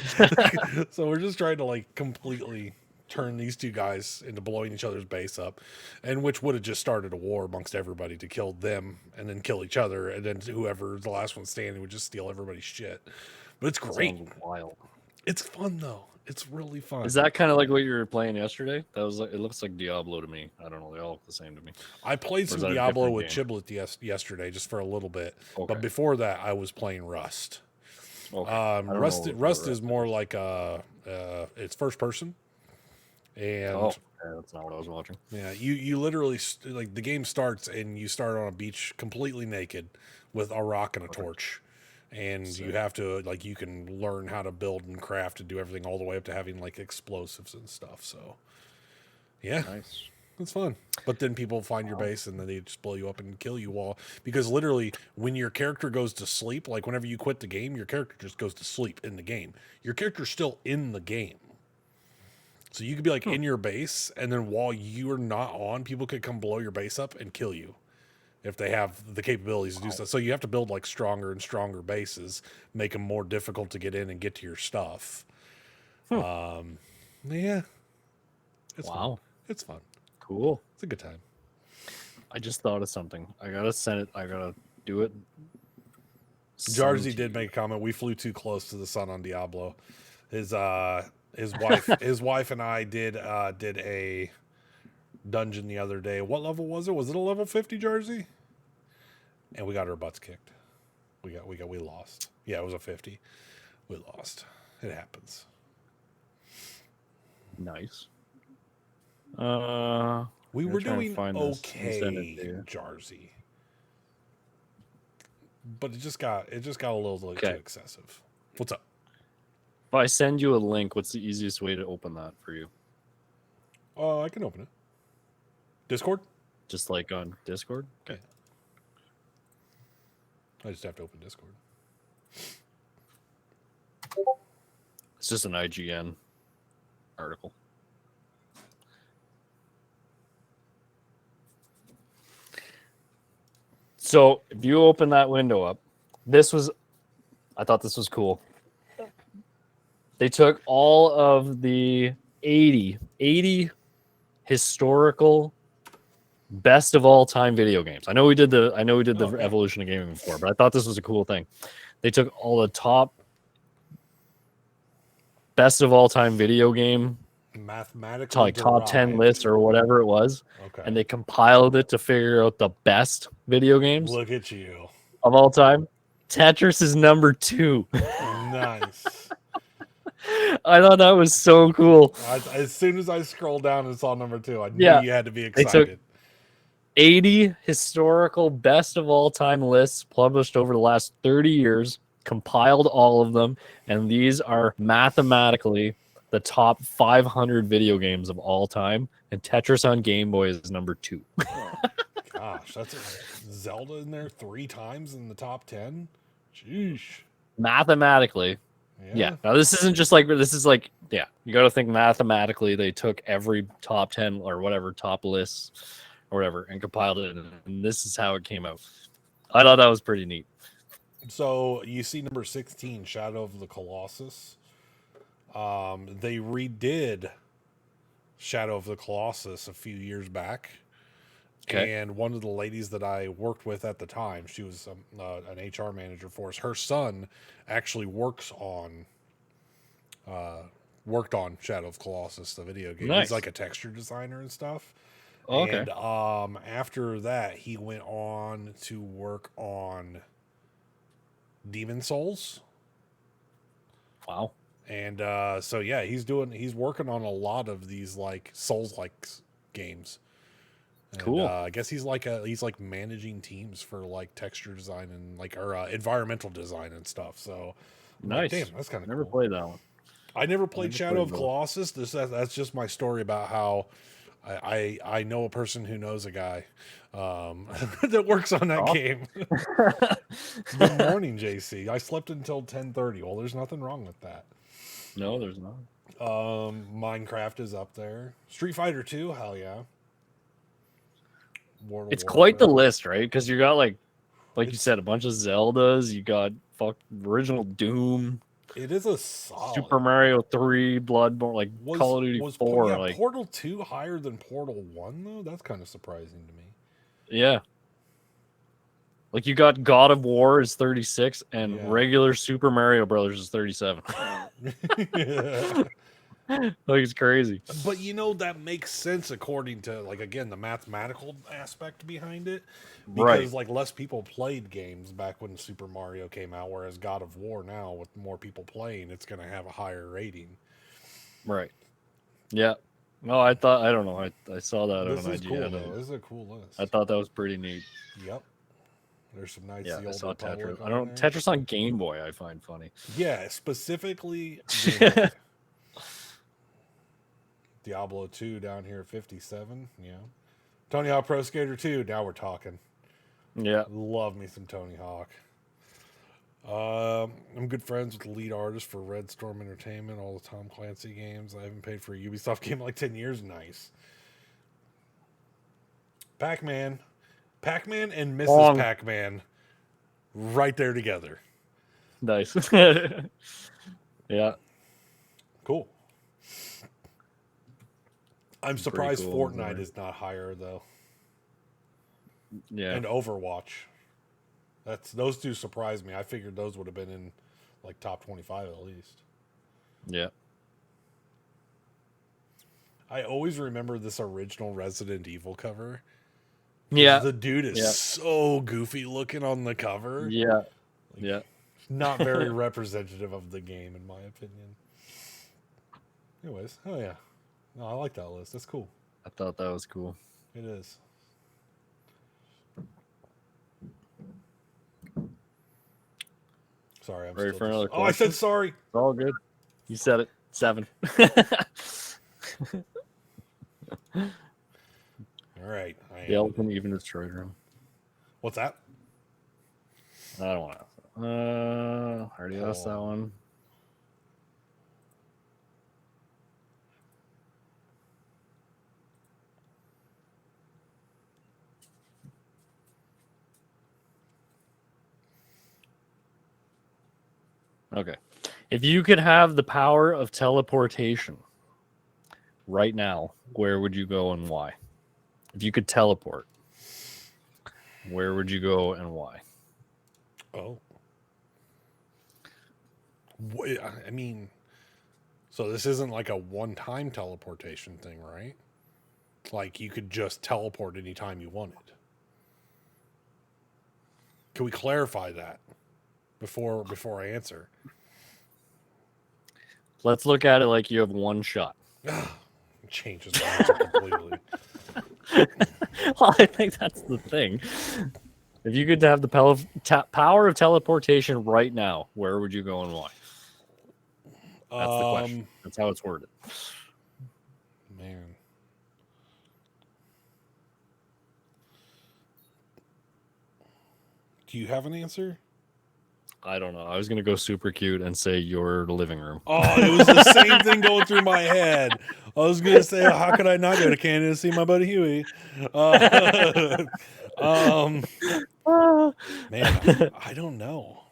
So we're just trying to like completely turn these two guys into blowing each other's base up, and which would have just started a war amongst everybody to kill them and then kill each other, and then whoever the last one standing would just steal everybody's shit. But it's great. Sounds wild. It's fun though. It's really fun. Is that kind of like what you were playing yesterday? That was like, it looks like Diablo to me. I don't know. They all look the same to me. I played some Diablo with Chiblet yesterday just for a little bit, but before that, I was playing Rust. Okay. Rust is more like it's first person, and that's not what I was watching. Yeah, you literally like the game starts and you start on a beach completely naked with a rock and a torch. And you have to, like, you can learn how to build and craft and do everything all the way up to having, like, explosives and stuff. So, yeah, nice. It's fun. But then people find your base and then they just blow you up and kill you all. Because literally, when your character goes to sleep, like, whenever you quit the game, your character just goes to sleep in the game. Your character's still in the game. So you could be, like, in your base, and then while you're not on, people could come blow your base up and kill you. If they have the capabilities to do so. So you have to build like stronger and stronger bases, make them more difficult to get in and get to your stuff. Yeah. It's fun. It's fun. Cool. It's a good time. I just thought of something. I gotta send it. I gotta do it. Jarzy did make a comment. We flew too close to the sun on Diablo. His wife and I did a dungeon the other day. What level was it? Was it a level 50, Jarzy? And we got our butts kicked. We lost. Yeah, it was a 50. We lost. It happens. Nice. We were doing okay, Jarzy. But it just got a little too excessive. What's up? If I send you a link, what's the easiest way to open that for you? I can open it. Discord? Just like on Discord? Okay. I just have to open Discord. It's just an IGN article. So if you open that window up, I thought this was cool. They took all of the 80 historical best of all time video games. I know we did the evolution of gaming before, but I thought this was a cool thing. They took all the top best of all time video game mathematically like top 10 lists or whatever it was, and they compiled it to figure out the best video games. Look at you. Of all time. Tetris is number 2. Nice. I thought that was so cool. As soon as I scrolled down and saw number 2, I knew you had to be excited. They took 80 historical best of all time lists published over the last 30 years, compiled all of them, and these are mathematically the top 500 video games of all time, and Tetris on Game Boy is number 2. Oh, gosh, that's Zelda in there 3 times in the top 10? Sheesh. Mathematically. Yeah. Now this isn't just like, you got to think mathematically they took every top 10 or whatever top lists or whatever and compiled it, and this is how it came out. I thought that was pretty neat. So you see number 16, Shadow of the Colossus. They redid Shadow of the Colossus a few years back. Okay. And one of the ladies that I worked with at the time, she was an HR manager for us. Her son actually worked on Shadow of Colossus, the video game. Nice. He's like a texture designer and stuff. Oh, okay. And after that, he went on to work on Demon Souls. Wow. And so yeah, he's working on a lot of these like Souls-like games. And, cool. I guess he's like managing teams for like texture design and like environmental design and stuff. So nice. Like, damn, that's kind of never played that one. I never played Shadow of Colossus. That's just my story about how I know a person who knows a guy that works on that game. Good morning, JC. I slept until 10:30. Well, there's nothing wrong with that. No, there's not. Minecraft is up there. Street Fighter 2, hell yeah. It's quite the list, right? Because you got like you said, a bunch of Zeldas. You got original Doom. It is a solid. Super Mario 3, Bloodborne, like Call of Duty 4. Like Portal 2 higher than Portal 1 though? That's kind of surprising to me. Yeah. Like you got God of War is 36 and regular Super Mario Brothers is 37. Like it's crazy. But you know that makes sense according to like again the mathematical aspect behind it. Because like less people played games back when Super Mario came out, whereas God of War now with more people playing, it's gonna have a higher rating. Right. Yeah. No, I don't know. I saw that This on is IGN. cool though. This is a cool list. I thought that was pretty neat. Yep. There's some Knights Yeah, the I Old saw Republic Tetris. I don't Tetris on Game Boy I find funny. Yeah, specifically Game Boy. Diablo 2 down here at 57. Yeah. Tony Hawk Pro Skater 2. Now we're talking. Yeah. Love me some Tony Hawk. I'm good friends with the lead artist for Red Storm Entertainment, all the Tom Clancy games. I haven't paid for a Ubisoft game in like 10 years. Nice. Pac-Man. Pac-Man and Mrs. Pac-Man right there together. Nice. Yeah. Cool. I'm surprised cool, Fortnite is not higher though. Yeah. And Overwatch. Those two surprised me. I figured those would have been in like top 25 at least. Yeah. I always remember this original Resident Evil cover. Yeah. The dude is so goofy looking on the cover. Yeah. Yeah. Not very representative of the game, in my opinion. Anyways, oh yeah. No, I like that list. That's cool. I thought that was cool. It is. Sorry, I'm ready for another question? I said sorry. It's all good. You said it. 7. All right. The elephant even destroyed room. What's that? I don't want to. I already asked that one. Okay. If you could have the power of teleportation right now, where would you go and why? If you could teleport, where would you go and why? Oh. I mean, so this isn't like a one-time teleportation thing, right? Like you could just teleport anytime you wanted. Can we clarify that before I answer? Let's look at it like you have one shot. Changes my answer completely. Well, I think that's the thing. If you could have the power of teleportation right now, where would you go and why? That's the question. That's how it's worded. Man. Do you have an answer? I don't know. I was going to go super cute and say your living room. Oh, it was the same thing going through my head. I was going to say, how could I not go to Canada to see my buddy Huey? Man, I don't know.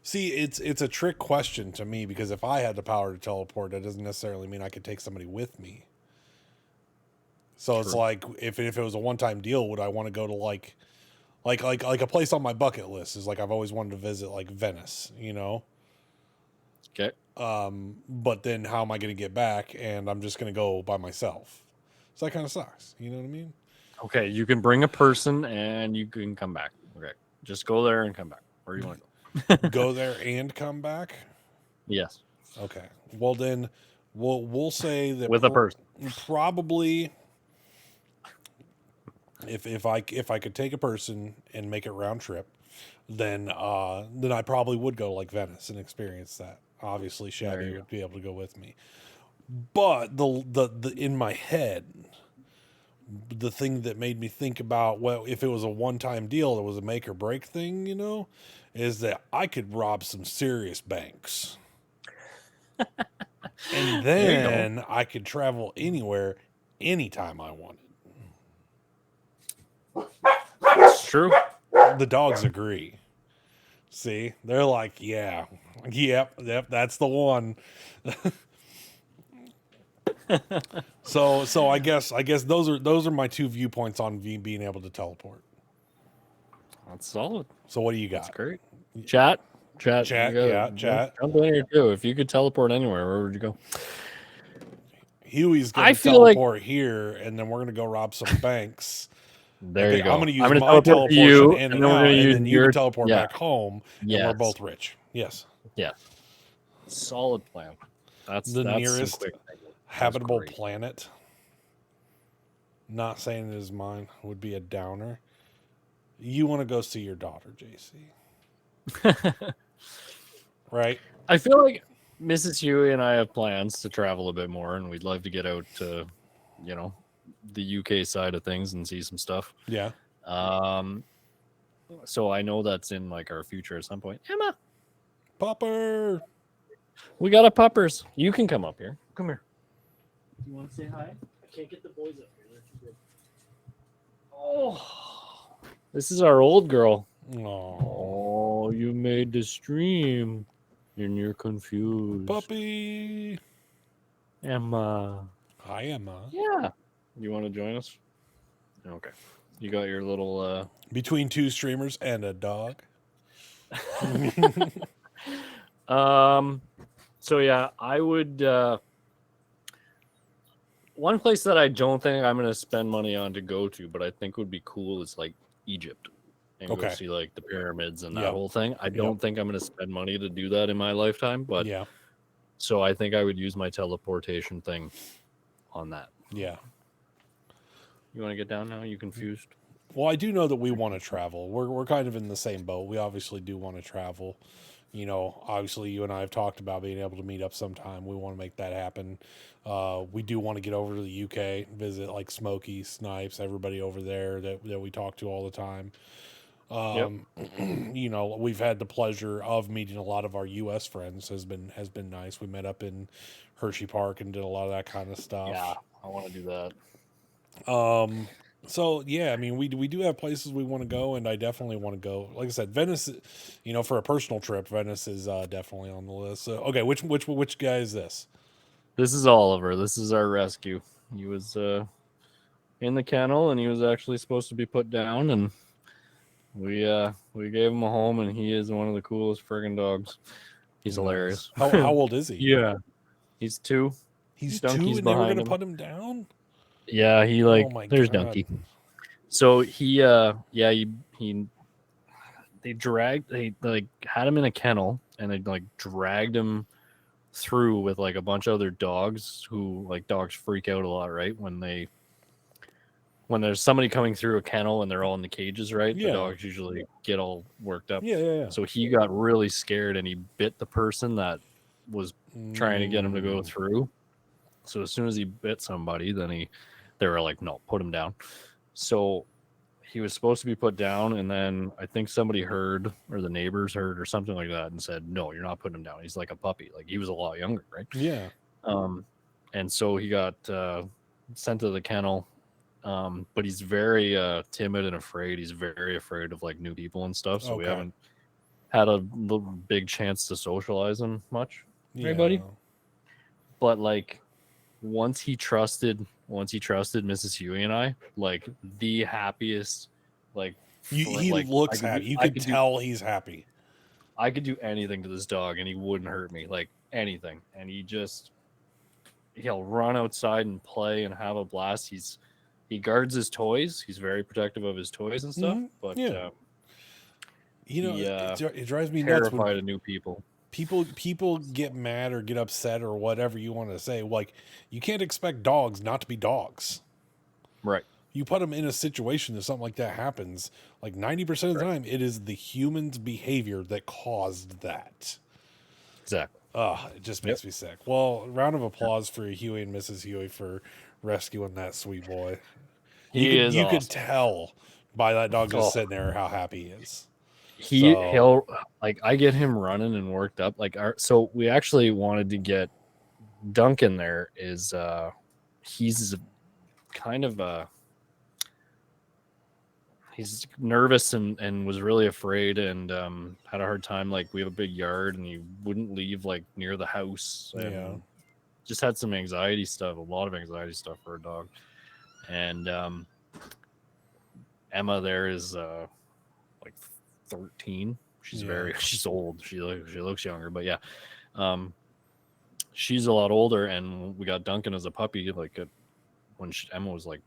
See, it's a trick question to me because if I had the power to teleport, that doesn't necessarily mean I could take somebody with me. So it's like if it was a one-time deal, would I want to go to like a place on my bucket list is like I've always wanted to visit like Venice, you know? Okay. But then how am I going to get back? And I'm just going to go by myself. So that kind of sucks. You know what I mean? Okay, you can bring a person and you can come back. Okay, just go there and come back. Where do you want to go? Go there and come back? Yes. Okay. Well, then we'll say that with a person. Probably if I could take a person and make it round trip, then I probably would go like Venice and experience that. Obviously, Shabby would be able to go with me. But the in my head, the thing that made me think about, well, if it was a one-time deal, it was a make or break thing, you know, is that I could rob some serious banks. And then I could travel anywhere, anytime I wanted. It's true. The dogs agree. See, they're like, yeah, yep, that's the one. So I guess those are my two viewpoints on being able to teleport. That's solid. So what do you That's got? great. Chat. You Chat, gotta yeah, chat. jump in here too. If you could teleport anywhere, where would you go? Huey's I gonna feel like teleport here, and then we're gonna go rob some banks. there you I'm go. gonna I'm use gonna my teleport to teleportation you, in and and then we're gonna out, and use then you can your teleport back home, and we're Yes. both rich. Yes. Yeah. Solid plan. That's The some nearest quick thinking. That's habitable great. planet. Not saying it is mine would be a downer. You want to go see your daughter, JC, right? I feel like Mrs. Huey and I have plans to travel a bit more, and we'd love to get out to, the UK side of things and see some stuff. Yeah. So I know that's in like our future at some point. Emma, Popper. we got a puppers. You can come up here. Come here. You want to say hi? I can't get the boys up here. They're too big. Oh, this is our old girl. Oh, you made the stream, and you're confused. Puppy. Emma. Hi, Emma. Yeah. You want to join us? Okay. You got your little Between two streamers and a dog. So yeah, I would one place that I don't think I'm gonna spend money on to go to, but I think would be cool is like Egypt. And go see like the pyramids and that whole thing. I don't think I'm gonna spend money to do that in my lifetime, but so I think I would use my teleportation thing on that. Yeah. You want to get down now? You confused? Well, I do know that we want to travel. We're kind of in the same boat. We obviously do want to travel. Obviously you and I have talked about being able to meet up sometime. We want to make that happen. We do want to get over to the UK, visit like Smokey, Snipes, everybody over there that we talk to all the time. We've had the pleasure of meeting a lot of our US friends. Has been nice. We met up in Hershey Park and did a lot of that kind of stuff. Yeah, I want to do that. So yeah, I mean, we do have places we want to go, and I definitely want to go. Like I said, Venice, for a personal trip, Venice is definitely on the list. So, okay, which guy is this? This is Oliver. This is our rescue. He was in the kennel, and he was actually supposed to be put down, and we gave him a home, and he is one of the coolest friggin' dogs. He's hilarious. How old is he? Yeah, he's 2. He's 2, and they were gonna put him down. Yeah, he there's God. Donkey. So he they had him in a kennel, and they dragged him through with a bunch of other dogs who dogs freak out a lot, right? When there's somebody coming through a kennel and they're all in the cages, right? The dogs usually get all worked up. Yeah. So he got really scared and he bit the person that was trying to get him to go through. So as soon as he bit somebody, then they were like, no, put him down. So he was supposed to be put down, and then I think somebody heard, or the neighbors heard, or something like that, and said, no, you're not putting him down. He's like a puppy. He was a lot younger, right? Yeah. And so he got sent to the kennel, but he's very timid and afraid. He's very afraid of new people and stuff. So we haven't had a big chance to socialize him much. Yeah. Right, buddy? But once he trusted Mrs. Huey and I, the happiest, he looks happy. You could tell he's happy. I could do anything to this dog and he wouldn't hurt me, anything. And he'll run outside and play and have a blast. He guards his toys. He's very protective of his toys and stuff. But it drives me nuts. Terrified of new people. People get mad or get upset or whatever you want to say. You can't expect dogs not to be dogs. Right. You put them in a situation that something like that happens, 90% of the time, it is the human's behavior that caused that. Exactly. It just makes me sick. Well, round of applause for Huey and Mrs. Huey for rescuing that sweet boy. You could tell by that dog just sitting there how happy he is. He'll I get him running and worked up. So we actually wanted to get Duncan there. He's kind of he's nervous and was really afraid and had a hard time. Like, we have a big yard and he wouldn't leave like near the house and just had some anxiety stuff, a lot of anxiety stuff for a dog. And Emma there is like 13. She's old. She looks younger, but yeah. She's a lot older, and we got Duncan as a puppy like when Emma was like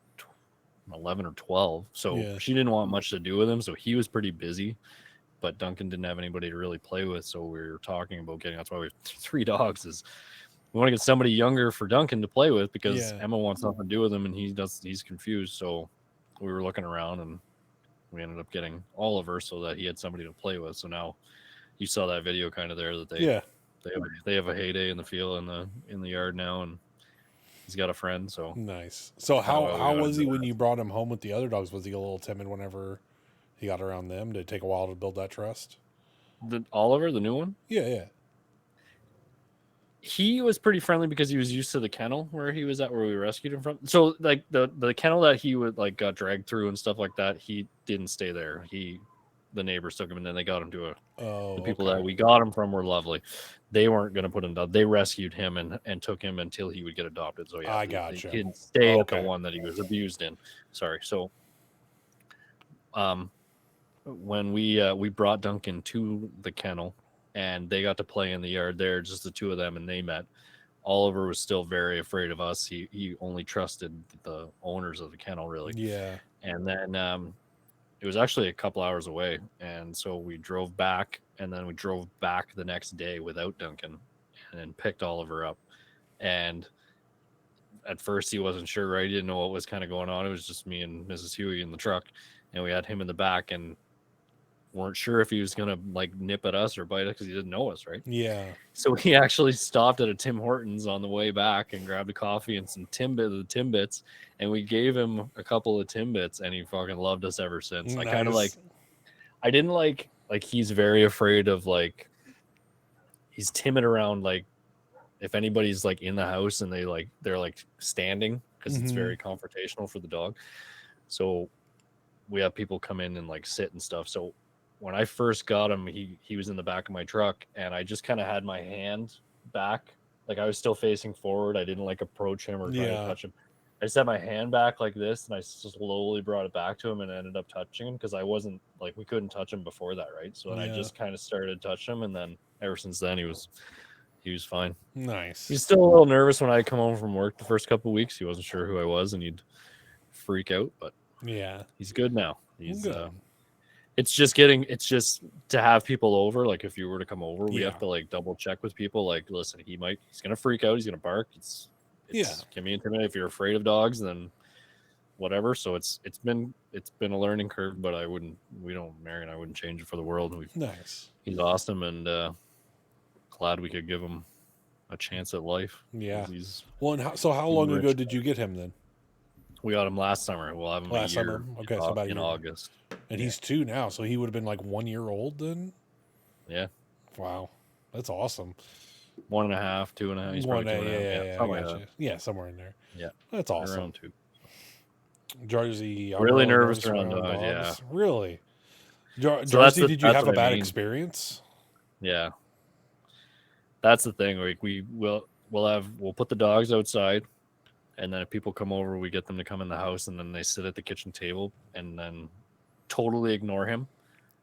11 or 12, so she didn't want much to do with him, so he was pretty busy, but Duncan didn't have anybody to really play with, so we were talking about getting, that's why we have 3 dogs, is we want to get somebody younger for Duncan to play with, because Emma wants nothing to do with him and he's confused. So we were looking around and we ended up getting Oliver so that he had somebody to play with. So now you saw that video kind of there that they have a heyday in the field in the yard now, and he's got a friend. So nice. So how was he when you brought him home with the other dogs? Was he a little timid whenever he got around them? Did it take a while to build that trust? The Oliver, the new one? Yeah. He was pretty friendly because he was used to the kennel where he was at, where we rescued him from. So like the kennel that he would like got dragged through and stuff like that, he didn't stay there. The neighbors took him, and then they got him to the people that we got him from were lovely. They weren't going to put him down. They rescued him and took him until he would get adopted. So yeah, I gotcha. He didn't stay at the one that he was abused in. Sorry. So when we brought Duncan to the kennel and they got to play in the yard there, just the two of them, and they met, Oliver was still very afraid of us. He only trusted the owners of the kennel, really. Yeah. And then it was actually a couple hours away, and so we drove back, and then we drove back the next day without Duncan, and then picked Oliver up. And at first he wasn't sure, right? He didn't know what was kind of going on. It was just me and Mrs. Huey in the truck, and we had him in the back, and weren't sure if he was gonna like nip at us or bite us because he didn't know us, right? Yeah. So he actually stopped at a Tim Hortons on the way back and grabbed a coffee and some Timbits, and we gave him a couple of Timbits, and he fucking loved us ever since. Nice. I kind of I didn't like he's very afraid of like, he's timid around like if anybody's like in the house and they're like standing, because it's very confrontational for the dog. So we have people come in and like sit and stuff. So when I first got him, he was in the back of my truck, and I just kind of had my hand back, like I was still facing forward. I didn't like approach him or try to touch him. I just had my hand back like this, and I slowly brought it back to him and ended up touching him, because I wasn't like, we couldn't touch him before that, right? So then I just kind of started touching him, and then ever since then he was fine. Nice. He's still a little nervous when I come home from work the first couple of weeks. He wasn't sure who I was, and he'd freak out, but he's good now. He's good. It's just to have people over. Like if you were to come over, we have to like double check with people. Like, listen, he's gonna freak out. He's gonna bark. It's can be intimidating. If you're afraid of dogs, then whatever. So it's been a learning curve, but Mary and I wouldn't change it for the world. Nice. He's awesome, and glad we could give him a chance at life. Yeah. So how long ago did you get him then? We got him last summer. We'll have him last summer. Okay, so about in August. And he's 2 now, so he would have been like 1 year old then. Yeah. Wow, that's awesome. 1.5, 2.5. He's probably 2.5. Yeah, somewhere in there. Yeah, that's awesome. Around 2. Jersey, really nervous around dogs. Yeah, really. Jersey, did you have a bad experience? Yeah, that's the thing. Like we'll put the dogs outside. And then if people come over, we get them to come in the house, and then they sit at the kitchen table and then totally ignore him.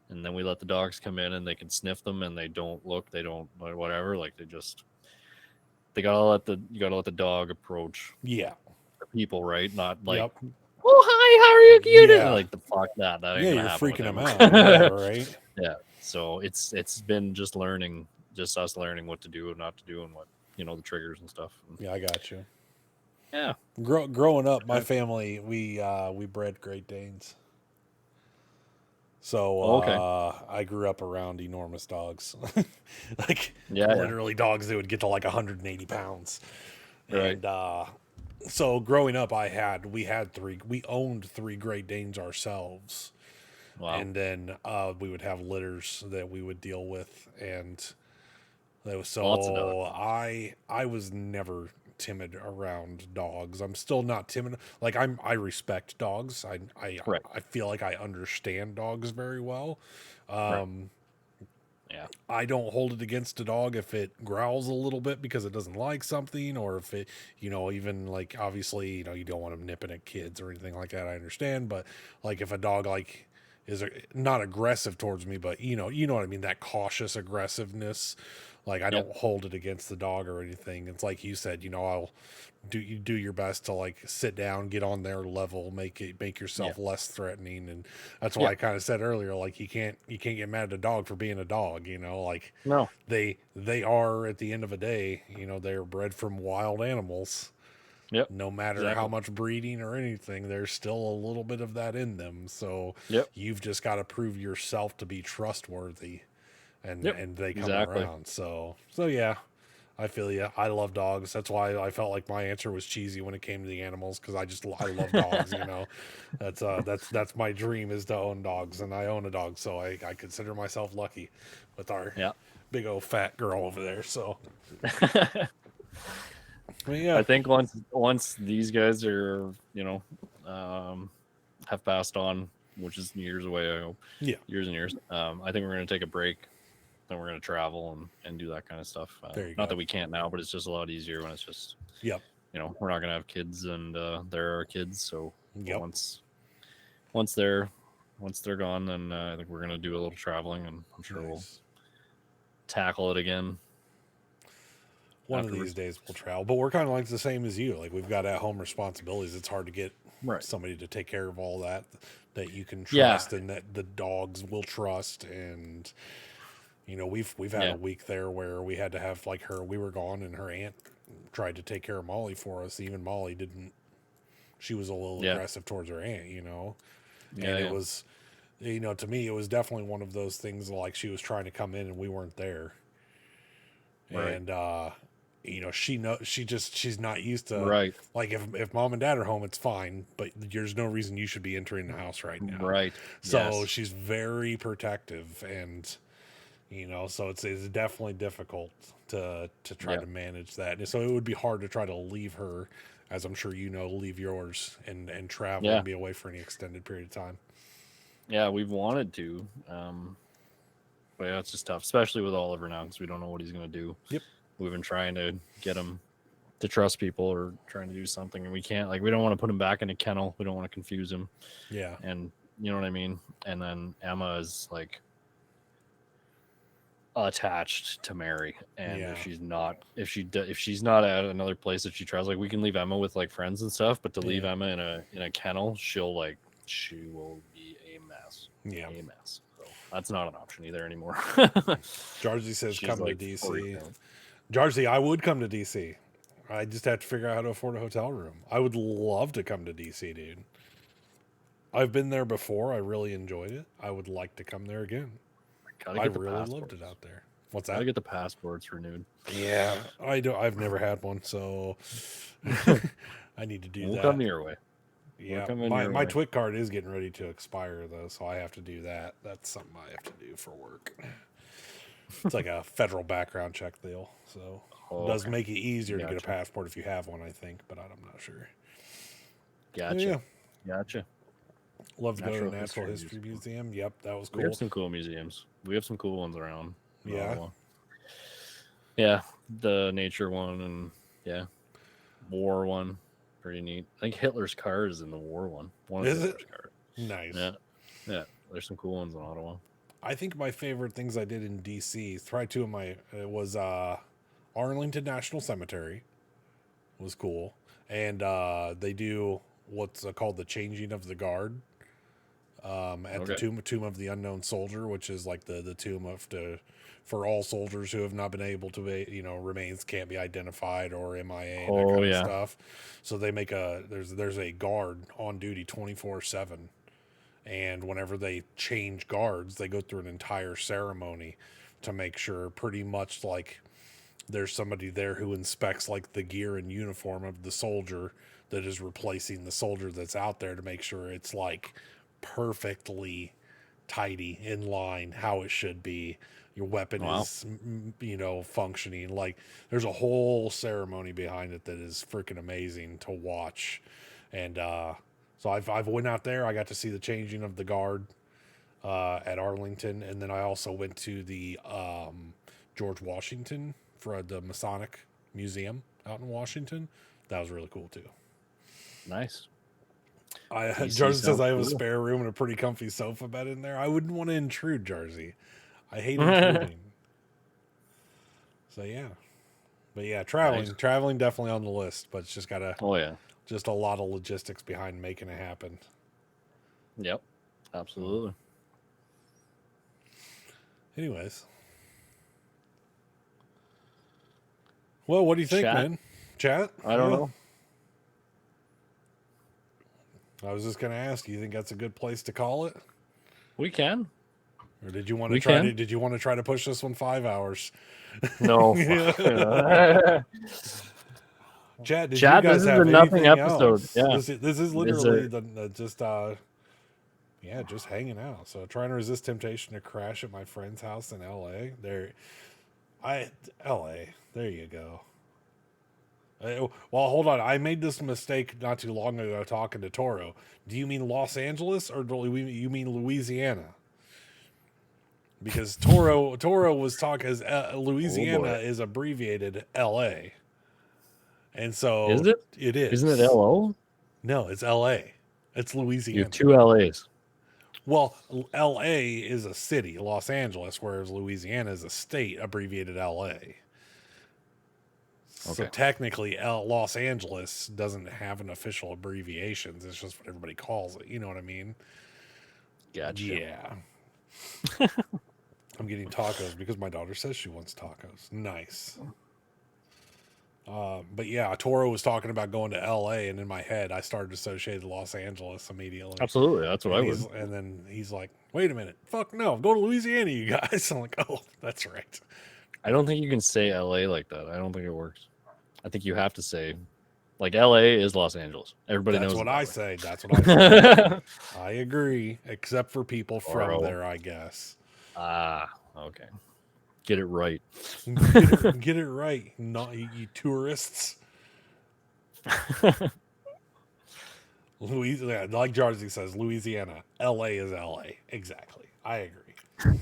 And then we let the dogs come in, and they can sniff them, and they don't look, they don't whatever. Like you gotta let the dog approach. Yeah. The people, right? Not like, oh hi, how are you? Cute? Yeah. Like the fuck that. That ain't you're freaking them out. Right. Yeah. So it's been just us learning what to do and not to do, and what the triggers and stuff. Yeah, I got you. Yeah. Growing up, my family, we bred Great Danes. So I grew up around enormous dogs, literally dogs that would get to like 180 pounds. Right. And so growing up, we owned 3 Great Danes ourselves. Wow. And then we would have litters that we would deal with, and that was so I was never timid around dogs. I'm still not timid. Like I respect dogs. Right. I feel like I understand dogs very well. Right. Yeah. I don't hold it against a dog if it growls a little bit because it doesn't like something, or if it, even like obviously, you don't want them nipping at kids or anything like that. I understand, but like if a dog like is not aggressive towards me, but you know what I mean, that cautious aggressiveness. Like I Yep. don't hold it against the dog or anything. It's like you said, I'll do your best to like sit down, get on their level, make Yeah. yourself less threatening, and that's why Yeah. I kind of said earlier, like you can't get mad at a dog for being a dog. Like No. they are at the end of a day, they're bred from wild animals. Yep. No matter how Exactly. much breeding or anything, there's still a little bit of that in them. So Yep. you've just got to prove yourself to be trustworthy, Yep. and they come Exactly. around. So yeah, I feel you. I love dogs. That's why I felt like my answer was cheesy when it came to the animals, because I love dogs. That's my dream, is to own dogs, and I own a dog, so I consider myself lucky with our Yeah. big old fat girl over there. So, but I yeah, think once these guys are, have passed on, which is years away, I hope. yeah, Years and years. I think we're going to take a break. Then we're going to travel and do that kind of stuff. there you Not go. that we can't now, but it's just a lot easier when it's just, Yep, we're not going to have kids, and they're our kids. So but yep. once they're gone, then I think we're going to do a little traveling, and I'm sure we'll Nice. tackle it again One of these afterwards. days we'll travel, but we're kind of like the same as you. Like we've got at-home responsibilities. It's hard to get Right. somebody to take care of all that you can Yeah. trust and that the dogs will trust. And we've had Yeah. a week there where we had to have like we were gone, and her aunt tried to take care of Molly for us. Even Molly didn't. She was a little Yeah. aggressive towards her aunt, Yeah. and it Yeah. was, to me, it was definitely one of those things like she was trying to come in and we weren't there. Right. And she's not used to, Right. like, if mom and dad are home, it's fine, but there's no reason you should be entering the house right now. Right. So Yes. she's very protective, and so it's definitely difficult to try Yeah. to manage that. And so it would be hard to try to leave her, as I'm sure leave yours and travel Yeah. and be away for any extended period of time. Yeah. We've wanted to, but yeah, it's just tough, especially with Oliver now, because we don't know what he's going to do. Yep. We've been trying to get him to trust people or trying to do something, and we can't. Like, we don't want to put him back in a kennel. We don't want to confuse him. Yeah. And you know what I mean? And then Emma is like attached to Mary, and Yeah. if she's not at another place that she tries, like, we can leave Emma with like friends and stuff, but to leave Yeah. Emma in a kennel, she will be a mess. Yeah. A mess. So that's not an option either anymore. Jarzy says She's come like to DC. freaked out. Jarzy, I would come to DC. I just have to figure out how to afford a hotel room. I would love to come to DC, dude. I've been there before. I really enjoyed it. I would like to come there again. I really loved it out there. What's that? Gotta get the passports renewed. Yeah, I do. I've never had one, so I need to do We'll that. come your way. Yeah, We'll my TWIC card is getting ready to expire though, so I have to do that. That's something I have to do for work. It's like a federal background check deal, so it does make it easier to get a passport if you have one, I think, but I'm not sure. Gotcha. Yeah. Gotcha. Love to go to the Natural History Museum. Yep, that was cool. We have some cool museums. We have some cool ones around. Yeah. Yeah, the nature one, and yeah, war one. Pretty neat. I think Hitler's car is in the war one. One is of Hitler's it? cars. Nice. Yeah. Yeah. There's some cool ones in Ottawa. I think my favorite things I did in DC, probably two of my, was Arlington National Cemetery. Was cool. And they do what's called the changing of the guard at the tomb of the unknown soldier, which is like the tomb for all soldiers who have not been able to be, remains can't be identified or MIA and that kind of stuff. So they make there's a guard on duty 24/7. And whenever they change guards, they go through an entire ceremony to make sure, pretty much like there's somebody there who inspects like the gear and uniform of the soldier that is replacing the soldier that's out there, to make sure it's like perfectly tidy, in line, how it should be. Your weapon is, functioning. Like, there's a whole ceremony behind it that is freaking amazing to watch. And so I've went out there. I got to see the changing of the guard at Arlington, and then I also went to the George Washington for the Masonic Museum out in Washington. That was really cool too. Nice. Jersey says I have a spare room and a pretty comfy sofa bed in there. I wouldn't want to intrude, Jersey. I hate intruding. So yeah, but yeah, traveling definitely on the list, but it's just gotta. Oh yeah. Just a lot of logistics behind making it happen. Yep, absolutely. Anyways, well, what do you think, man? Chat? I don't know. I was just gonna ask. You think that's a good place to call it? We can. Or did you want to try to? Did you want to try to push this one 5 hours? No. Chad, did you guys this is have the nothing episode. Else? Yeah, this is literally just hanging out. So trying to resist temptation to crash at my friend's house in L.A. L.A. There you go. Well, hold on. I made this mistake not too long ago talking to Toro. Do you mean Los Angeles or do you mean Louisiana? Because Toro was talking as Louisiana is abbreviated L.A. And so is it? It is. Isn't it L.O.? No, it's L.A. It's Louisiana. You have two L.A.s. Well, L.A. is a city, Los Angeles, whereas Louisiana is a state, abbreviated L.A. So technically, Los Angeles doesn't have an official abbreviation. It's just what everybody calls it. You know what I mean? Gotcha. Yeah. I'm getting tacos because my daughter says she wants tacos. Nice. But yeah, Toro was talking about going to LA, and in my head, I started associating Los Angeles immediately. Absolutely, that's what I would. And then he's like, "Wait a minute, fuck no, go to Louisiana, you guys." I'm like, "Oh, that's right." I don't think you can say LA like that. I don't think it works. I think you have to say, like, LA is Los Angeles. Everybody knows. That's what I say. That's what I say. I agree, except for people from there, I guess. Okay. Get it right. Get it right, not you tourists. Louisiana, like Jersey says, Louisiana. LA is LA. Exactly. I agree.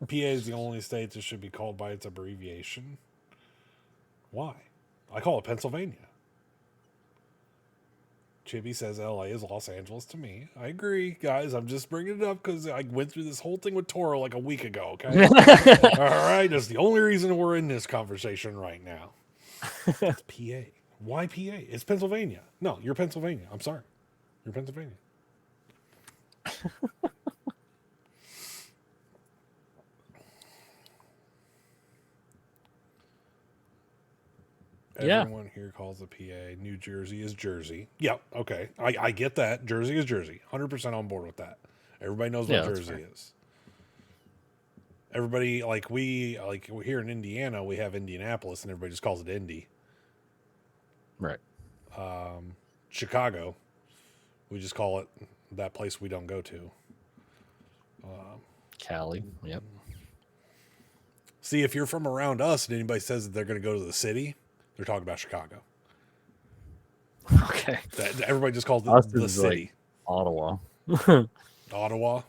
PA is the only state that should be called by its abbreviation. Why? I call it Pennsylvania. Chibi says LA is Los Angeles to me. I agree, guys. I'm just bringing it up because I went through this whole thing with Toro like a week ago, okay? All right, that's the only reason we're in this conversation right now. It's PA. Why PA? It's Pennsylvania. No, you're Pennsylvania. I'm sorry. You're Pennsylvania. Everyone here calls it PA. New Jersey is Jersey. Yep. Okay. I get that. Jersey is Jersey. 100% on board with that. Everybody knows what Jersey is. Everybody, we're here in Indiana, we have Indianapolis, and everybody just calls it Indy. Right. Chicago, we just call it that place we don't go to. Cali. Yep. See, if you're from around us and anybody says that they're going to go to the city, they're talking about Chicago. Okay. Everybody just calls it the city. Like Ottawa. Ottawa?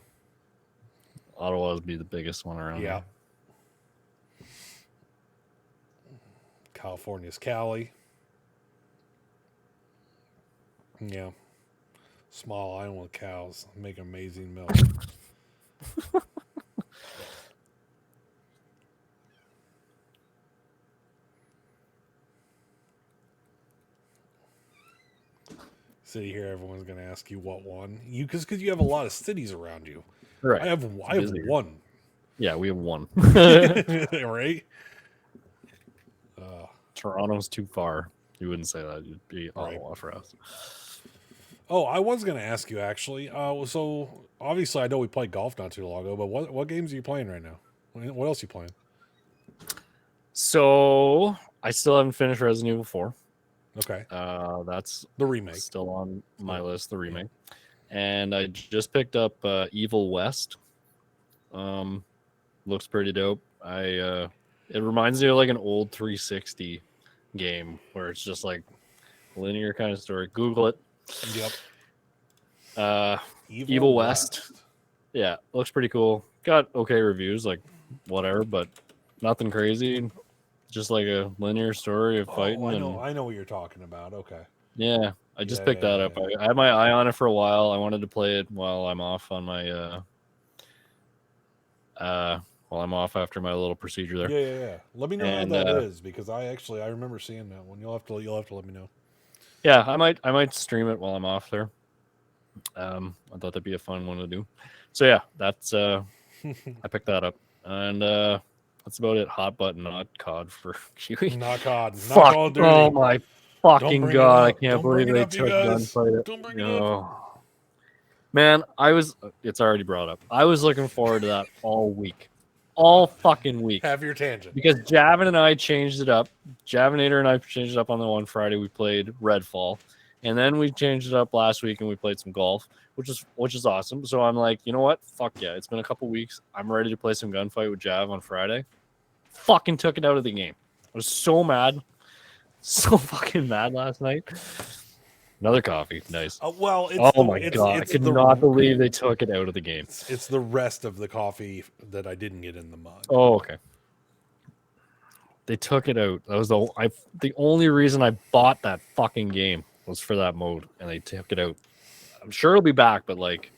Ottawa would be the biggest one around here. California's Cali. Yeah. Small island with cows. Make amazing milk. City here, everyone's going to ask you what one. Because you have a lot of cities around you. Right. I have one. Yeah, we have one. Right? Toronto's too far. You wouldn't say that. It'd be Ottawa for us. Oh, I was going to ask you, actually. So, obviously, I know we played golf not too long ago, but what games are you playing right now? What else are you playing? So, I still haven't finished Resident Evil 4. Okay. That's the remake. Still on my list, the remake. And I just picked up Evil West. Looks pretty dope. It reminds me of like an old 360 game where it's just like linear kind of story. Google it. Yep. Evil West. Yeah, looks pretty cool. Got okay reviews, like whatever, but nothing crazy. Just like a linear story of fighting. I know what you're talking about. Okay. Yeah, I just picked that up. I had my eye on it for a while. I wanted to play it while I'm off on my while I'm off after my little procedure there. Yeah. Let me know how that is, because I remember seeing that one. You'll have to let me know. Yeah, I might stream it while I'm off there. I thought that'd be a fun one to do. So yeah, that's I picked that up, and that's about it. Hot button, not COD for Huey. Not COD. Fuck. Not Call of Duty. Oh my fucking god! I can't believe they took Gunfight. Don't bring it up. Man, it's already brought up. I was looking forward to that all week. All fucking week. Have your tangent. Because Javin and I changed it up. Javinator and I changed it up on the one Friday. We played Redfall. And then we changed it up last week and we played some golf, which is awesome. So I'm like, you know what? Fuck yeah. It's been a couple weeks. I'm ready to play some Gunfight with Jav on Friday. Fucking took it out of the game. I was so mad. So fucking mad last night. Another coffee. Nice. Well, my god. I could not believe they took it out of the game. It's the rest of the coffee that I didn't get in the mug. Oh, okay. They took it out. That was the only reason I bought that fucking game was for that mode, and they took it out. I'm sure it'll be back, but like,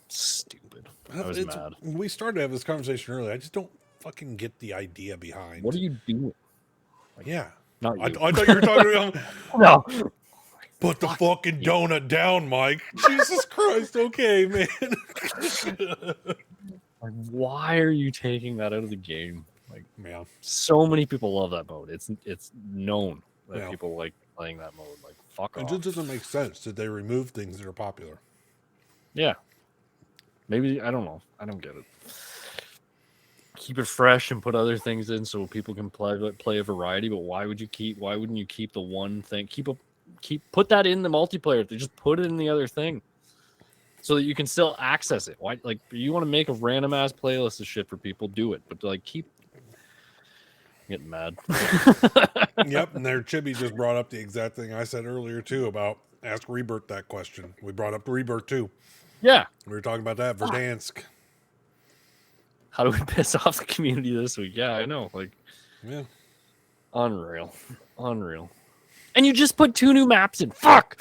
stupid. I was mad. We started to have this conversation earlier. I just don't fucking get the idea behind. What are you doing? Like, yeah. Not you. I thought you were talking about. No. Put the fucking donut down, Mike. Jesus Christ. Okay, man. Like, why are you taking that out of the game? Like, man, so many people love that mode. It's known that people like playing that mode. Like, fuck off. It just doesn't make sense that they remove things that are popular. Yeah. Maybe, I don't know. I don't get it. Keep it fresh and put other things in so people can play a variety. But why wouldn't you keep the one thing? Put that in the multiplayer. They just put it in the other thing so that you can still access it. Why? Like, you want to make a random ass playlist of shit for people, do it. But like, keep getting mad. Yep, and their Chibi just brought up the exact thing I said earlier too about ask Rebirth that question. We brought up Rebirth too. Yeah, we were talking about that. Verdansk. How do we piss off the community this week? Yeah, I know. Like, yeah, unreal. And you just put 2 new maps in. Fuck.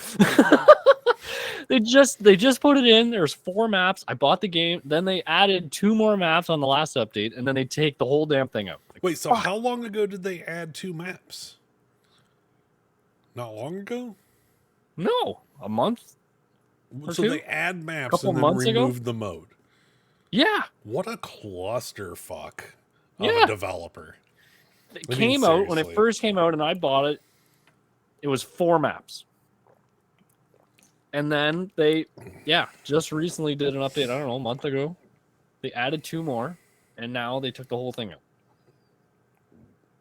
They just put it in. There's 4 maps. I bought the game. Then they added 2 more maps on the last update, and then they take the whole damn thing out. Like, wait, so how long ago did they add 2 maps? Not long ago? No, a month. So 2? They add maps and then remove the mode. Yeah. What a clusterfuck of a developer. It came out when it first came out, and I bought it. It was 4 maps. And then they, just recently did an update, I don't know, a month ago. They added 2 more, and now they took the whole thing out.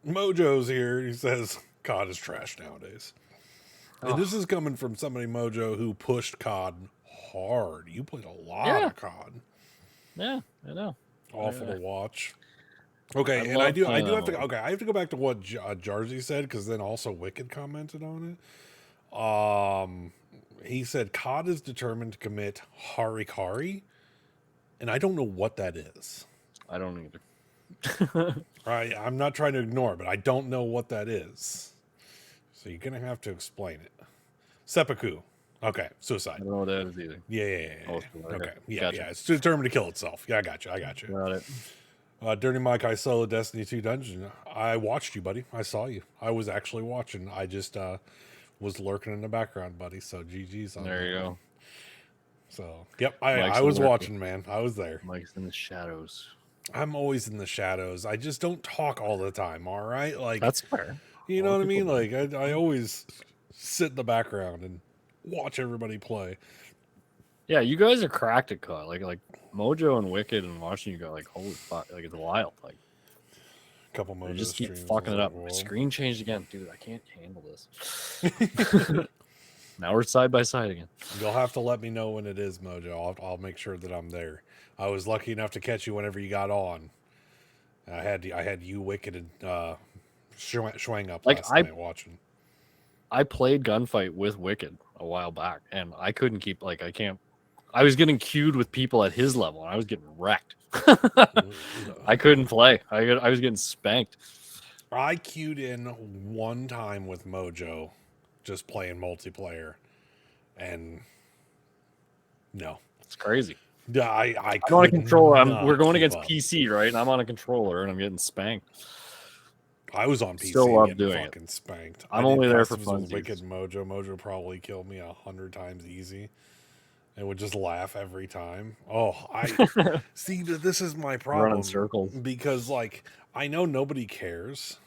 Mojo's here. He says, COD is trash nowadays. And this is coming from somebody, Mojo, who pushed COD hard. You played a lot of COD. Yeah, I know. Awful to watch. Okay, I have to go back to what Jarzy said, because then also Wicked commented on it. He said COD is determined to commit harikari, and I don't know what that is. I don't either. I'm not trying to ignore it, but I don't know what that is. So you're gonna have to explain it. Seppuku. Okay, suicide. I don't know what that is either. Yeah. Okay. Yeah. It's determined to kill itself. Yeah, I got you. Got it. Dirty Mike, I solo Destiny 2 Dungeon. I watched you, buddy. I saw you. I was actually watching. I just was lurking in the background, buddy. So GG's on there. You go. So, yep, I was watching, man. I was there. Mike's in the shadows. I'm always in the shadows. I just don't talk all the time, all right? Like, that's fair. You know what I mean? Like, I always sit in the background and watch everybody play. Yeah, you guys are cracked at COD. Like Mojo and Wicked and watching you go, like, holy fuck, like, it's wild. Like, a couple Mojo just keep fucking it up. My screen changed again, dude. I can't handle this. Now we're side by side again. You'll have to let me know when it is, Mojo. I'll make sure that I'm there. I was lucky enough to catch you whenever you got on. I had you, Wicked, and Schwang up last night watching. I played Gunfight with Wicked a while back, and I couldn't keep I was getting queued with people at his level, and I was getting wrecked. I couldn't play. I was getting spanked. I queued in one time with Mojo, just playing multiplayer, and no, it's crazy. I'm on a controller. We're going against PC, right? And I'm on a controller, and I'm getting spanked. I was on PC. Still love doing fucking it. Spanked. I'm only there for fun. Wicked Mojo. Mojo probably killed me 100 times easy, and would just laugh every time. Oh, I see. This is my problem. Running circles because, like, I know nobody cares.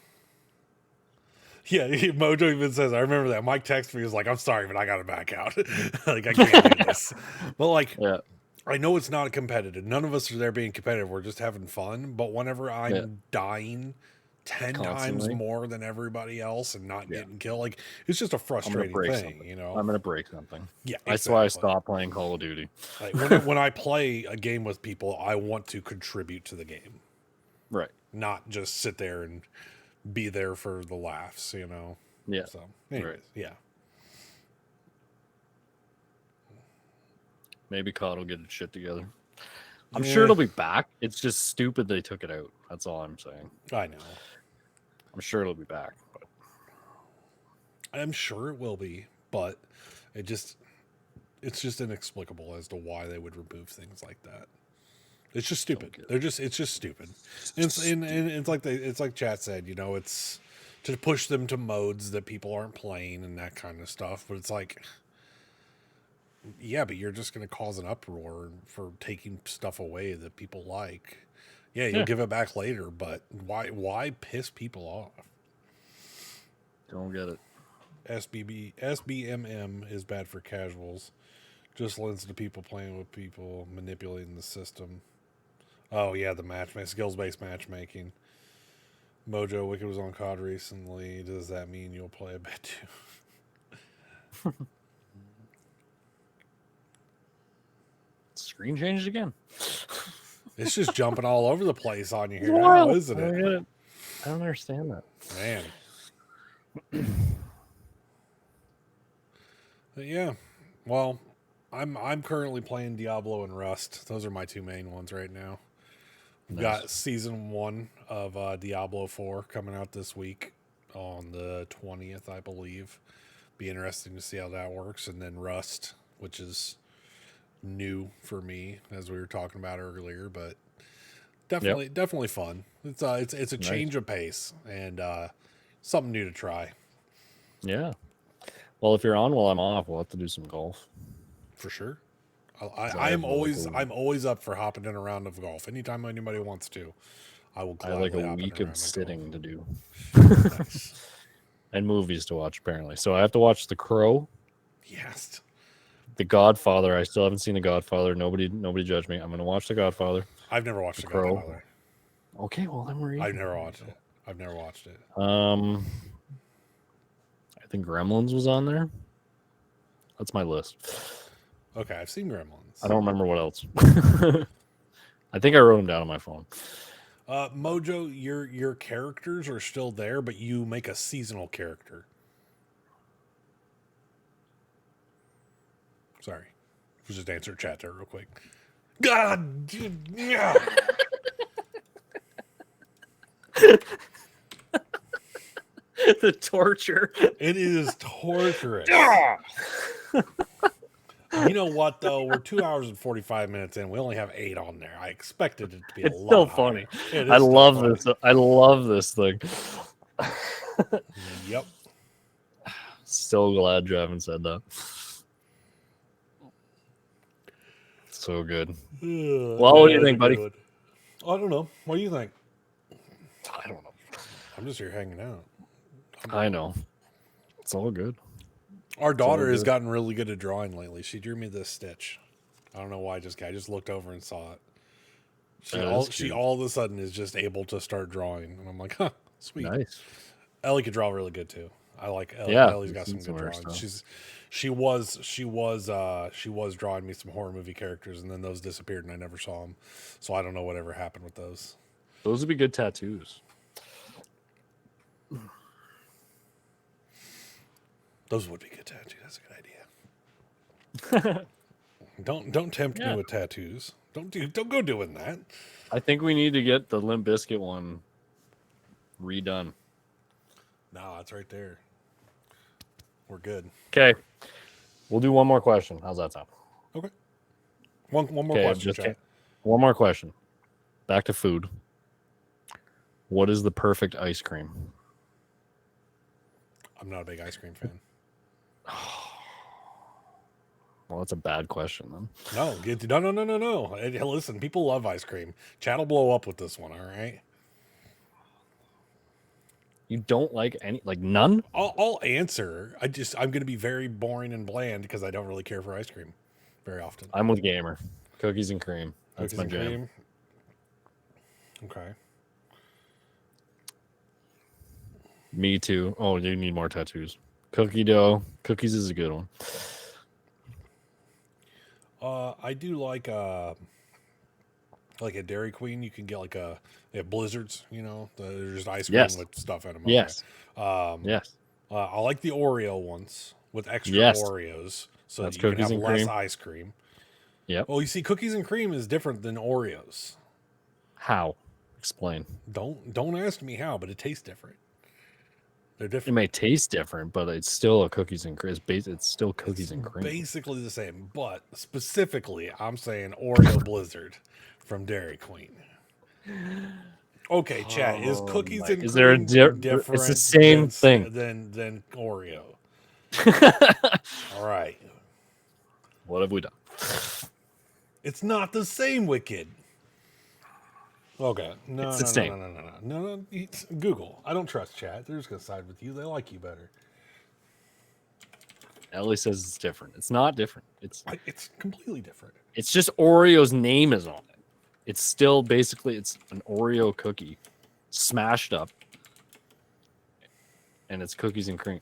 Yeah, Mojo even says, I remember that. Mike texted me, he was like, I'm sorry, but I got to back out. Like, I can't do this. But, like, I know it's not competitive. None of us are there being competitive. We're just having fun. But whenever I'm dying 10 times more than everybody else and not getting killed, like, it's just a frustrating thing, you know? I'm going to break something. Yeah, exactly. That's why I stopped playing Call of Duty. Like, when I play a game with people, I want to contribute to the game. Right. Not just sit there and be there for the laughs, you know? Yeah. So, anyways, yeah. Maybe COD will get its shit together. I'm sure it'll be back. It's just stupid they took it out. That's all I'm saying. I know. I'm sure it'll be back. But I'm sure it will be, but it's just inexplicable as to why they would remove things like that. It's just stupid. It's just stupid. And it's like chat said, you know, it's to push them to modes that people aren't playing and that kind of stuff. But it's like, yeah, but you're just going to cause an uproar for taking stuff away that people like. Yeah, you'll give it back later, but why piss people off? Don't get it. SBMM is bad for casuals. Just lends to people playing with people, manipulating the system. Oh, yeah, the skills-based matchmaking. Mojo, Wicked was on COD recently. Does that mean you'll play a bit too? Screen changed again. It's just jumping all over the place on you here now, isn't it? I don't understand that. Man. But yeah. Well, I'm currently playing Diablo and Rust. Those are my two main ones right now. We've got season 1 of Diablo 4 coming out this week on the 20th, I believe. Be interesting to see how that works. And then Rust, which is new for me, as we were talking about earlier, but definitely fun. It's a change of pace and something new to try. Yeah. Well, if you're on while I'm off, we'll have to do some golf. For sure. I'm always up for hopping in a round of golf. Anytime anybody wants to, I will gladly hop in a week of sitting to do. Nice. And movies to watch, apparently. So I have to watch The Crow. Yes. The Godfather. I still haven't seen The Godfather. Nobody judge me. I'm going to watch The Godfather. I've never watched The Godfather. Okay, well, then we're I've never watched it. I think Gremlins was on there. That's my list. Okay, I've seen Gremlins. I don't remember what else. I think I wrote them down on my phone. Mojo, your characters are still there, but you make a seasonal character. Sorry. We'll just answer chat there real quick. God! Yeah! The torture. It is torturous. You know what, though? We're 2 hours and 45 minutes in. We only have 8 on there. I expected it to be a lot. It's still funny. I love this. I love this thing. Yep. So glad you haven't said that. So good. Well, what do you think, buddy? I don't know. What do you think? I don't know. I'm just here hanging out. I know. It's all good. Our daughter has gotten really good at drawing lately. She drew me this stitch. I don't know why. I just looked over and saw it. She all of a sudden is just able to start drawing, and I'm like, huh, sweet. Nice. Ellie could draw really good too. I like Ellie. Yeah, Ellie's got some good drawings. She was drawing me some horror movie characters, and then those disappeared, and I never saw them. So I don't know whatever happened with those. Those would be good tattoos. Those would be good tattoos. That's a good idea. Don't tempt me with tattoos. Don't go doing that. I think we need to get the Limp Bizkit one redone. No, it's right there. We're good. Okay. We'll do one more question. How's that sound? Okay. One more question, Chad. One more question. Back to food. What is the perfect ice cream? I'm not a big ice cream fan. Well, that's a bad question then. No. Hey, listen, people love ice cream. Chad will blow up with this one, all right? You don't like any, like none? I'll answer. I'm going to be very boring and bland because I don't really care for ice cream very often. I'm with Gamer. Cookies and cream. That's my jam. Cream. Okay. Me too. Oh, you need more tattoos. Cookie dough. Cookies is a good one. I do like a Dairy Queen. You can get they have blizzards, there's just ice cream with stuff in them. Yes. Yes. I like the Oreo ones with extra Oreos, so that you can have less ice cream. Yep. Well, you see, cookies and cream is different than Oreos. How? Explain. Don't ask me how, but it tastes different. They're different. It may taste different, but it's still a cookies and cream. It's still cookies and cream. Basically the same, but specifically, I'm saying Oreo Blizzard from Dairy Queen. Okay, chat. Is cookies and cream different? It's the same thing than Oreo. All right. What have we done? It's not the same, Wicked. Okay. No, it's the same. No. It's Google. I don't trust chat. They're just going to side with you. They like you better. Ellie says it's different. It's not different. It's completely different. It's just Oreo's name is on it. It's still basically, it's an Oreo cookie smashed up. And it's cookies and cream.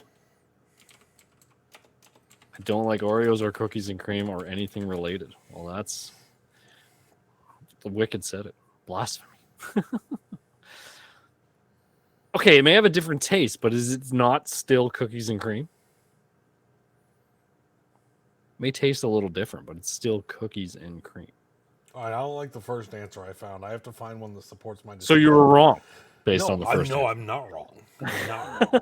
I don't like Oreos or cookies and cream or anything related. Well, that's... The Wicked said it. Blasphemy. Okay, it may have a different taste, but is it not still cookies and cream? It may taste a little different, but it's still cookies and cream. All right, I don't like the first answer I found. I have to find one that supports my decision. So you were wrong based on the first answer. I'm not wrong. I'm not wrong.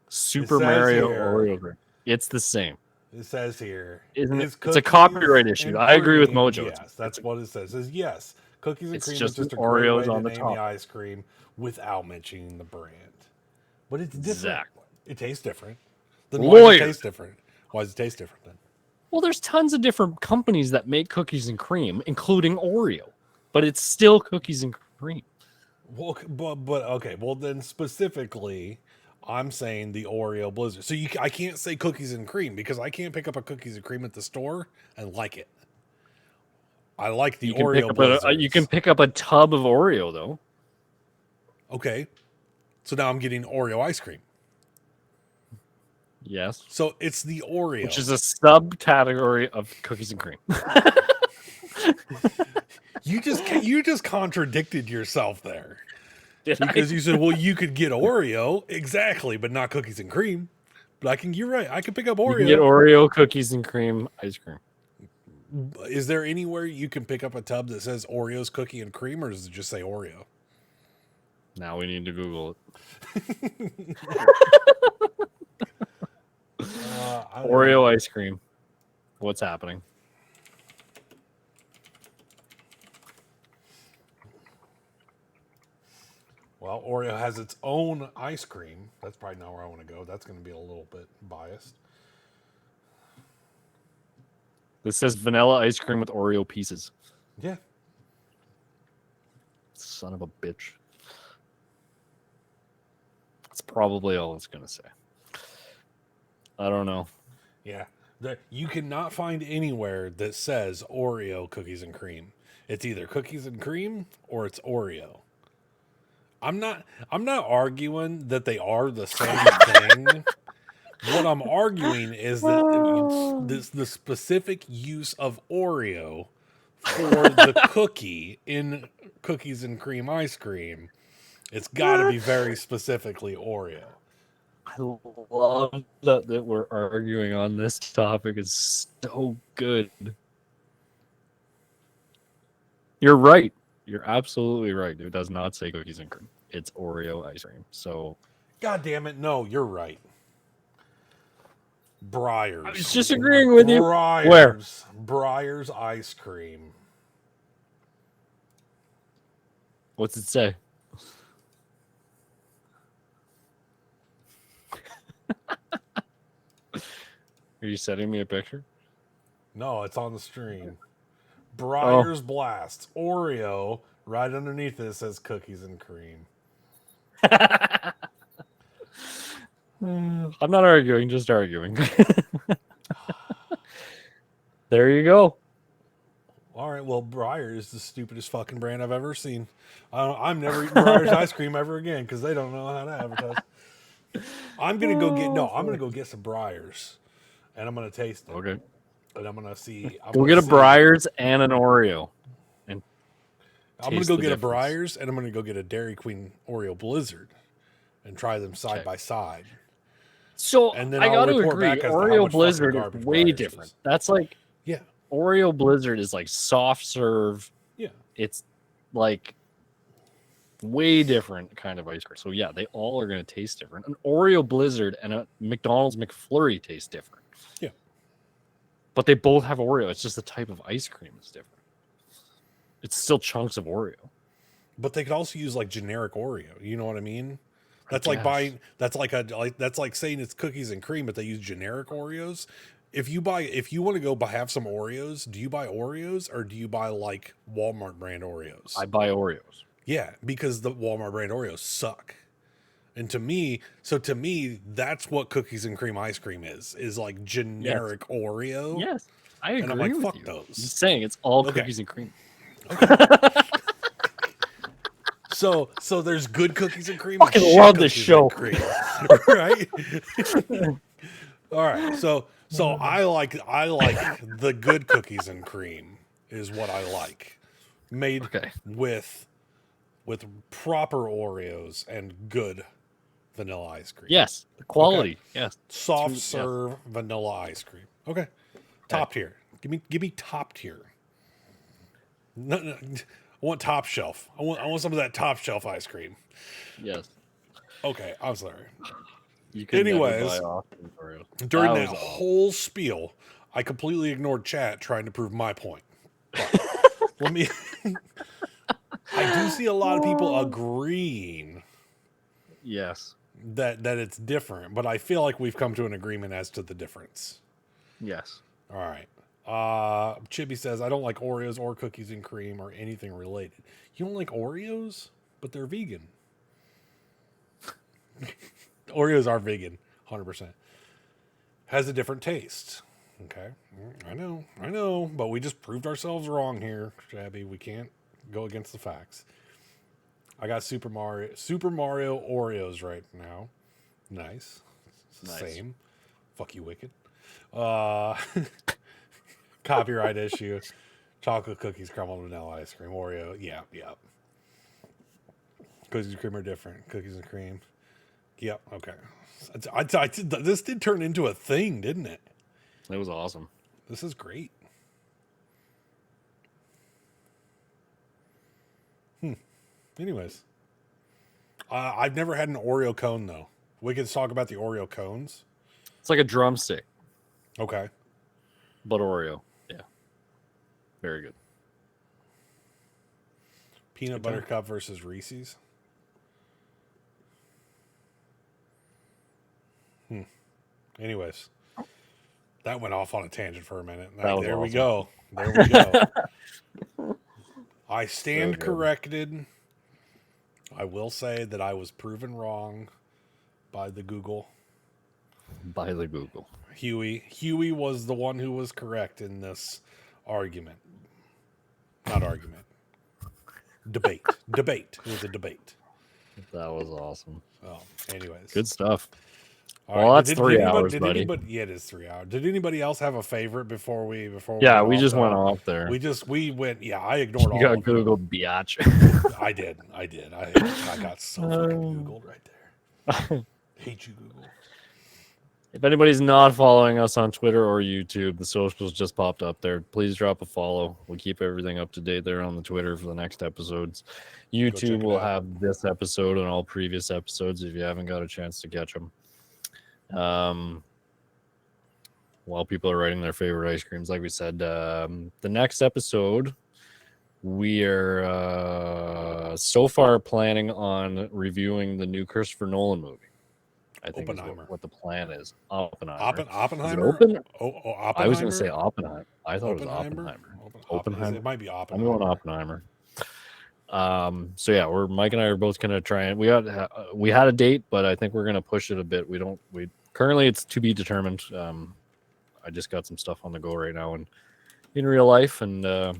Super Mario Oreo cream. It's the same. It says here. It's a copyright issue. I agree with Mojo. Yes, that's what it says. It says yes. Cookies and cream is just a Oreos great way on to the name top. the ice cream without mentioning the brand. But it's different. Exactly. It tastes different. Then why does it taste different? Why does it taste different then? Well, there's tons of different companies that make cookies and cream, including Oreo, but it's still cookies and cream. Well, but okay. Well, then specifically, I'm saying the Oreo Blizzard. So I can't say cookies and cream because I can't pick up a cookies and cream at the store and like it. I like the Oreo Blizzard. You can pick up a tub of Oreo though. Okay, so now I'm getting Oreo ice cream. Yes. So it's the Oreo, which is a subcategory of cookies and cream. You just contradicted yourself there. Because you said, well, you could get Oreo, exactly, but not cookies and cream. But you're right. I can pick up Oreo. You can get Oreo cookies and cream ice cream. Is there anywhere you can pick up a tub that says Oreo's cookie and cream, or does it just say Oreo? Now we need to Google it. Oreo ice cream. What's happening? Well, Oreo has its own ice cream. That's probably not where I want to go. That's going to be a little bit biased. This says vanilla ice cream with Oreo pieces. Yeah. Son of a bitch. That's probably all it's going to say. I don't know. Yeah. You cannot find anywhere that says Oreo cookies and cream. It's either cookies and cream or it's Oreo. I'm not arguing that they are the same thing. What I'm arguing is that the specific use of Oreo for the cookie in cookies and cream ice cream, it's got to be very specifically Oreo. I love that we're arguing on this topic. It's so good. You're right. You're absolutely right. It does not say cookies and cream. It's Oreo ice cream. So, God damn it! No, you're right. Breyers. I was just agreeing with you. Where? Breyers ice cream. What's it say? Are you sending me a picture? No, it's on the stream. Breyers Blast. Oreo. Right underneath it says cookies and cream. I'm not arguing, just arguing. There you go. All right, well, Breyers is the stupidest fucking brand I've ever seen. I'm never eating Breyers ice cream ever again because they don't know how to advertise. I'm gonna go get some Breyers, and I'm gonna taste it. Okay. And I'm gonna see. Go get a Breyers and an Oreo. And I'm gonna go get a Breyers, and I'm gonna go get a Dairy Queen Oreo Blizzard, and try them side by side. So and then I got to agree, Oreo Blizzard is way different. That's like, yeah, Oreo Blizzard is like soft serve. Yeah, it's like way different kind of ice cream. So yeah, they all are going to taste different. An Oreo Blizzard and a McDonald's McFlurry taste different. Yeah, but they both have Oreo. It's just the type of ice cream is different. It's still chunks of Oreo. But they could also use like generic Oreo. You know what I mean? That's like buying. That's like saying it's cookies and cream, but they use generic Oreos. If you want to go have some Oreos, do you buy Oreos or do you buy like Walmart brand Oreos? I buy Oreos. Yeah, because the Walmart brand Oreos suck. And to me, that's what cookies and cream ice cream is like generic Oreo. Yes, I agree. And I'm like, with fuck you. those. I'm just saying it's all cookies and cream. Okay. So there's good cookies and cream. I fucking love this show, right? All right, so I like the good cookies and cream is what I like, made with proper Oreos and good vanilla ice cream. Yes, quality. Okay. Yes, soft serve vanilla ice cream. Okay, top tier. Give me top tier. No. I want top shelf. I want some of that top shelf ice cream. Yes. Okay, I'm sorry. Anyways, during that whole spiel, I completely ignored chat trying to prove my point. But let me. I do see a lot of people agreeing. Yes. That it's different, but I feel like we've come to an agreement as to the difference. Yes. All right. Chibi says, I don't like Oreos or cookies and cream or anything related. You don't like Oreos? But they're vegan. Oreos are vegan, 100%. Has a different taste. Okay. I know. But we just proved ourselves wrong here, Shabby. We can't go against the facts. I got Super Mario Oreos right now. Nice. Same. Fuck you, Wicked. Copyright issue. Chocolate cookies, caramel vanilla ice cream, Oreo. Yeah. Cookies and cream are different. Cookies and cream. Yep. Okay. This did turn into a thing, didn't it? It was awesome. This is great. Anyways, I've never had an Oreo cone though. We can talk about the Oreo cones. It's like a drumstick. Okay. But Oreo. Yeah. Very good. Peanut butter cup versus Reese's. Anyways, that went off on a tangent for a minute. There we go. I stand corrected. I will say that I was proven wrong by the Google. Huey was the one who was correct in this argument. Not argument. Debate. It was a debate. That was awesome. Oh, anyways, good stuff. All Well, right. that's 3 hours, buddy. Yeah, it is 3 hours. Did anybody else have a favorite before we Yeah, went we off? just went off there. We went. Yeah, I ignored You all got of them. Googled biatch. I did. I got so fucking Googled right there. Hate you, Google. If anybody's not following us on Twitter or YouTube, the socials just popped up there. Please drop a follow. We keep everything up to date there on the Twitter for the next episodes. YouTube will have this episode and all previous episodes if you haven't got a chance to catch them. While people are writing their favorite ice creams, like we said, the next episode, we are so far planning on reviewing the new Christopher Nolan movie. I think is what the plan is. Oppenheimer. Oppenheimer? Oppenheimer? I was going to say Oppenheimer. I thought Oppenheimer? it was Oppenheimer. It might be Oppenheimer. I'm going Oppenheimer. So yeah, Mike and I are both going to try and we had a date, but I think we're going to push it a bit. We currently it's to be determined. I just got some stuff on the go right now and in real life, and I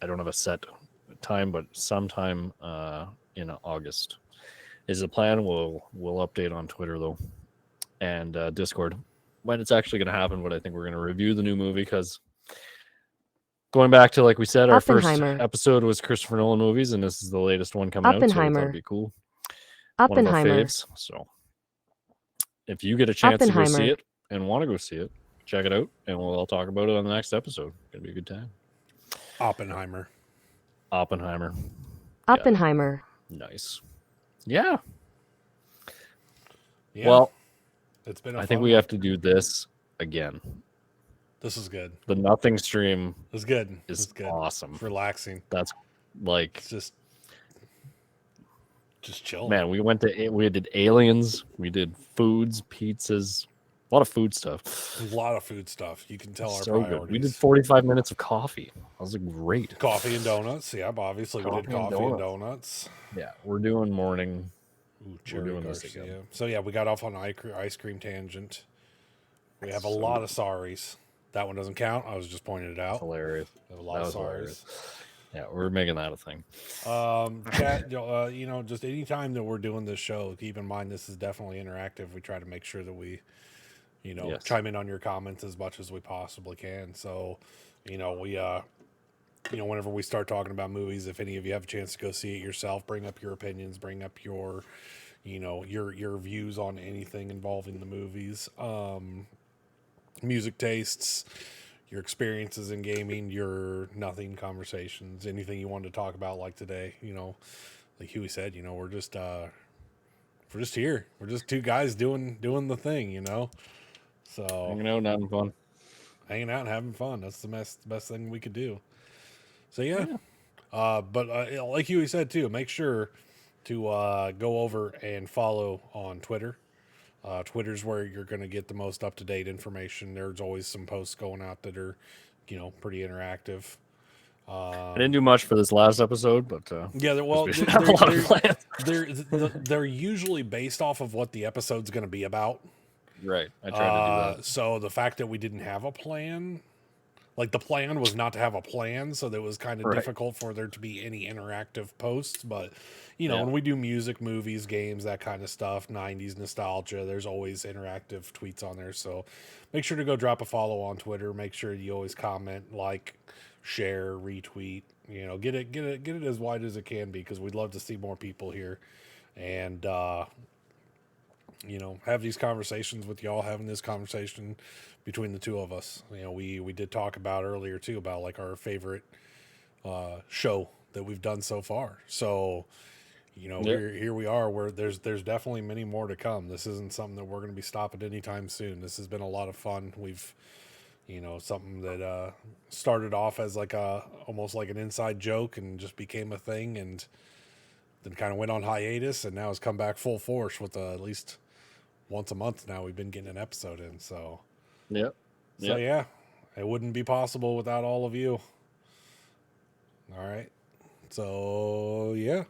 don't have a set time, but sometime in August is the plan. We'll update on Twitter though, and Discord when it's actually going to happen. But I think we're going to review the new movie because going back to, like we said, our first episode was Christopher Nolan movies, and this is the latest one coming out, so I thought it'd be cool. One of our faves. So if you get a chance to go see it and want to go see it, check it out, and we'll all talk about it on the next episode. It's gonna be a good time. Oppenheimer. Yeah. Nice. Yeah. Well, it's been. I think we have to do this again. This is good. The Nothing stream is good. It's good. Awesome. It's relaxing. That's like it's just chill. Man, we did aliens. We did foods, pizzas, a lot of food stuff. A lot of food stuff. You can tell our priorities. Good. We did 45 minutes of coffee. That was great. Coffee and donuts. Yeah, obviously we did coffee and donuts. Yeah, we're doing morning. We're doing this again. Yeah. So yeah, we got off on an ice cream tangent. We have a lot of sorries. That one doesn't count. I was just pointing it out. That's hilarious. A lot of sorries. Yeah, we're making that a thing. Chat, just anytime that we're doing this show, keep in mind this is definitely interactive. We try to make sure that we, chime in on your comments as much as we possibly can. So, whenever we start talking about movies, if any of you have a chance to go see it yourself, bring up your opinions, bring up your, your views on anything involving the movies. Music tastes, your experiences in gaming, your nothing conversations, anything you wanted to talk about like today, like Huey said, we're just here. We're just two guys doing the thing, So hanging out and having fun. That's the best thing we could do. So yeah. But like Huey said too, make sure to go over and follow on Twitter. Twitter's where you're going to get the most up-to-date information. There's always some posts going out that are, pretty interactive. I didn't do much for this last episode, but yeah, they're usually based off of what the episode's going to be about. Right. I tried to do that. So the fact that we didn't have a plan, like the plan was not to have a plan, so that was kind of difficult for there to be any interactive posts. But when we do music, movies, games, that kind of stuff, 90s nostalgia, there's always interactive tweets on there. So make sure to go drop a follow on Twitter. Make sure you always comment, like, share, retweet. Get it as wide as it can be, because we'd love to see more people here and have these conversations with y'all, having this conversation between the two of us. We did talk about earlier too about like our favorite show that we've done so far. So, here we are where there's definitely many more to come. This isn't something that we're going to be stopping anytime soon. This has been a lot of fun. We've, something that started off as like almost like an inside joke and just became a thing, and then kind of went on hiatus, and now it's come back full force with at least once a month now. We've been getting an episode in. So yeah, it wouldn't be possible without all of you. All right. So yeah,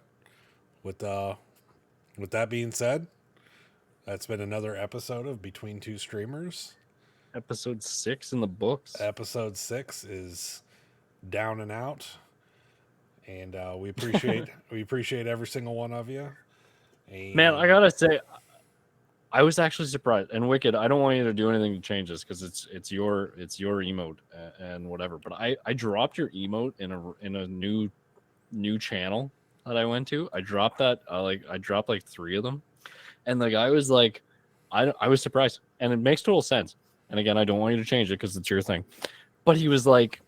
with that being said, that's been another episode of Between Two Streamers. Episode 6 in the books. Episode 6 is down and out. And we appreciate every single one of you. And Man, I gotta say, I was actually surprised. And Wicked, I don't want you to do anything to change this because it's your emote and whatever. But I dropped your emote in a new channel that I went to. I dropped that I dropped like 3 of them, and the guy was like, I was surprised, and it makes total sense. And again, I don't want you to change it because it's your thing. But he was like,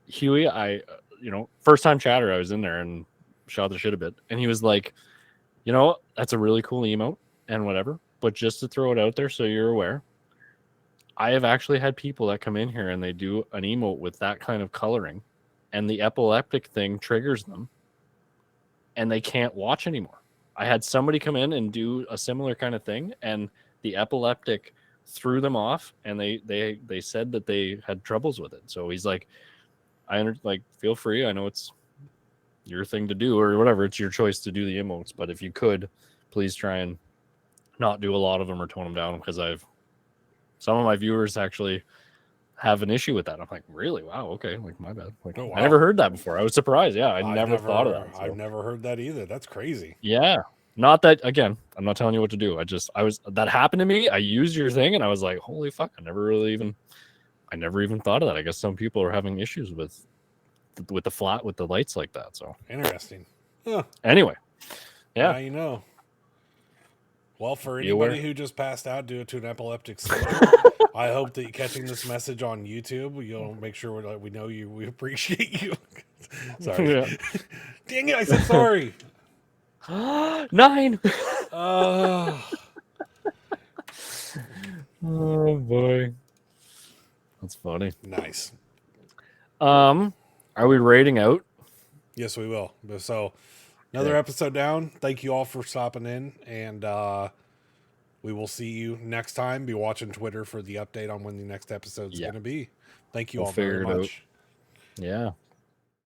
Huey, first time chatter, I was in there and shot the shit a bit, and he was like, that's a really cool emote and whatever. But just to throw it out there so you're aware, I have actually had people that come in here and they do an emote with that kind of coloring, and the epileptic thing triggers them, and they can't watch anymore. I had somebody come in and do a similar kind of thing, and the epileptic threw them off, and they said that they had troubles with it. So he's like, feel free. I know it's your thing to do or whatever. It's your choice to do the emotes, but if you could, please try and not do a lot of them or tone them down, because some of my viewers actually have an issue with that. I'm like, really? Wow. Okay. Like, my bad. Like, wow. I never heard that before. I was surprised. Yeah. I never thought of that. So. I've never heard that either. That's crazy. Yeah. Not that, again, I'm not telling you what to do. That happened to me. I used your thing and I was like, holy fuck. I never even thought of that. I guess some people are having issues with the lights like that. So interesting. Huh. Anyway. Yeah. Now you know. Well, for anybody who just passed out due to an epileptic seizure, I hope that you're catching this message on YouTube. You'll make sure we know you. We appreciate you. Sorry. Yeah. Dang it, I said sorry. 9. Oh boy. That's funny. Nice. Are we rating out? Yes, we will. So another episode down. Thank you all for stopping in, and we will see you next time. Be watching Twitter for the update on when the next episode's going to be. Thank you all very much. Yeah.